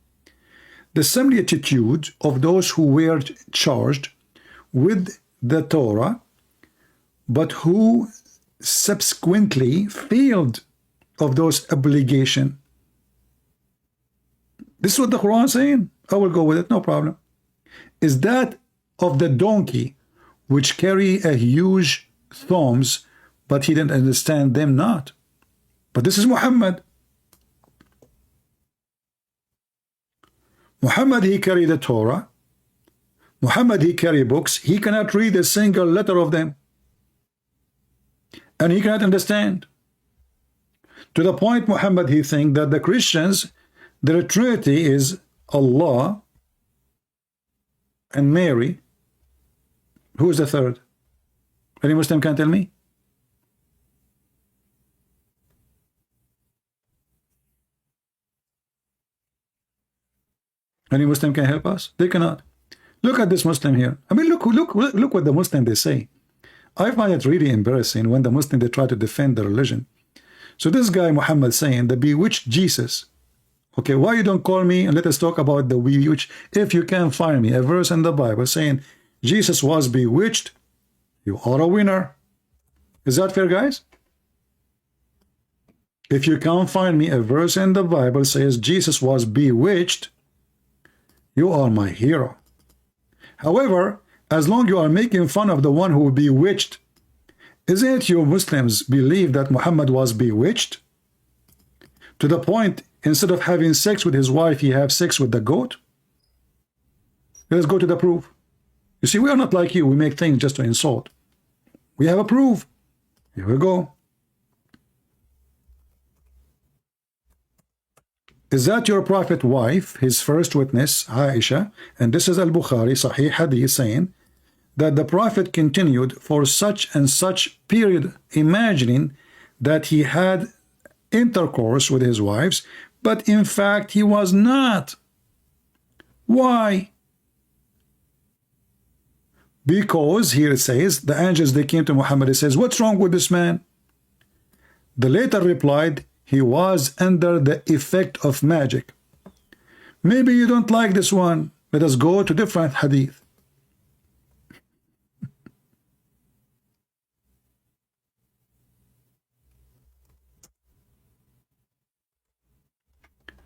The similitude of those who were charged with the Torah, but who subsequently failed of those obligation. This is what the Quran is saying. I will go with it, no problem. Is that of the donkey, which carry a huge thumbs, but he didn't understand them not. But this is Muhammad. Muhammad, he carry the Torah. Muhammad, he carry books. He cannot read a single letter of them. And he cannot understand. To the point, Muhammad, he think that the Christians, their Trinity is Allah and Mary. Who is the third? Any Muslim can tell me? Any Muslim can help us? They cannot. Look at this Muslim here. I mean, look what the Muslim they say. I find it really embarrassing when the Muslim they try to defend the religion. So this guy Muhammad saying the bewitched Jesus. Okay, why you don't call me and let us talk about the bewitched? If you can find me a verse in the Bible saying Jesus was bewitched, you are a winner. Is that fair, guys? If you can't find me a verse in the Bible says Jesus was bewitched, you are my hero. However, as long you are making fun of the one who bewitched, isn't you Muslims believe that Muhammad was bewitched? To the point, instead of having sex with his wife, he have sex with the goat? Let's go to the proof. You see, we are not like you. We make things just to insult. We have a proof. Here we go. Is that your prophet wife, his first witness, Aisha? And this is Al-Bukhari, Sahih Hadith, saying that the prophet continued for such and such period, imagining that he had intercourse with his wives, but in fact he was not. Why? Because here it says, the angels, they came to Muhammad, it says, what's wrong with this man? The later replied, he was under the effect of magic. Maybe you don't like this one. Let us go to different hadith.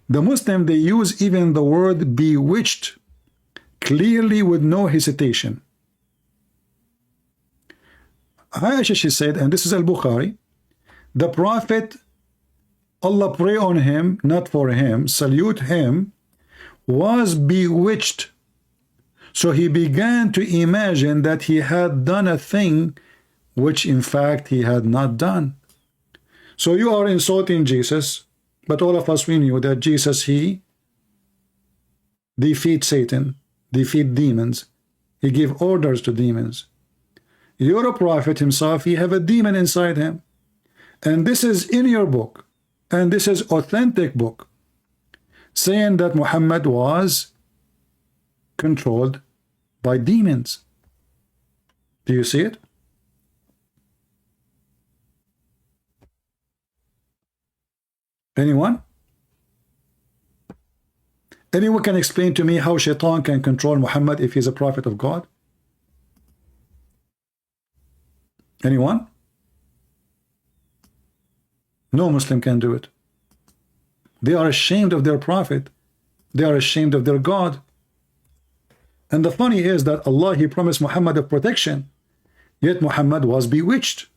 The Muslim, they use even the word bewitched clearly with no hesitation. Aisha, she said, and this is Al-Bukhari, the Prophet, Allah pray on him, not for him, salute him, was bewitched. So he began to imagine that he had done a thing which in fact he had not done. So you are insulting Jesus, but all of us, we knew that Jesus, he defeat Satan, defeat demons. He gave orders to demons. You're a prophet himself, he have a demon inside him. And this is in your book. And this is authentic book saying that Muhammad was controlled by demons. Do you see it? Anyone? Anyone can explain to me how Shaitan can control Muhammad if he's a prophet of God? Anyone? No Muslim can do it. They are ashamed of their prophet. They are ashamed of their God. And the funny is that Allah, he promised Muhammad of protection, yet Muhammad was bewitched.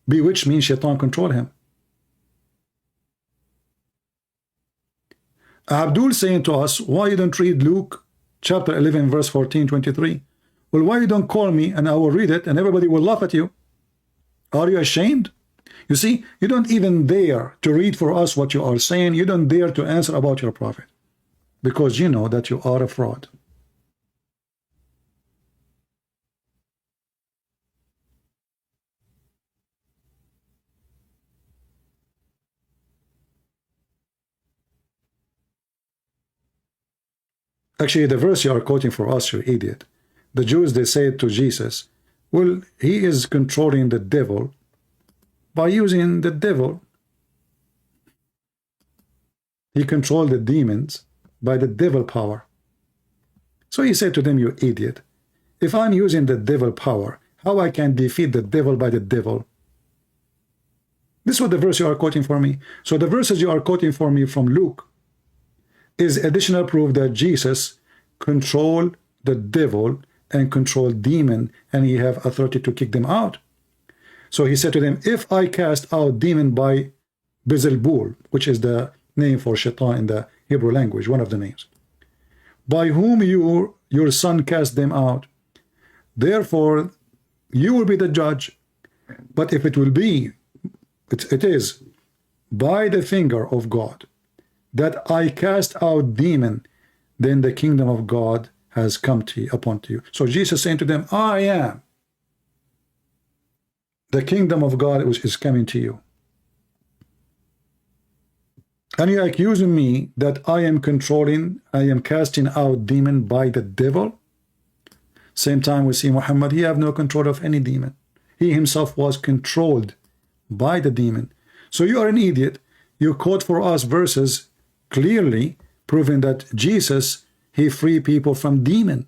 Bewitched means Shaitan controlled him. Abdul saying to us, why you don't read Luke chapter 11 verse 14-23? Well, why you don't call me and I will read it and everybody will laugh at you? Are you ashamed? You see, you don't even dare to read for us what you are saying. You don't dare to answer about your prophet because you know that you are a fraud. Actually, the verse you are quoting for us, you idiot. The Jews, they said to Jesus, well, he is controlling the devil by using the devil. He controlled the demons by the devil power. So he said to them, you idiot, if I'm using the devil power, how I can defeat the devil by the devil? This is what the verse you are quoting for me. So the verses you are quoting for me from Luke is additional proof that Jesus controlled the devil and controlled demon, and he have authority to kick them out. So he said to them, if I cast out demon by Beelzebul, which is the name for Shaitan in the Hebrew language, one of the names, by whom your son cast them out, therefore you will be the judge. But if it will be, it is by the finger of God that I cast out demon, then the kingdom of God has come to you, upon you. So Jesus saying to them, I am The kingdom of God is coming to you. And you're accusing me that I am controlling, I am casting out demon by the devil. Same time we see Muhammad, he have no control of any demon. He himself was controlled by the demon. So you are an idiot. You quote for us verses clearly proving that Jesus, he freed people from demon.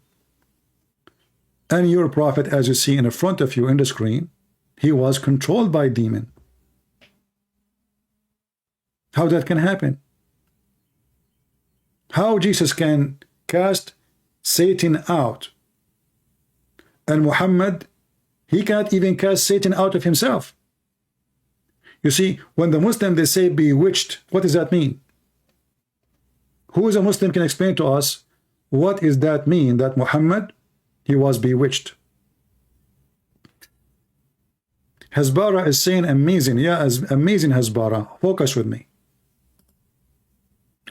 And your prophet, as you see in front of you in the screen, he was controlled by demon. How that can happen? How Jesus can cast Satan out? And Muhammad, he can't even cast Satan out of himself. You see, when the Muslim, they say bewitched, what does that mean? Who is a Muslim can explain to us what does that mean that Muhammad, he was bewitched? Hasbara is saying amazing. Yeah, as amazing Hasbara. Focus with me.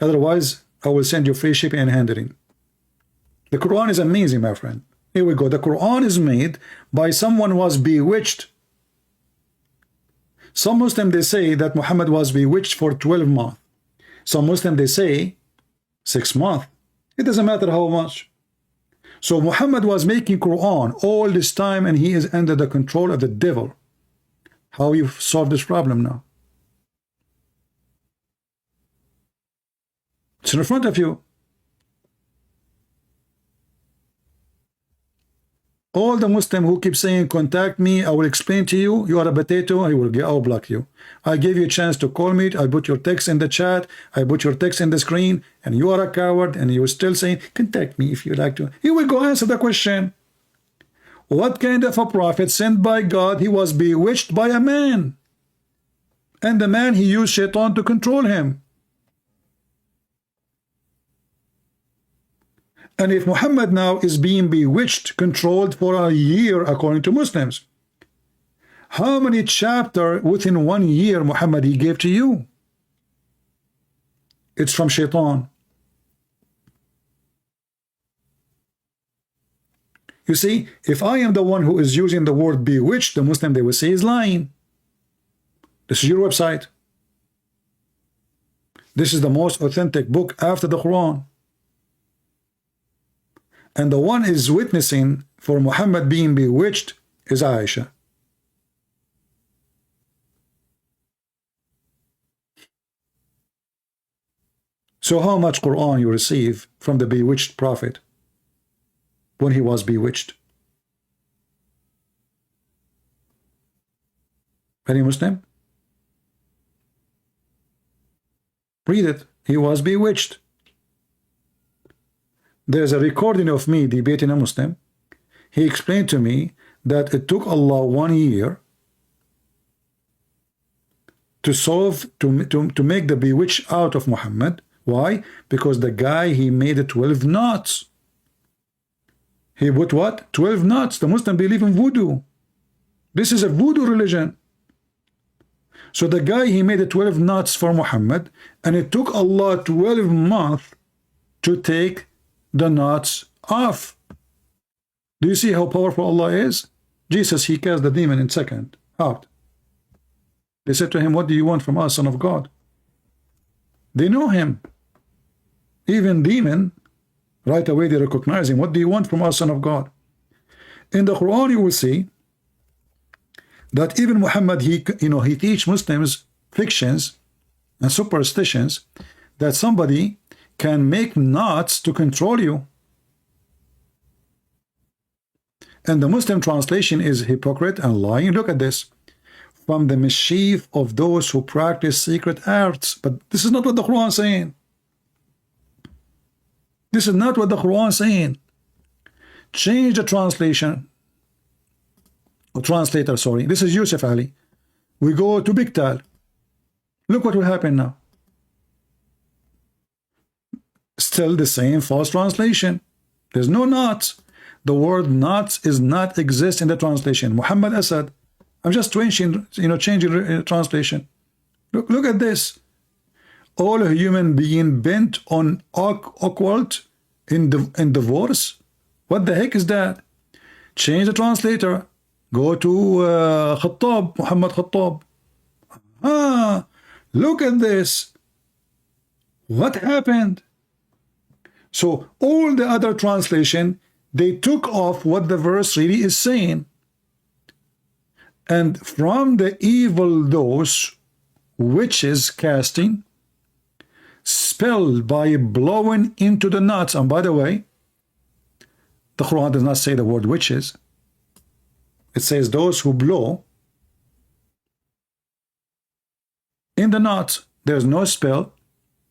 Otherwise, I will send you free shipping and handling. The Quran is amazing, my friend. Here we go. The Quran is made by someone who was bewitched. Some Muslims, they say that Muhammad was bewitched for 12 months. Some Muslims, they say 6 months. It doesn't matter how much. So Muhammad was making Quran all this time and he is under the control of the devil. How you solve this problem now? It's in front of you. All the Muslims who keep saying, contact me, I will explain to you, you are a potato, I will block you. I gave you a chance to call me, I put your text in the chat, I put your text in the screen, and you are a coward, and you are still saying, contact me if you like to. Here we go, answer the question. What kind of a prophet sent by God, he was bewitched by a man? And the man, he used shaitan to control him. And if Muhammad now is being bewitched, controlled for a year according to Muslims, how many chapters within 1 year Muhammad he gave to you? It's from shaitan. You see, if I am the one who is using the word bewitched, the Muslim, they will say is lying. This is your website. This is the most authentic book after the Quran. And the one is witnessing for Muhammad being bewitched is Aisha. So how much Quran you receive from the bewitched prophet when he was bewitched? Any Muslim? Read it. He was bewitched. There's a recording of me debating a Muslim. He explained to me that it took Allah 1 year to solve, to make the bewitched out of Muhammad. Why? Because the guy, he made 12 knots. He put what? 12 knots. The Muslim believe in voodoo. This is a voodoo religion. So the guy, he made 12 knots for Muhammad, and it took Allah 12 months to take the knots off. Do you see how powerful Allah is? Jesus, he cast the demon in second out. They said to him, what do you want from us, son of God? They know him. Even demon, right away they recognize him. What do you want from us, son of God? In the Quran you will see that even Muhammad, he teach Muslims fictions and superstitions that somebody can make knots to control you. And the Muslim translation is hypocrite and lying. Look at this. From the mischief of those who practice secret arts. But this is not what the Quran is saying. This is not what the Quran is saying. Change the translation. Or translator, sorry. This is Yusuf Ali. We go to Biktal. Look what will happen now. Still the same false translation. There's no knots. The word knots is not exist in the translation. Muhammad Asad. I'm just changing, changing translation. Look at this. All human being bent on occult in divorce. What the heck is that? Change the translator. Go to Khattab, Muhammad Khattab. Ah, look at this. What happened? So all the other translation, they took off what the verse really is saying. And from the evil those witches casting, spell by blowing into the nuts. And by the way, the Quran does not say the word witches. It says those who blow in the nuts. There's no spell.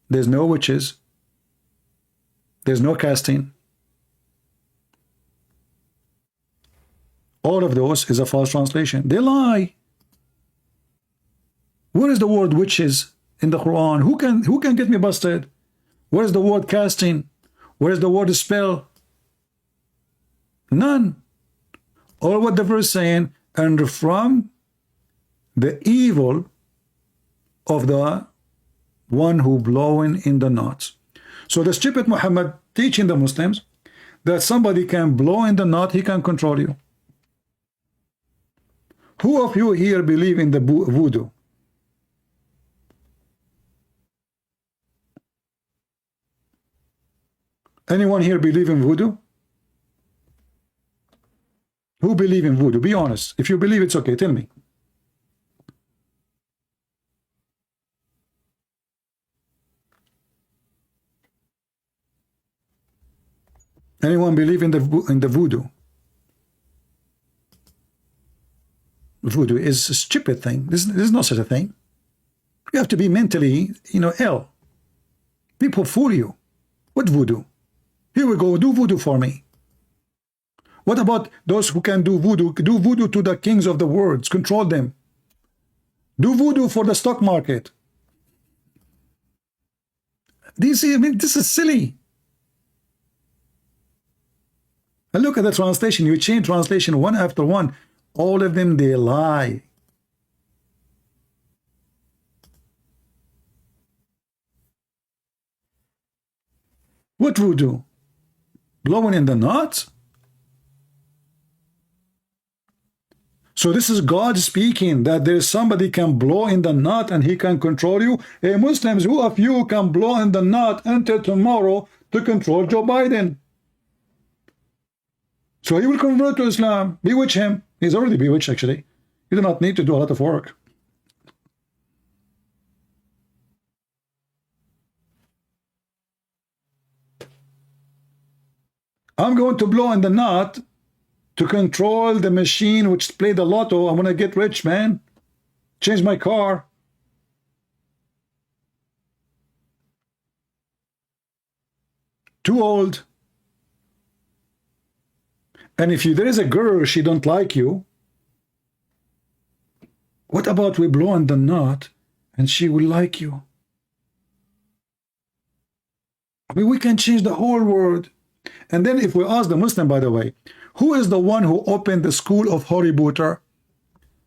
There's no witches. There's no casting. All of those is a false translation. They lie. Where is the word witches in the Quran? Who can get me busted? Where is the word casting? Where is the word spell? None. All what the verse saying, and from the evil of the one who blowing in the nuts. So the stupid Muhammad teaching the Muslims that somebody can blow in the nut, he can control you. Who of you here believe in the voodoo? Anyone here believe in voodoo? Who believe in voodoo? Be honest. If you believe, it's okay. Tell me. Anyone believe in the voodoo? Voodoo is a stupid thing. There's no such a thing. You have to be mentally, ill. People fool you. What voodoo? Here we go. Do voodoo for me. What about those who can do voodoo? Do voodoo to the kings of the world. Control them. Do voodoo for the stock market. Do you see? I mean, this is silly. And look at the translation. You change translation one after one. All of them, they lie. What voodoo? Blowing in the nuts? So this is God speaking, that there is somebody can blow in the nut and he can control you. Hey, Muslims, who of you can blow in the nut until tomorrow to control Joe Biden? So he will convert to Islam. Bewitch him. He's already bewitched, actually. You do not need to do a lot of work. I'm going to blow in the nut to control the machine which play the lotto. I'm going to get rich, man. Change my car. Too old. And if there is a girl, she don't like you, what about we blow on the nut and she will like you? I mean, we can change the whole world. And then if we ask the Muslim, by the way, who is the one who opened the school of Harry Potter?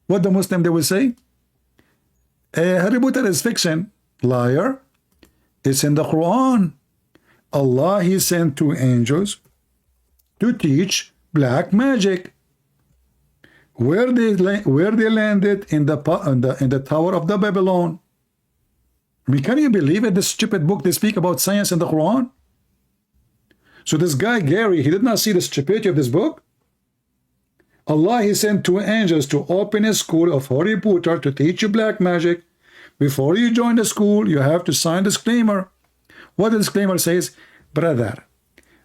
What the Muslim, they will say? Harry Potter is fiction. Liar. It's in the Quran. Allah, he sent 2 angels to teach black magic. Where they landed in the Tower of the Babylon. I mean, can you believe it? This stupid book, they speak about science in the Quran. So this guy Gary, he did not see the stupidity of this book. Allah, he sent 2 angels to open a school of Harry Potter to teach you black magic. Before you join the school, you have to sign a disclaimer. What the disclaimer says, brother,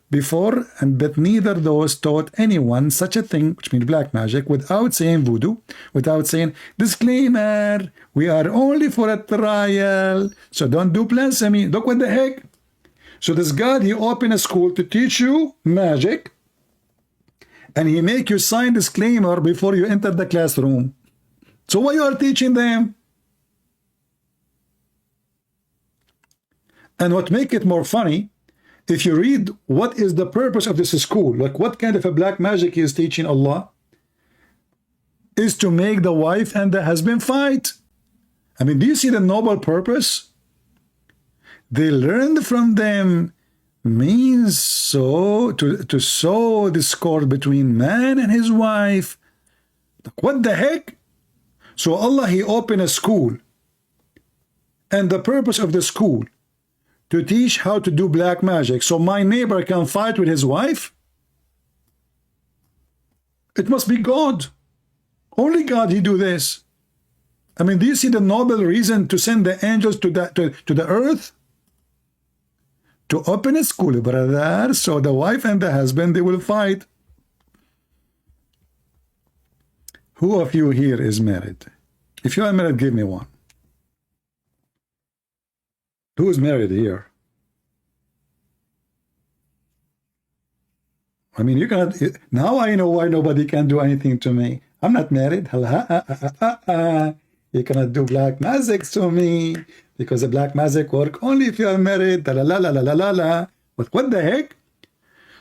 before and but neither those taught anyone such a thing, which means black magic, without saying voodoo, without saying disclaimer, we are only for a trial, so don't do blasphemy. Look what the heck. So this God, he opened a school to teach you magic, and he make you sign disclaimer before you enter the classroom. So why you are teaching them? And what make it more funny, if you read what is the purpose of this school, like what kind of a black magic he is teaching, Allah, is to make the wife and the husband fight. I mean, do you see the noble purpose? They learned from them means so to sow discord between man and his wife, Like, what the heck? So Allah, He opened a school, and the purpose of the school to teach how to do black magic so my neighbor can fight with his wife? It must be God. Only God He do this. I mean, do you see the noble reason to send the angels to the earth? To open a school, brother, so the wife and the husband, they will fight. Who of you here is married? If you are married, give me one. Who is married here? I mean, you cannot. Now I know why nobody can do anything to me. I'm not married. You cannot do black magic to me because the black magic work only if you are married. La la la la la la la. But what the heck?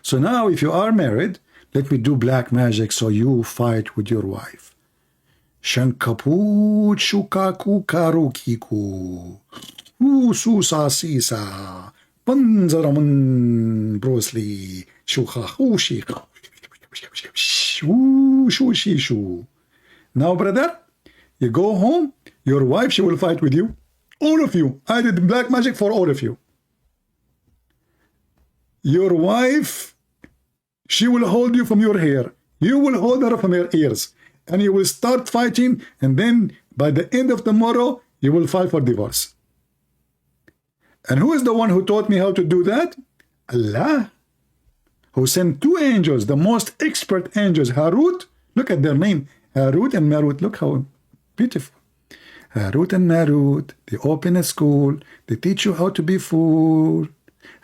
So now, if you are married, let me do black magic so you fight with your wife. Shankaput shukaku karukiku. Ususa sisa. Panzaramun Bruce Lee. Now, brother, you go home, your wife, she will fight with you. All of you. I did black magic for all of you. Your wife, she will hold you from your hair. You will hold her from her ears. And you will start fighting. And then by the end of tomorrow, you will file for divorce. And who is the one who taught me how to do that? Allah. Who sent two angels, the most expert angels, Harut, look at their name, Harut and Marut, look how beautiful. Harut and Marut, they open a school, they teach you how to be fool.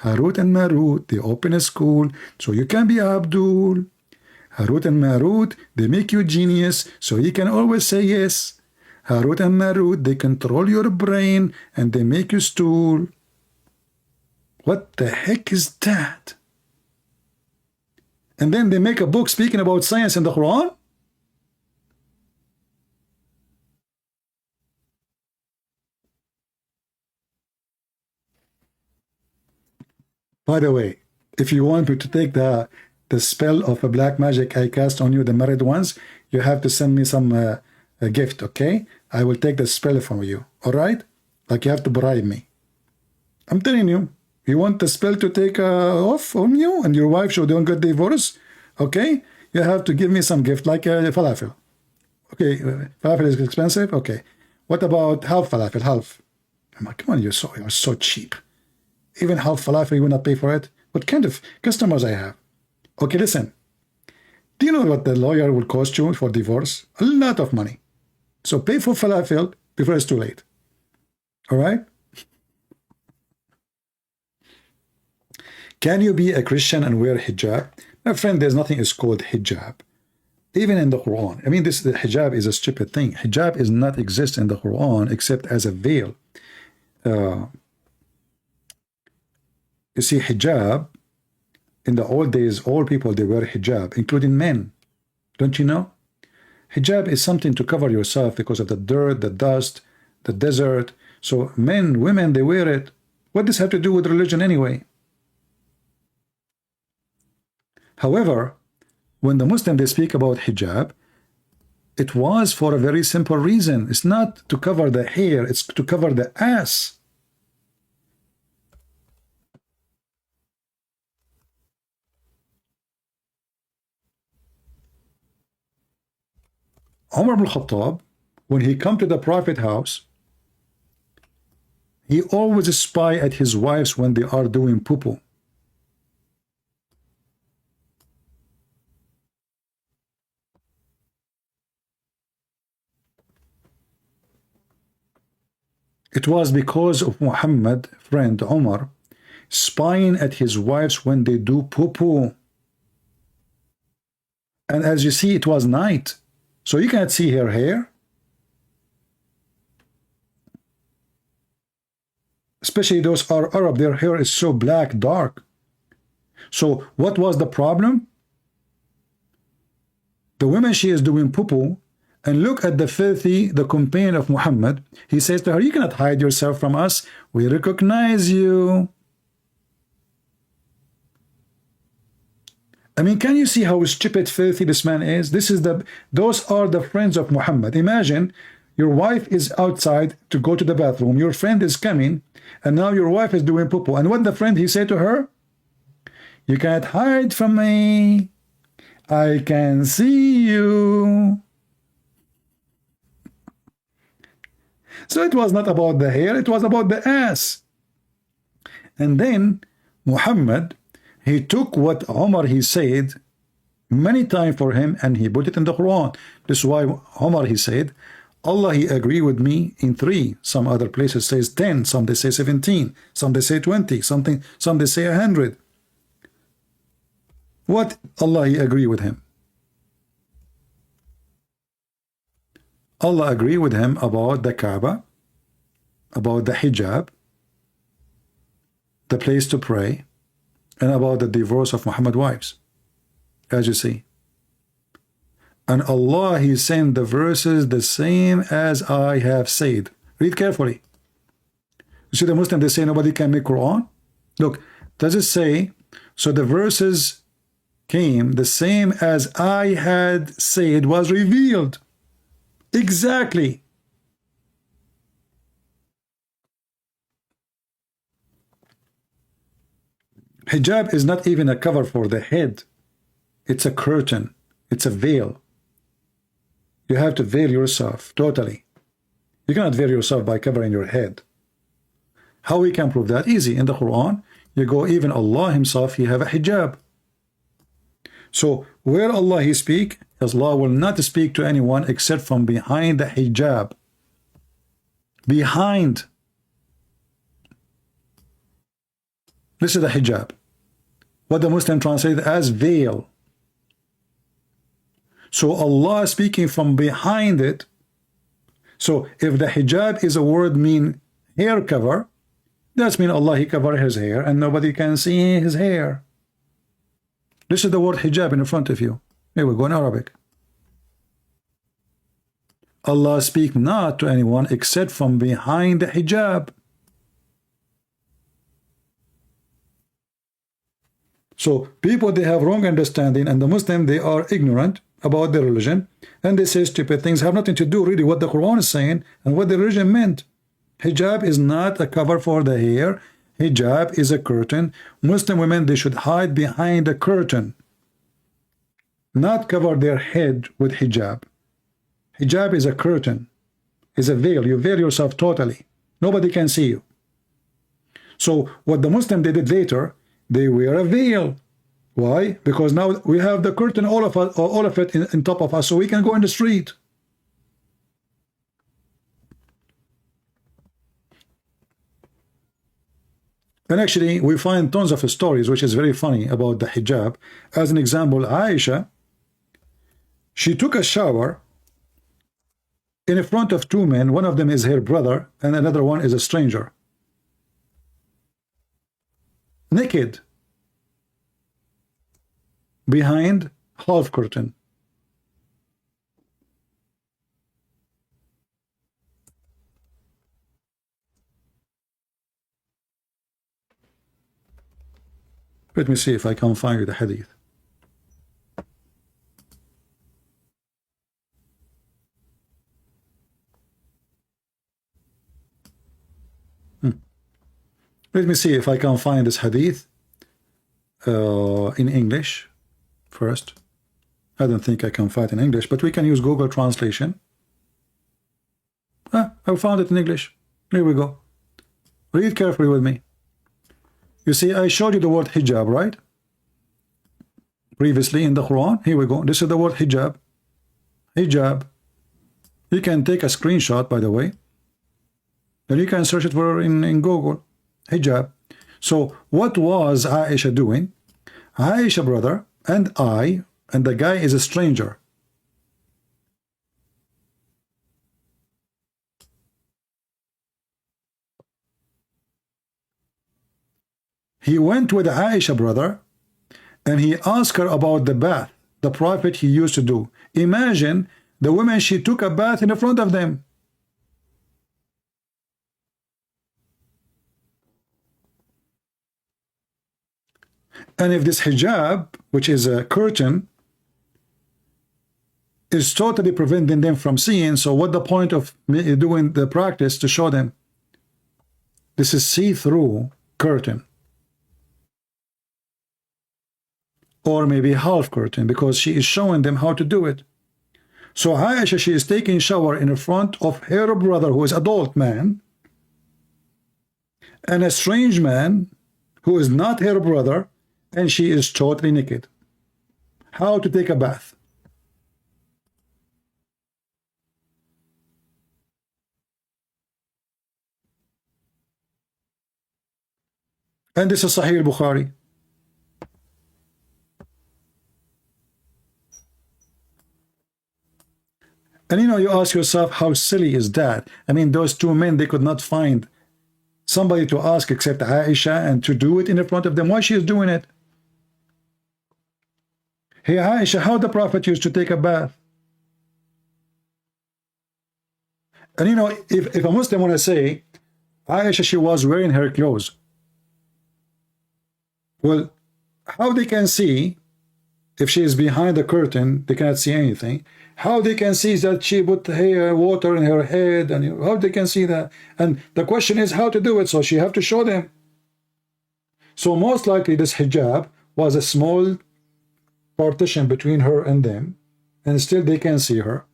Harut and Marut, they open a school, so you can be Abdul. Harut and Marut, they make you genius, so you can always say yes. Harut and Marut, they control your brain, and they make you stool. What the heck is that? And then they make a book speaking about science in the Quran? By the way, if you want me to take the spell of a black magic I cast on you, the married ones, you have to send me some a gift, okay? I will take the spell from you, all right? Like you have to bribe me. I'm telling you. You want the spell to take off from you and your wife so don't get divorced? Okay? You have to give me some gift like falafel. Okay, falafel is expensive? Okay. What about half falafel? Half. I'm like, come on, you're so cheap. Even half falafel, you will not pay for it? What kind of customers I have? Okay, listen. Do you know what the lawyer will cost you for divorce? A lot of money. So pay for falafel before it's too late. All right? Can you be a Christian and wear hijab? My friend, there's nothing is called hijab. Even in the Quran. I mean, the hijab is a stupid thing. Hijab is not exist in the Quran except as a veil. You see, hijab, in the old days, all people, they wear hijab, including men. Don't you know? Hijab is something to cover yourself because of the dirt, the dust, the desert. So men, women, they wear it. What does this have to do with religion anyway? However, when the Muslims, they speak about hijab, it was for a very simple reason. It's not to cover the hair, it's to cover the ass. Umar ibn Khattab, when he come to the Prophet house, he always spy at his wives when they are doing poo-poo. It was because of Muhammad, friend Omar, spying at his wives when they do poo-poo. And as you see, it was night, so you cannot see her hair. Especially those are Arab, their hair is so black, dark. So what was the problem? The woman, she is doing poo-poo, and look at the filthy, the companion of Muhammad. He says to her, you cannot hide yourself from us. We recognize you. I mean, can you see how stupid, filthy this man is? Those are the friends of Muhammad. Imagine your wife is outside to go to the bathroom. Your friend is coming, and now your wife is doing poo-poo. And what the friend he said to her? You can't hide from me. I can see you. So it was not about the hair, it was about the ass. And then Muhammad, he took what Umar he said many times for him and he put it in the Quran. This is why Umar he said, Allah he agree with me in 3. Some other places says 10, some they say 17, some they say 20, some they say 100. What Allah he agree with him? Allah agree with him about the Kaaba, about the hijab, the place to pray, and about the divorce of Muhammad's wives, as you see. And Allah he sent the verses the same as I have said. Read carefully. You see the Muslim, they say nobody can make Quran. Look, does it say, so the verses came the same as I had said was revealed. Exactly. Hijab is not even a cover for the head. It's a curtain. It's a veil. You have to veil yourself totally. You cannot veil yourself by covering your head. How we can prove that? Easy. In the Quran, you go, even Allah himself, he have a hijab. So where Allah he speak, Allah will not speak to anyone except from behind the hijab. Behind. This is the hijab. What the Muslim translate as veil. So Allah is speaking from behind it. So if the hijab is a word mean hair cover, that's mean Allah he cover his hair and nobody can see his hair. This is the word hijab in front of you. Here we go in Arabic. Allah speak not to anyone except from behind the hijab. So people, they have wrong understanding, and the Muslim, they are ignorant about their religion, and they say stupid things, have nothing to do really what the Quran is saying and what the religion meant. Hijab is not a cover for the hair. Hijab is a curtain. Muslim women, they should hide behind a curtain, not cover their head with hijab. Hijab is a curtain, is a veil. You veil yourself totally. Nobody can see you. So what the Muslim they did later, they wear a veil. Why? Because now we have the curtain, all of it in top of us, so we can go in the street. And actually, we find tons of stories, which is very funny, about the hijab. As an example, Aisha, she took a shower in front of 2 men. One of them is her brother, and another one is a stranger. Naked. Behind half curtain. Let me see if I can find you the hadith. Let me see if I can find this hadith in English first. I don't think I can find it in English, but we can use Google translation. I found it in English. Here we go. Read carefully with me. You see, I showed you the word hijab, right? Previously in the Quran. Here we go. This is the word hijab. Hijab. You can take a screenshot, by the way. Then you can search it for in Google. Hijab. So what was Aisha doing? Aisha brother and I, and the guy is a stranger. He went with Aisha brother and he asked her about the bath the Prophet he used to do. Imagine the woman, she took a bath in front of them. And if this hijab, which is a curtain, is totally preventing them from seeing, so what the point of me doing the practice to show them? This is see-through curtain, or maybe half curtain, because she is showing them how to do it. So Aisha, she is taking shower in front of her brother, who is adult man, and a strange man who is not her brother, and she is totally naked. How to take a bath? And this is Sahih al-Bukhari. And you ask yourself, how silly is that? I mean, those two men, they could not find somebody to ask except Aisha, and to do it in front of them. Why she is doing it? Hey Aisha, how the Prophet used to take a bath? And if a Muslim want to say, Aisha, she was wearing her clothes. Well, how they can see, if she is behind the curtain, they cannot see anything. How they can see that she put water in her head, and how they can see that? And the question is how to do it, so she have to show them. So most likely this hijab was a small partition between her and them, and still they can see her.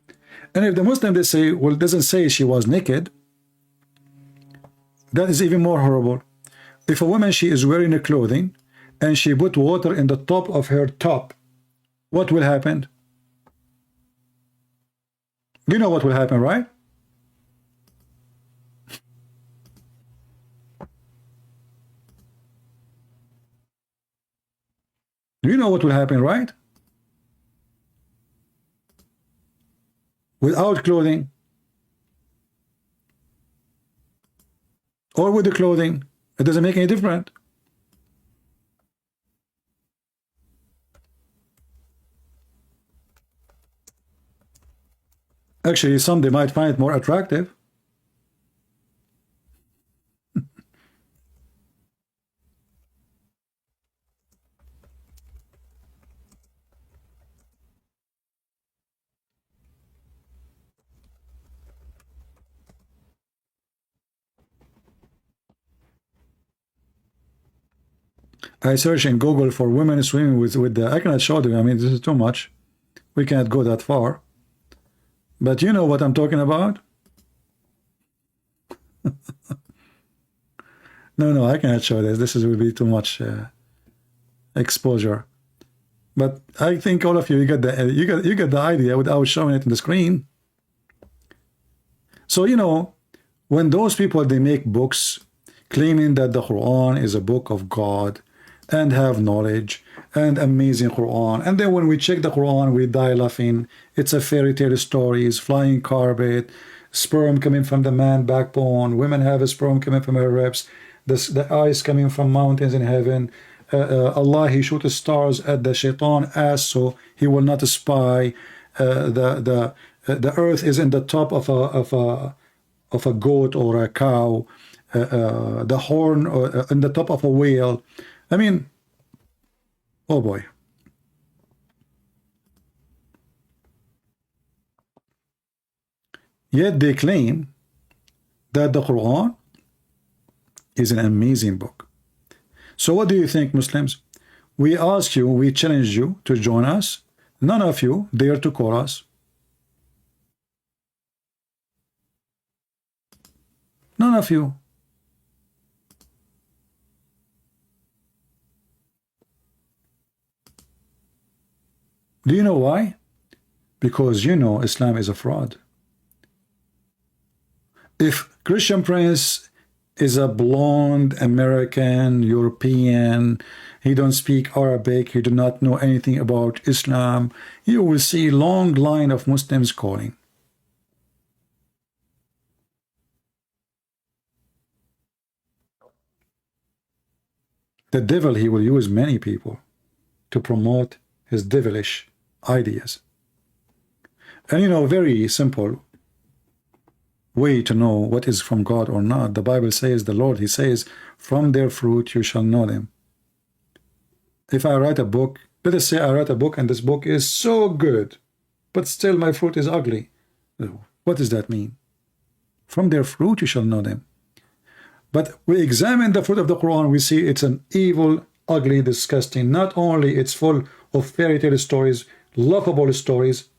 And if the Muslim, they say, well, it doesn't say she was naked, that is even more horrible. If a woman, she is wearing a clothing, and she put water in the top of her top, what will happen? You know what will happen, right? You know what will happen, right? Without clothing, or with the clothing, it doesn't make any difference. Actually, some they might find it more attractive. I search in Google for women swimming with the. I cannot show them. I mean, this is too much. We cannot go that far. But you know what I'm talking about? No, I cannot show this. This will be too much exposure. But I think all of you, you get the idea without showing it in the screen. So when those people, they make books claiming that the Quran is a book of God and have knowledge and amazing Quran, and then when we check the Quran, we die laughing. It's a fairy tale stories, flying carpet, sperm coming from the man backbone, women have a sperm coming from her ribs, the eyes coming from mountains in heaven. Allah, he shoots stars at the shaitan ass so he will not spy. The earth is in the top of a goat or a cow. The horn in the top of a whale. I mean, oh boy. Yet they claim that the Quran is an amazing book. So what do you think, Muslims? We ask you, we challenge you to join us. None of you dare to call us. None of you. Do you know why? Because Islam is a fraud. If Christian Prince is a blonde American, European, he don't speak Arabic, he do not know anything about Islam, you will see long line of Muslims calling. The devil, he will use many people to promote his devilish ideas. And very simple way to know what is from God or not. The Bible says, the Lord, he says, from their fruit you shall know them. If I write a book, let us say I write a book and this book is so good, but still my fruit is ugly. What does that mean? From their fruit you shall know them. But we examine the fruit of the Quran, we see it's an evil, ugly, disgusting. Not only it's full of fairy tale stories, laughable stories,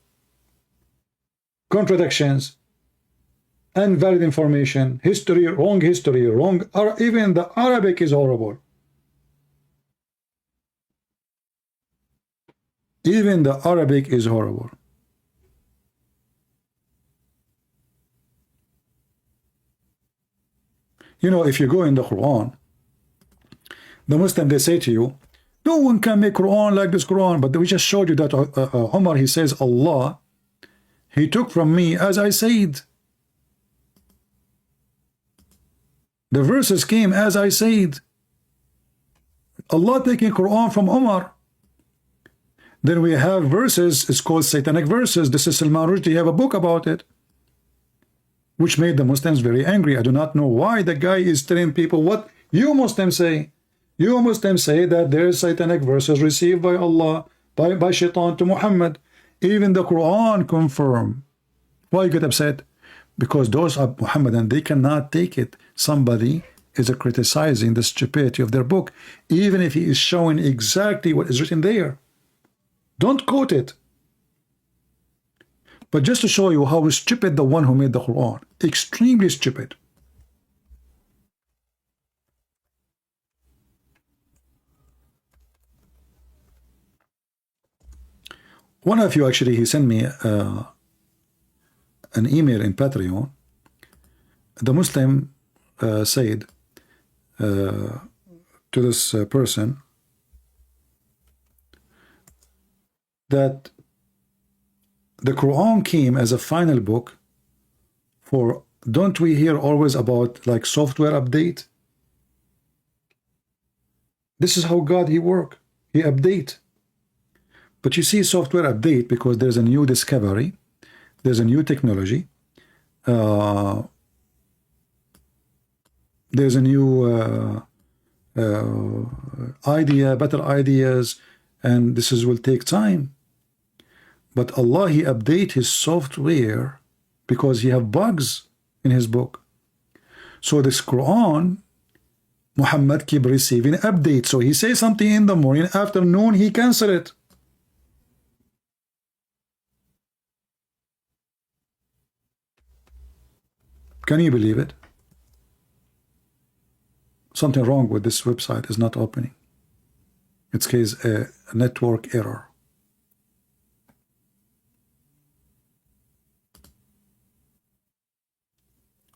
contradictions, invalid information, history, wrong, or even the Arabic is horrible. Even the Arabic is horrible. You know, if you go in the Quran, the Muslim, they say to you, no one can make Quran like this Quran. But we just showed you that Umar, he says, Allah, he took from me as I said. The verses came as I said. Allah taking Quran from Umar. Then we have verses, it's called satanic verses. This is Salman Rushdie, you have a book about it, which made the Muslims very angry. I do not know why the guy is telling people what you Muslims say. You Muslims say that there is satanic verses received by Allah, by Shaitan to Muhammad. Even the Quran confirm. Why you get upset? Because those are Muhammadan, they cannot take it. Somebody is criticizing the stupidity of their book, even if he is showing exactly what is written there. Don't quote it. But just to show you how stupid the one who made the Quran, extremely stupid. One of you actually, he sent me an email in Patreon. The Muslim said to this person that the Quran came as a final book for, don't we hear always about like software update? This is how God he work. He update. But you see software update because there's a new discovery, there's a new technology, there's a new idea, better ideas, and this will take time. But Allah, he update his software because he have bugs in his book. So this Quran, Muhammad keep receiving updates. So he says something in the morning, afternoon he cancel it. Can you believe it? Something wrong with this website is not opening. It's case a network error.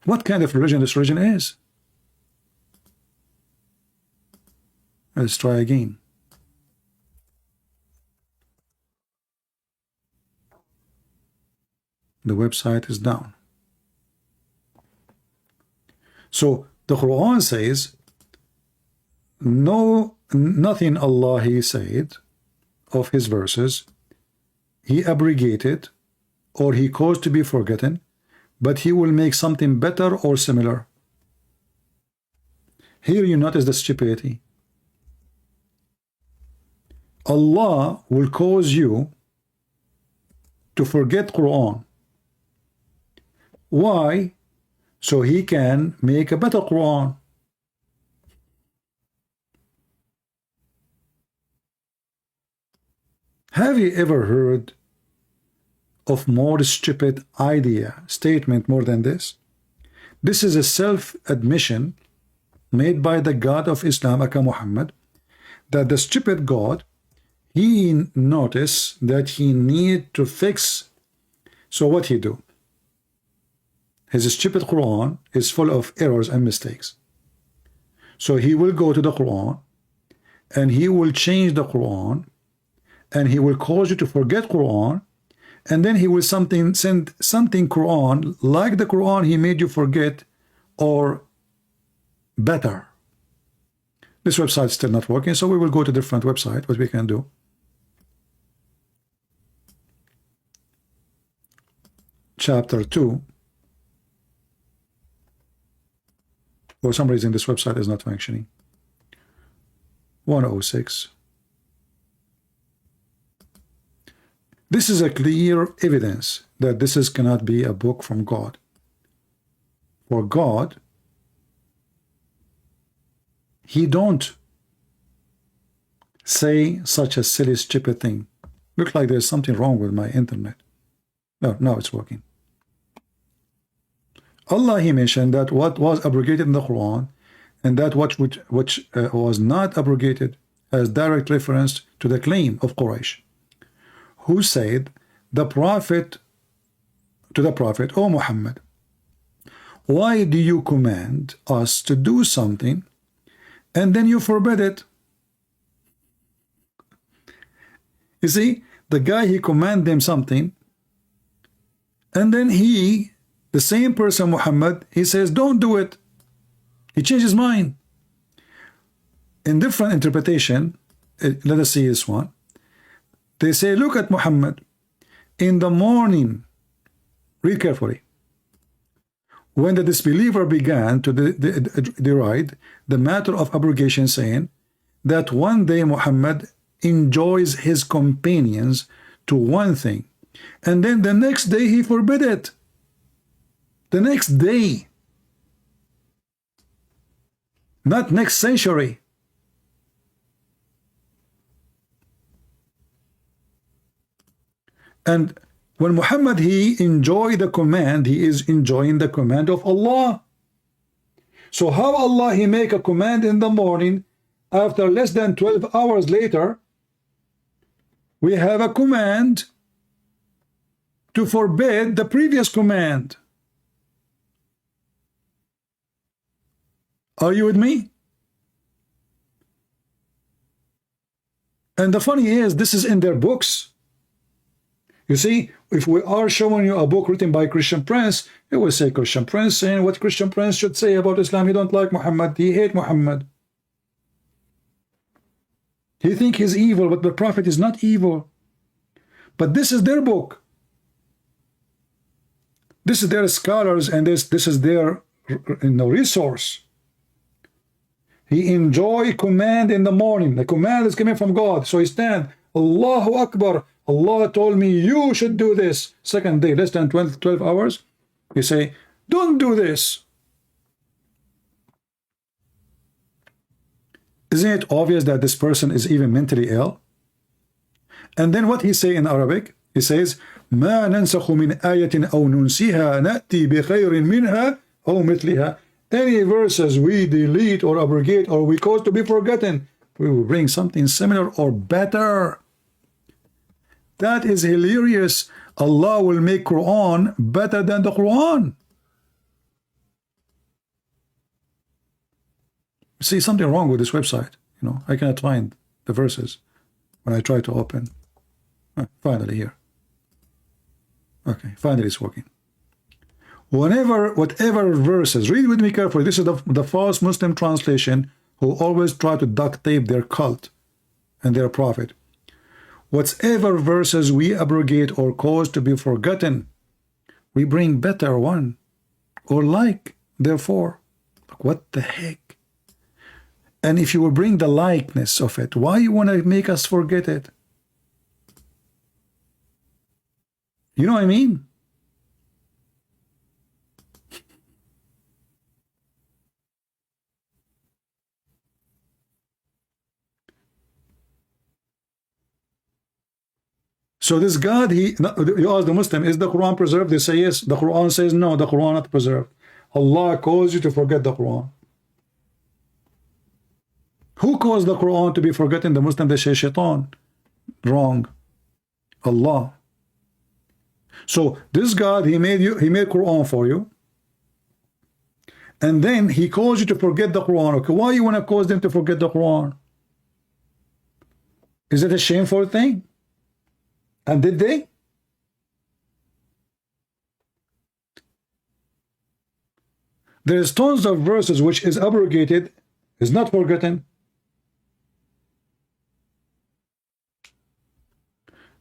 What kind of religion this religion is? Let's try again. The website is down. So the Quran says, no, nothing Allah he said of his verses, he abrogated or he caused to be forgotten, but he will make something better or similar. Here you notice the stupidity. Allah will cause you to forget Quran. Why? So he can make a better Quran. Have you ever heard of more stupid idea, statement more than this? This is a self-admission made by the God of Islam, Aka Muhammad, that the stupid God, he noticed that he need to fix. So what he do? His stupid Quran is full of errors and mistakes. So he will go to the Quran and he will change the Quran and he will cause you to forget Quran, and then he will send something Quran like the Quran he made you forget or better. This website is still not working, so we will go to a different website. What we can do, chapter 2. For some reason this website is not functioning. 106. This is a clear evidence that this cannot be a book from God. For God, He don't say such a silly, stupid thing. Look like there's something wrong with my internet. No, now it's working. Allah, He mentioned that what was abrogated in the Quran and that which was not abrogated as direct reference to the claim of Quraysh, who said to the Prophet, "O Muhammad, why do you command us to do something and then you forbid it?" You see, the guy, he commanded them something, and then the same person, Muhammad, he says, don't do it. He changed his mind. In different interpretation, let us see this one. They say, look at Muhammad. In the morning, read carefully. When the disbeliever began to deride the matter of abrogation, saying that one day Muhammad enjoys his companions to one thing, and then the next day he forbid it. The next day, not next century. And when Muhammad, he enjoyed the command, he is enjoying the command of Allah. So how Allah, he make a command in the morning, after less than 12 hours later, we have a command to forbid the previous command. Are you with me? And the funny is, this is in their books. You see, if we are showing you a book written by Christian Prince, it will say Christian Prince saying what Christian Prince should say about Islam. He don't like Muhammad. He hate Muhammad. He think he's evil, but the Prophet is not evil. But this is their book. This is their scholars, and this is their resource. He enjoy command in the morning. The command is coming from God. So he stand, Allahu Akbar. Allah told me you should do this. Second day, less than 12 hours. He say, don't do this. Isn't it obvious that this person is even mentally ill? And then what he say in Arabic? He says, ما ننسخ من آية أو ننسيها نأتي بخير منها أو مثلها. Any verses we delete or abrogate or we cause to be forgotten, we will bring something similar or better. That is hilarious. Allah will make Quran better than the Quran. See, something wrong with this website. You know, I cannot find the verses when I try to open. Finally here. Okay, finally it's working. Whatever verses, read with me carefully. This is the false Muslim translation who always try to duct tape their cult and their prophet. Whatever verses we abrogate or cause to be forgotten, we bring better one or like. Therefore, what the heck? And if you will bring the likeness of it, why you want to make us forget it? You know what I mean? So this God, you ask the Muslim, is the Quran preserved? They say yes. The Quran says no, the Quran not preserved. Allah caused you to forget the Quran. Who caused the Quran to be forgotten? The Muslim, they say shaitan. Wrong. Allah. So this God, he made Quran for you. And then he caused you to forget the Quran. Okay, why you want to cause them to forget the Quran? Is it a shameful thing? And did they? There's tons of verses which is abrogated, is not forgotten.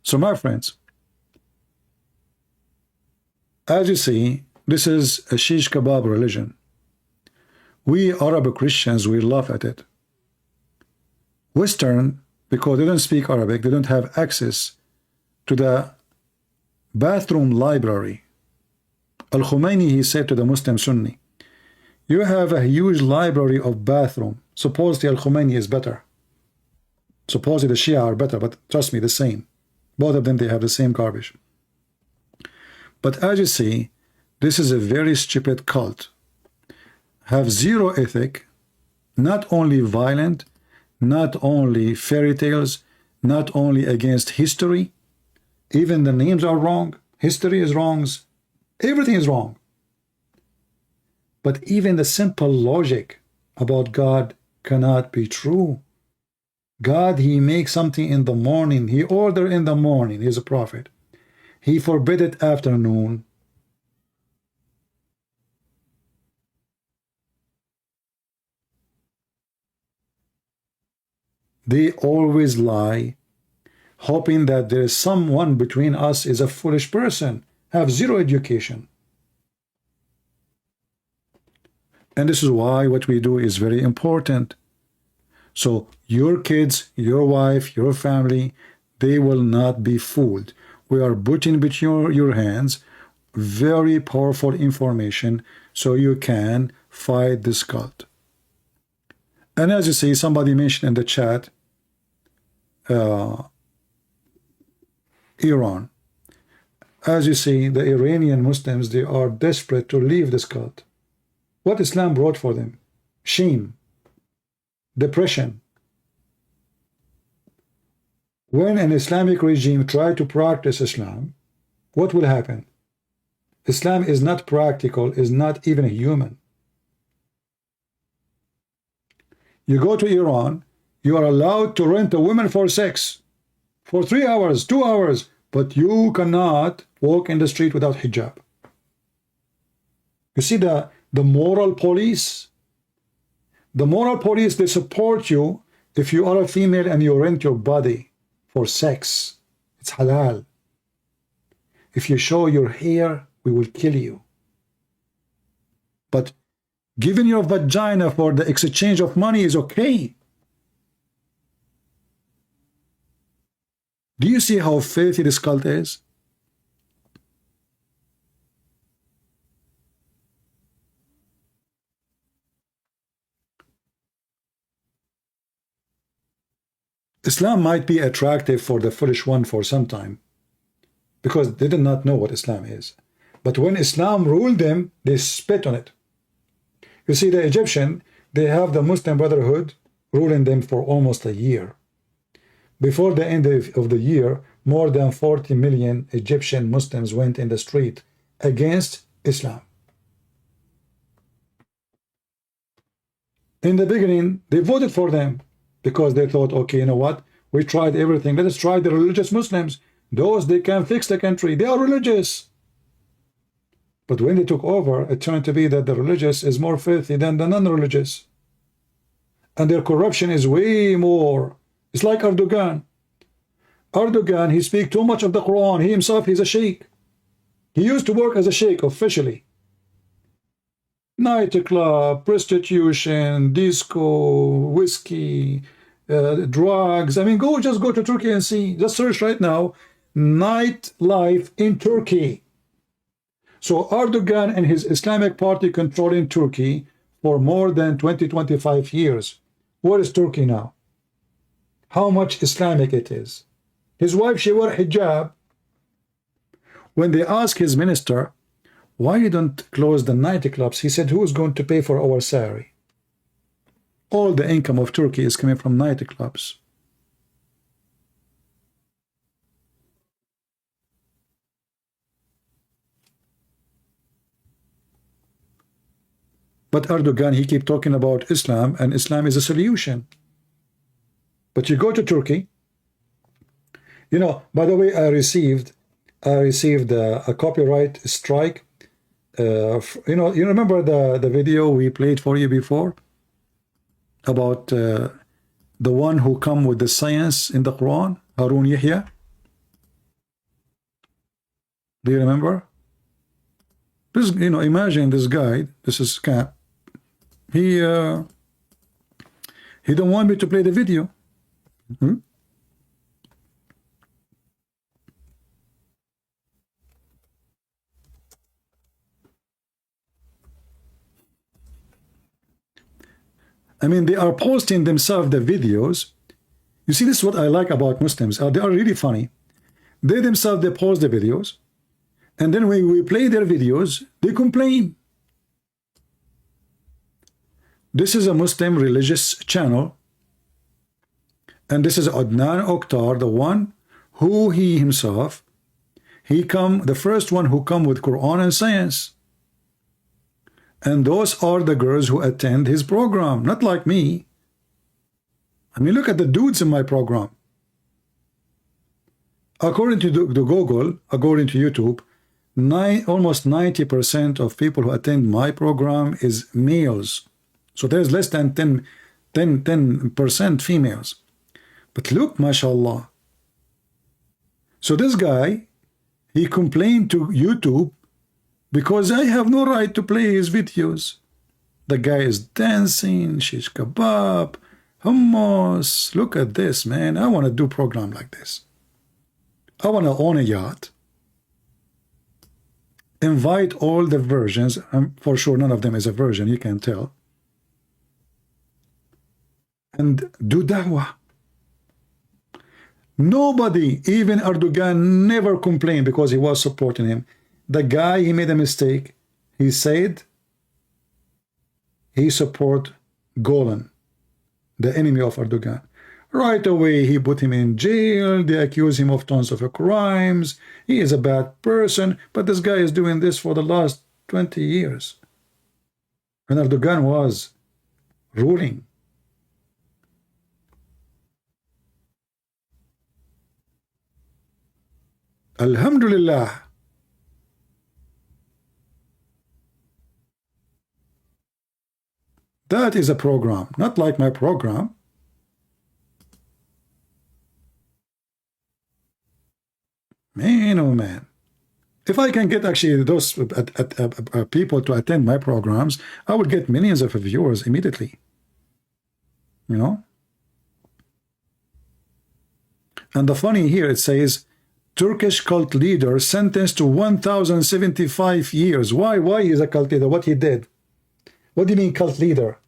So my friends, as you see, this is a shish kebab religion. We Arab Christians, we laugh at it. Western, because they don't speak Arabic, they don't have access to the bathroom library. Al-Khomeini, he said to the Muslim Sunni, you have a huge library of bathroom. Supposedly Al-Khomeini is better. Supposedly the Shia are better, but trust me, the same. Both of them, they have the same garbage. But as you see, this is a very stupid cult. Have zero ethic, not only violent, not only fairy tales, not only against history. Even the names are wrong. History is wrong. Everything is wrong. But even the simple logic about God cannot be true. God, he makes something in the morning. He ordered in the morning. He's a prophet. He forbid it afternoon. They always lie, hoping that there is someone between us is a foolish person, have zero education. And this is why what we do is very important. So your kids, your wife, your family, they will not be fooled. We are putting between your hands very powerful information so you can fight this cult. And as you see, somebody mentioned in the chat, Iran. As you see, the Iranian Muslims, they are desperate to leave this cult. What Islam brought for them? Shame, depression. When an Islamic regime tries to practice Islam, what will happen? Islam is not practical, is not even human. You go to Iran, you are allowed to rent a woman for sex for 3 hours, 2 hours, but you cannot walk in the street without hijab. You see the moral police? The moral police, they support you if you are a female and you rent your body for sex. It's halal. If you show your hair, we will kill you. But giving your vagina for the exchange of money is okay. Do you see how filthy this cult is? Islam might be attractive for the foolish one for some time, because they did not know what Islam is. But when Islam ruled them, they spit on it. You see, the Egyptian, they have the Muslim Brotherhood ruling them for almost a year. Before the end of the year, more than 40 million Egyptian Muslims went in the street against Islam. In the beginning, they voted for them because they thought, okay, you know what? We tried everything. Let us try the religious Muslims. Those, they can fix the country. They are religious. But when they took over, it turned to be that the religious is more filthy than the non-religious. And their corruption is way more. It's like Erdogan. Erdogan, he speaks too much of the Quran. He himself, he's a sheikh. He used to work as a sheikh officially. Nightclub, prostitution, disco, whiskey, drugs. I mean, just go to Turkey and see. Just search right now, nightlife in Turkey. So Erdogan and his Islamic party controlling Turkey for more than 20-25 years. What is Turkey now? How much Islamic it is. His wife, she wore hijab. When they asked his minister, why you don't close the nightclubs? He said, who is going to pay for our salary? All the income of Turkey is coming from nightclubs. But Erdogan, he keep talking about Islam, and Islam is a solution. But you go to Turkey, you know, by the way, I received a copyright strike. You know, you remember the video we played for you before about the one who come with the science in the Quran, Harun Yahya? Do you remember? This, you know, imagine this guy. This is Cap. He don't want me to play the video. I mean, they are posting themselves the videos. You see, this is what I like about Muslims. They are really funny. They themselves, they post the videos. And then when we play their videos, they complain. This is a Muslim religious channel. And this is Adnan Oktar, the one who he himself, the first one who come with Quran and science. And those are the girls who attend his program, not like me. I mean, look at the dudes in my program. According to Google, according to YouTube, almost 90% of people who attend my program is males. So there's less than 10% females. But look, mashallah. So this guy, he complained to YouTube because I have no right to play his videos. The guy is dancing, shish kebab, hummus. Look at this, man. I want to do a program like this. I want to own a yacht. Invite all the virgins. For sure, none of them is a virgin, you can tell. And do da'wah. Nobody, even Erdogan, never complained because he was supporting him. The guy, he made a mistake. He said he support Golan, the enemy of Erdogan. Right away, he put him in jail. They accuse him of tons of crimes. He is a bad person. But this guy is doing this for the last 20 years. When Erdogan was ruling. Alhamdulillah. That is a program, not like my program. Man, oh man. If I can get actually those people to attend my programs, I would get millions of viewers immediately. You know? And the funny here, it says, Turkish cult leader sentenced to 1,075 years. Why? Why is a cult leader? What he did? What do you mean cult leader?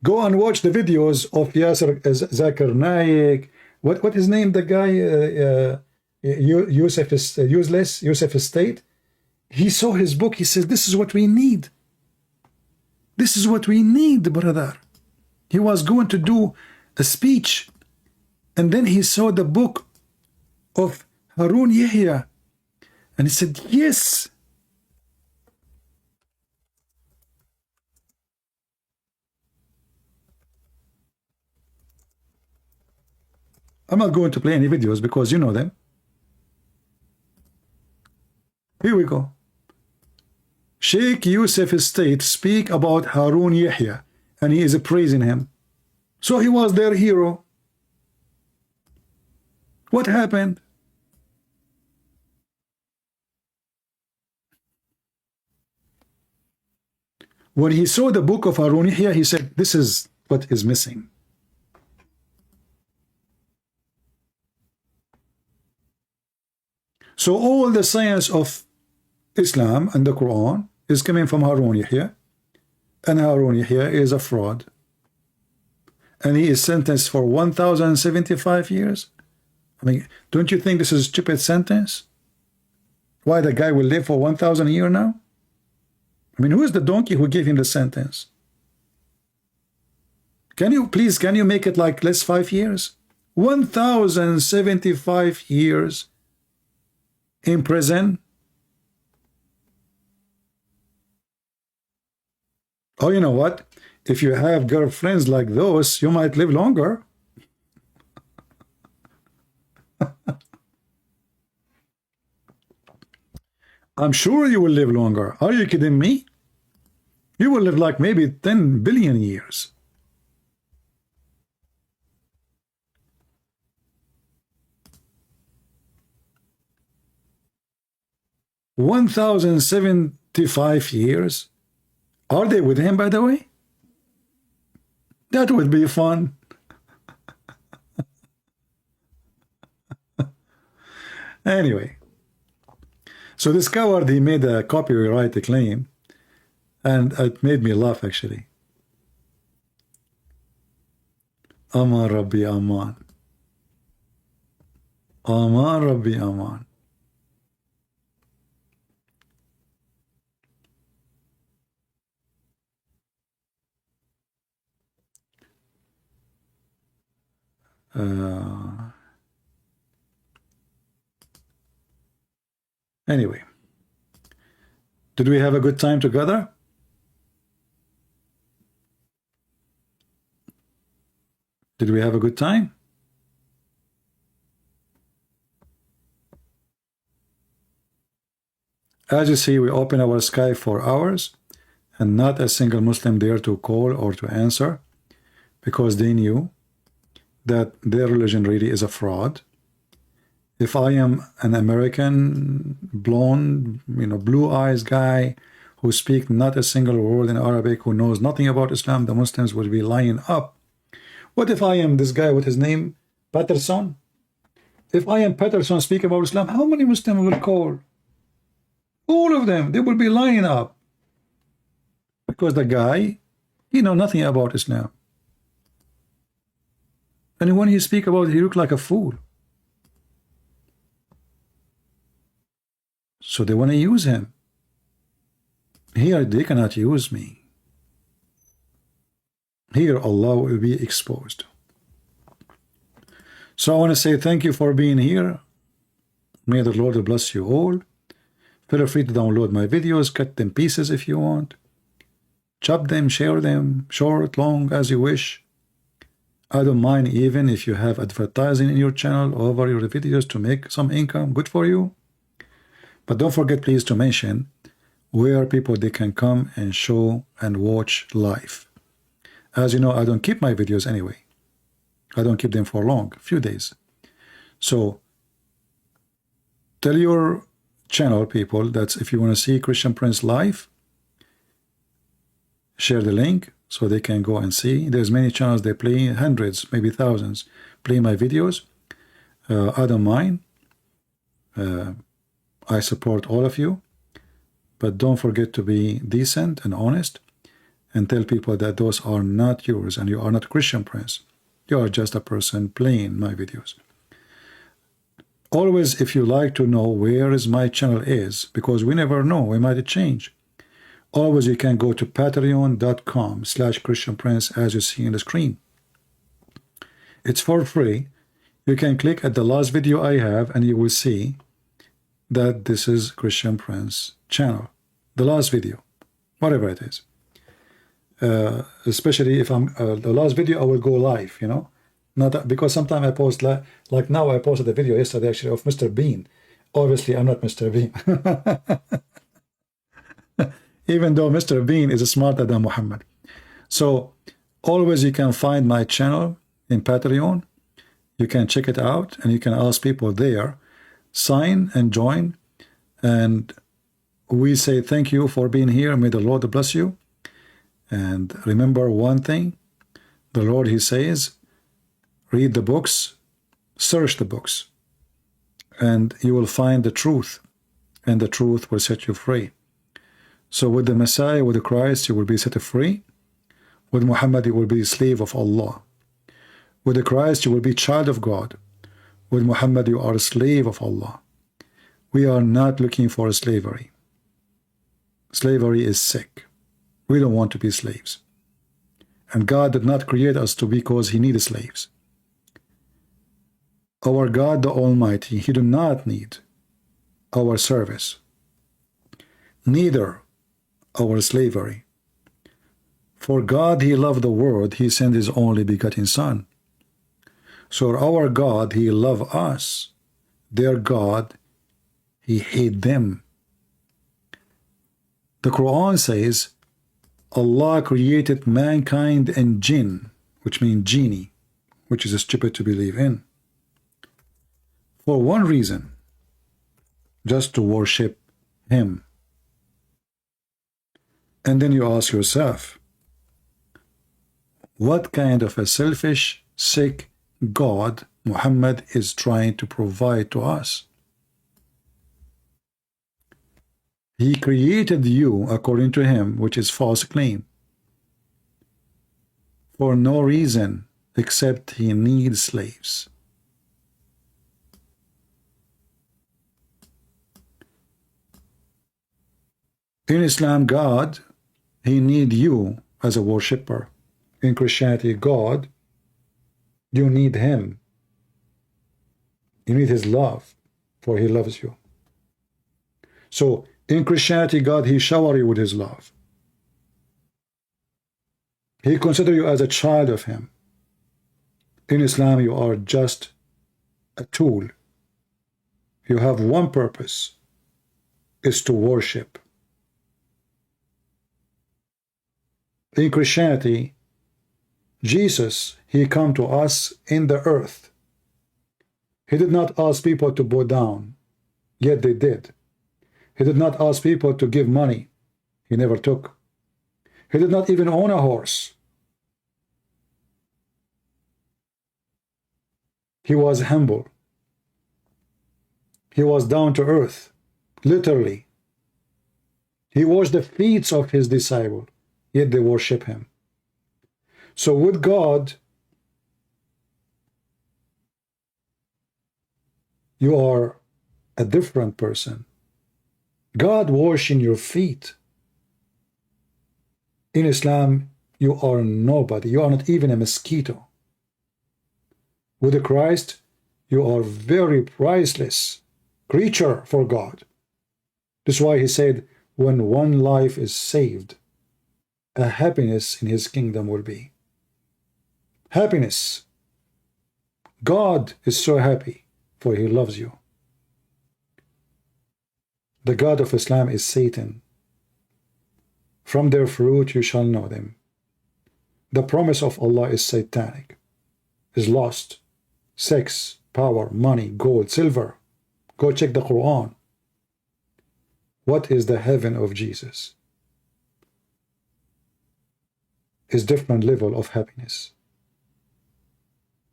Go and watch the videos of Yasser Zakir Naik. What his name? The guy, Yusuf is useless. Yusuf Estate. He saw his book. He says, "This is what we need. This is what we need, brother." He was going to do a speech, and then he saw the book of Harun Yahya, and he said, "Yes." I'm not going to play any videos because you know them. Here we go. Sheikh Yusuf Estate speak about Harun Yahya, and he is praising him. So he was their hero. What happened? When he saw the book of Harun Yahya, he said, "This is what is missing." So all the science of Islam and the Quran is coming from Harun Yahya, and Harun Yahya is a fraud, and he is sentenced for 1,075 years. I mean, don't you think this is a stupid sentence? Why the guy will live for 1,000 a year now? I mean, who is the donkey who gave him the sentence? Can you make it like less 5 years? 1,075 years in prison. Oh, you know what? If you have girlfriends like those, you might live longer. I'm sure you will live longer. Are you kidding me? You will live like maybe 10 billion years. $1,075 years. Are they with him, by the way? That would be fun. Anyway, so this coward, he made a copyright claim, and it made me laugh, actually. Aman Rabbi Aman. Aman Rabbi Aman. Anyway, did we have a good time together? Did we have a good time? As you see, we open our Skype for hours, and not a single Muslim there to call or to answer, because they knew that their religion really is a fraud. If I am an American, blonde, blue eyes guy who speaks not a single word in Arabic, who knows nothing about Islam, the Muslims would be lining up. What if I am this guy with his name, Patterson? If I am Patterson speaking about Islam, how many Muslims will call? All of them. They will be lining up. Because the guy, he knows nothing about Islam. And when he speaks about it, he looks like a fool. So they want to use him. Here they cannot use me. Here Allah will be exposed. So I want to say thank you for being here. May the Lord bless you all. Feel free to download my videos, cut them pieces if you want. Chop them, share them, short, long, as you wish. I don't mind even if you have advertising in your channel over your videos to make some income. Good for you. But don't forget, please, to mention where people they can come and show and watch live. As you know, I don't keep my videos anyway. I don't keep them for long, a few days. So tell your channel people that if you want to see Christian Prince live, share the link so they can go and see. There's many channels they play, hundreds, maybe thousands, play my videos. I don't mind. I support all of you, but don't forget to be decent and honest and tell people that those are not yours and you are not Christian Prince. You are just a person playing my videos. Always, if you like to know where is my channel is, because we never know, we might change. Always you can go to patreon.com/Christian Prince as you see in the screen. It's for free. You can click at the last video I have and you will see that this is Christian Prince channel. The last video, whatever it is. Especially if I'm the last video I will go live, not that, because sometimes I post like now I posted a video yesterday actually of Mr. Bean. Obviously I'm not Mr. Bean. Even though Mr. Bean is smarter than Muhammad. So always you can find my channel in Patreon. You can check it out and you can ask people there, sign and join, and we say thank you for being here. May the Lord bless you. And remember one thing, the Lord, he says, read the books, search the books, and you will find the truth, and the truth will set you free. So with the Messiah, with the Christ, you will be set free. With Muhammad, you will be slave of Allah. With the Christ, you will be child of God. With Muhammad, you are a slave of Allah. We are not looking for slavery. Slavery is sick. We don't want to be slaves. And God did not create us to because he needed slaves. Our God, the Almighty, he do not need our service, neither our slavery. For God, he loved the world, he sent his only begotten Son. So our God, he loved us. Their God, he hate them. The Quran says, Allah created mankind and jinn, which means genie, which is stupid to believe in, for one reason, just to worship him. And then you ask yourself, what kind of a selfish, sick God Muhammad is trying to provide to us? He created you according to him, which is false claim, for no reason except he needs slaves. In Islam, God, he need you as a worshipper. In Christianity, God, you need him. You need his love, for he loves you. So in Christianity, God, he shower you with his love. He consider you as a child of him. In Islam, you are just a tool. You have one purpose, is to worship. In Christianity, Jesus, he come to us in the earth. He did not ask people to bow down, yet they did. He did not ask people to give money. He never took. He did not even own a horse. He was humble. He was down to earth, literally. He washed the feet of his disciples, yet they worship him. So with God, you are a different person. God washing your feet. In Islam, you are nobody. You are not even a mosquito. With Christ, you are very priceless creature for God. That's why he said, when one life is saved, a happiness in his kingdom will be. Happiness. God is so happy, for he loves you. The God of Islam is Satan. From their fruit you shall know them. The promise of Allah is satanic, is lost. Sex, power, money, gold, silver. Go check the Quran. What is the heaven of Jesus? Is different level of happiness.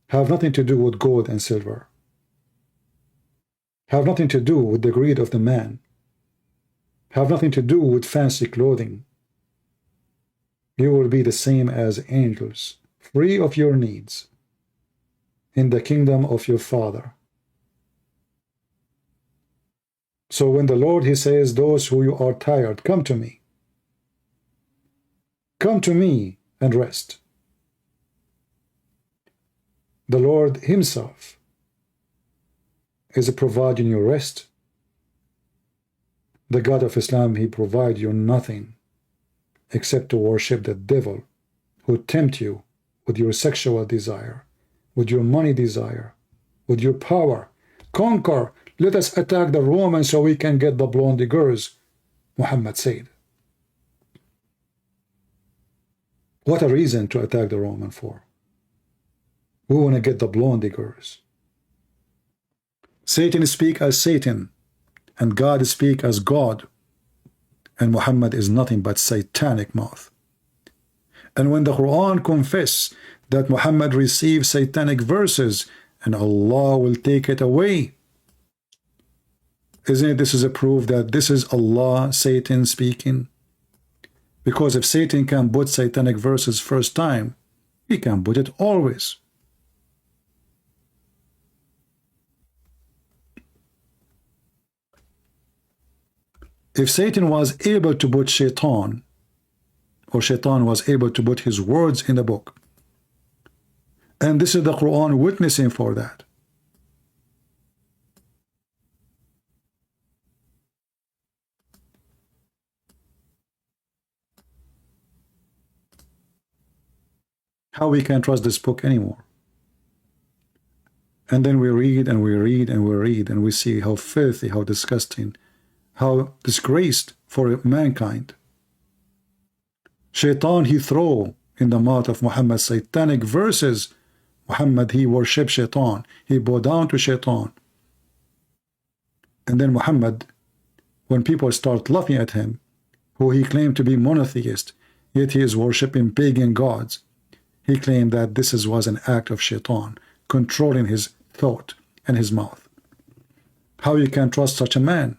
Have nothing to do with gold and silver. Have nothing to do with the greed of the man. Have nothing to do with fancy clothing. You will be the same as angels, free of your needs, in the kingdom of your Father. So when the Lord, he says, those who you are tired, come to me. Come to me and rest. The Lord himself is providing you rest. The God of Islam, he provides you nothing except to worship the devil who tempt you with your sexual desire, with your money desire, with your power. Conquer. Let us attack the Romans so we can get the blonde girls, Muhammad said. What a reason to attack the Roman for. We want to get the blonde girls. Satan speak as Satan, and God speak as God, and Muhammad is nothing but satanic mouth. And when the Quran confess that Muhammad received satanic verses and Allah will take it away, isn't it this is a proof that this is Allah, Satan speaking? Because if Satan can put satanic verses first time, he can put it always. If Satan was able to put Shaitan, or Shaitan was able to put his words in the book, and this is the Quran witnessing for that, how we can trust this book anymore? And then we read and we read and we read and we see how filthy, how disgusting, how disgraced for mankind. Shaitan, he throw in the mouth of Muhammad satanic verses. Muhammad, he worship Shaitan. He bow down to Shaitan. And then Muhammad, when people start laughing at him, who he claimed to be monotheist, yet he is worshipping pagan gods, he claimed that this was an act of Shaitan, controlling his thought and his mouth. How you can trust such a man?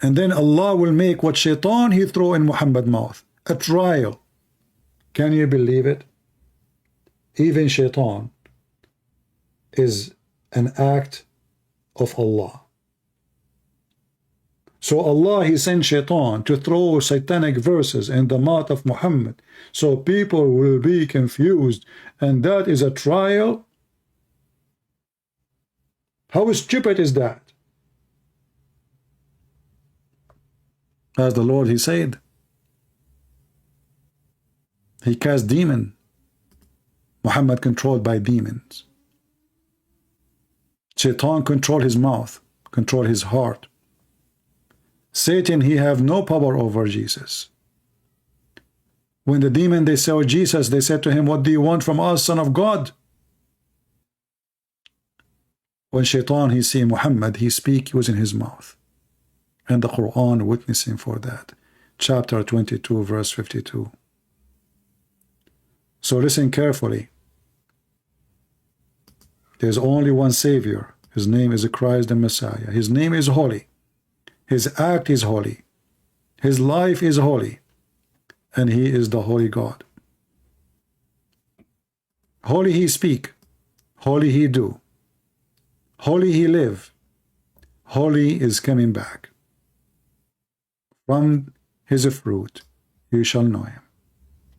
And then Allah will make what Shaitan he throw in Muhammad's mouth, a trial. Can you believe it? even shaitan is an act of Allah. So Allah, he sent shaitan to throw satanic verses in the mouth of Muhammad, so people will be confused, and that is a trial. How stupid is that? As the Lord, he said, he cast demon. Muhammad controlled by demons. Shaitan controlled his mouth, controlled his heart. Satan, he have no power over Jesus. When the demon, they saw Jesus, they said to him, what do you want from us, Son of God? When Shaitan, he see Muhammad, he speak using his mouth. And the Quran witnessing for that. Chapter 22, verse 52. So listen carefully. There's only one Savior. His name is Christ the Messiah. His name is holy. His act is holy. His life is holy. And he is the holy God. Holy he speak. Holy he do. Holy he live. Holy is coming back. From his fruit you shall know him.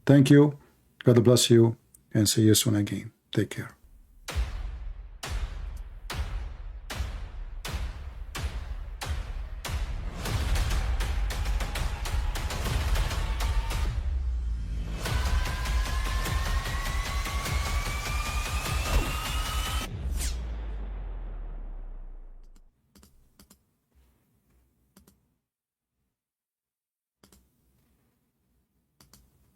Thank you. God bless you. And see you soon again. Take care.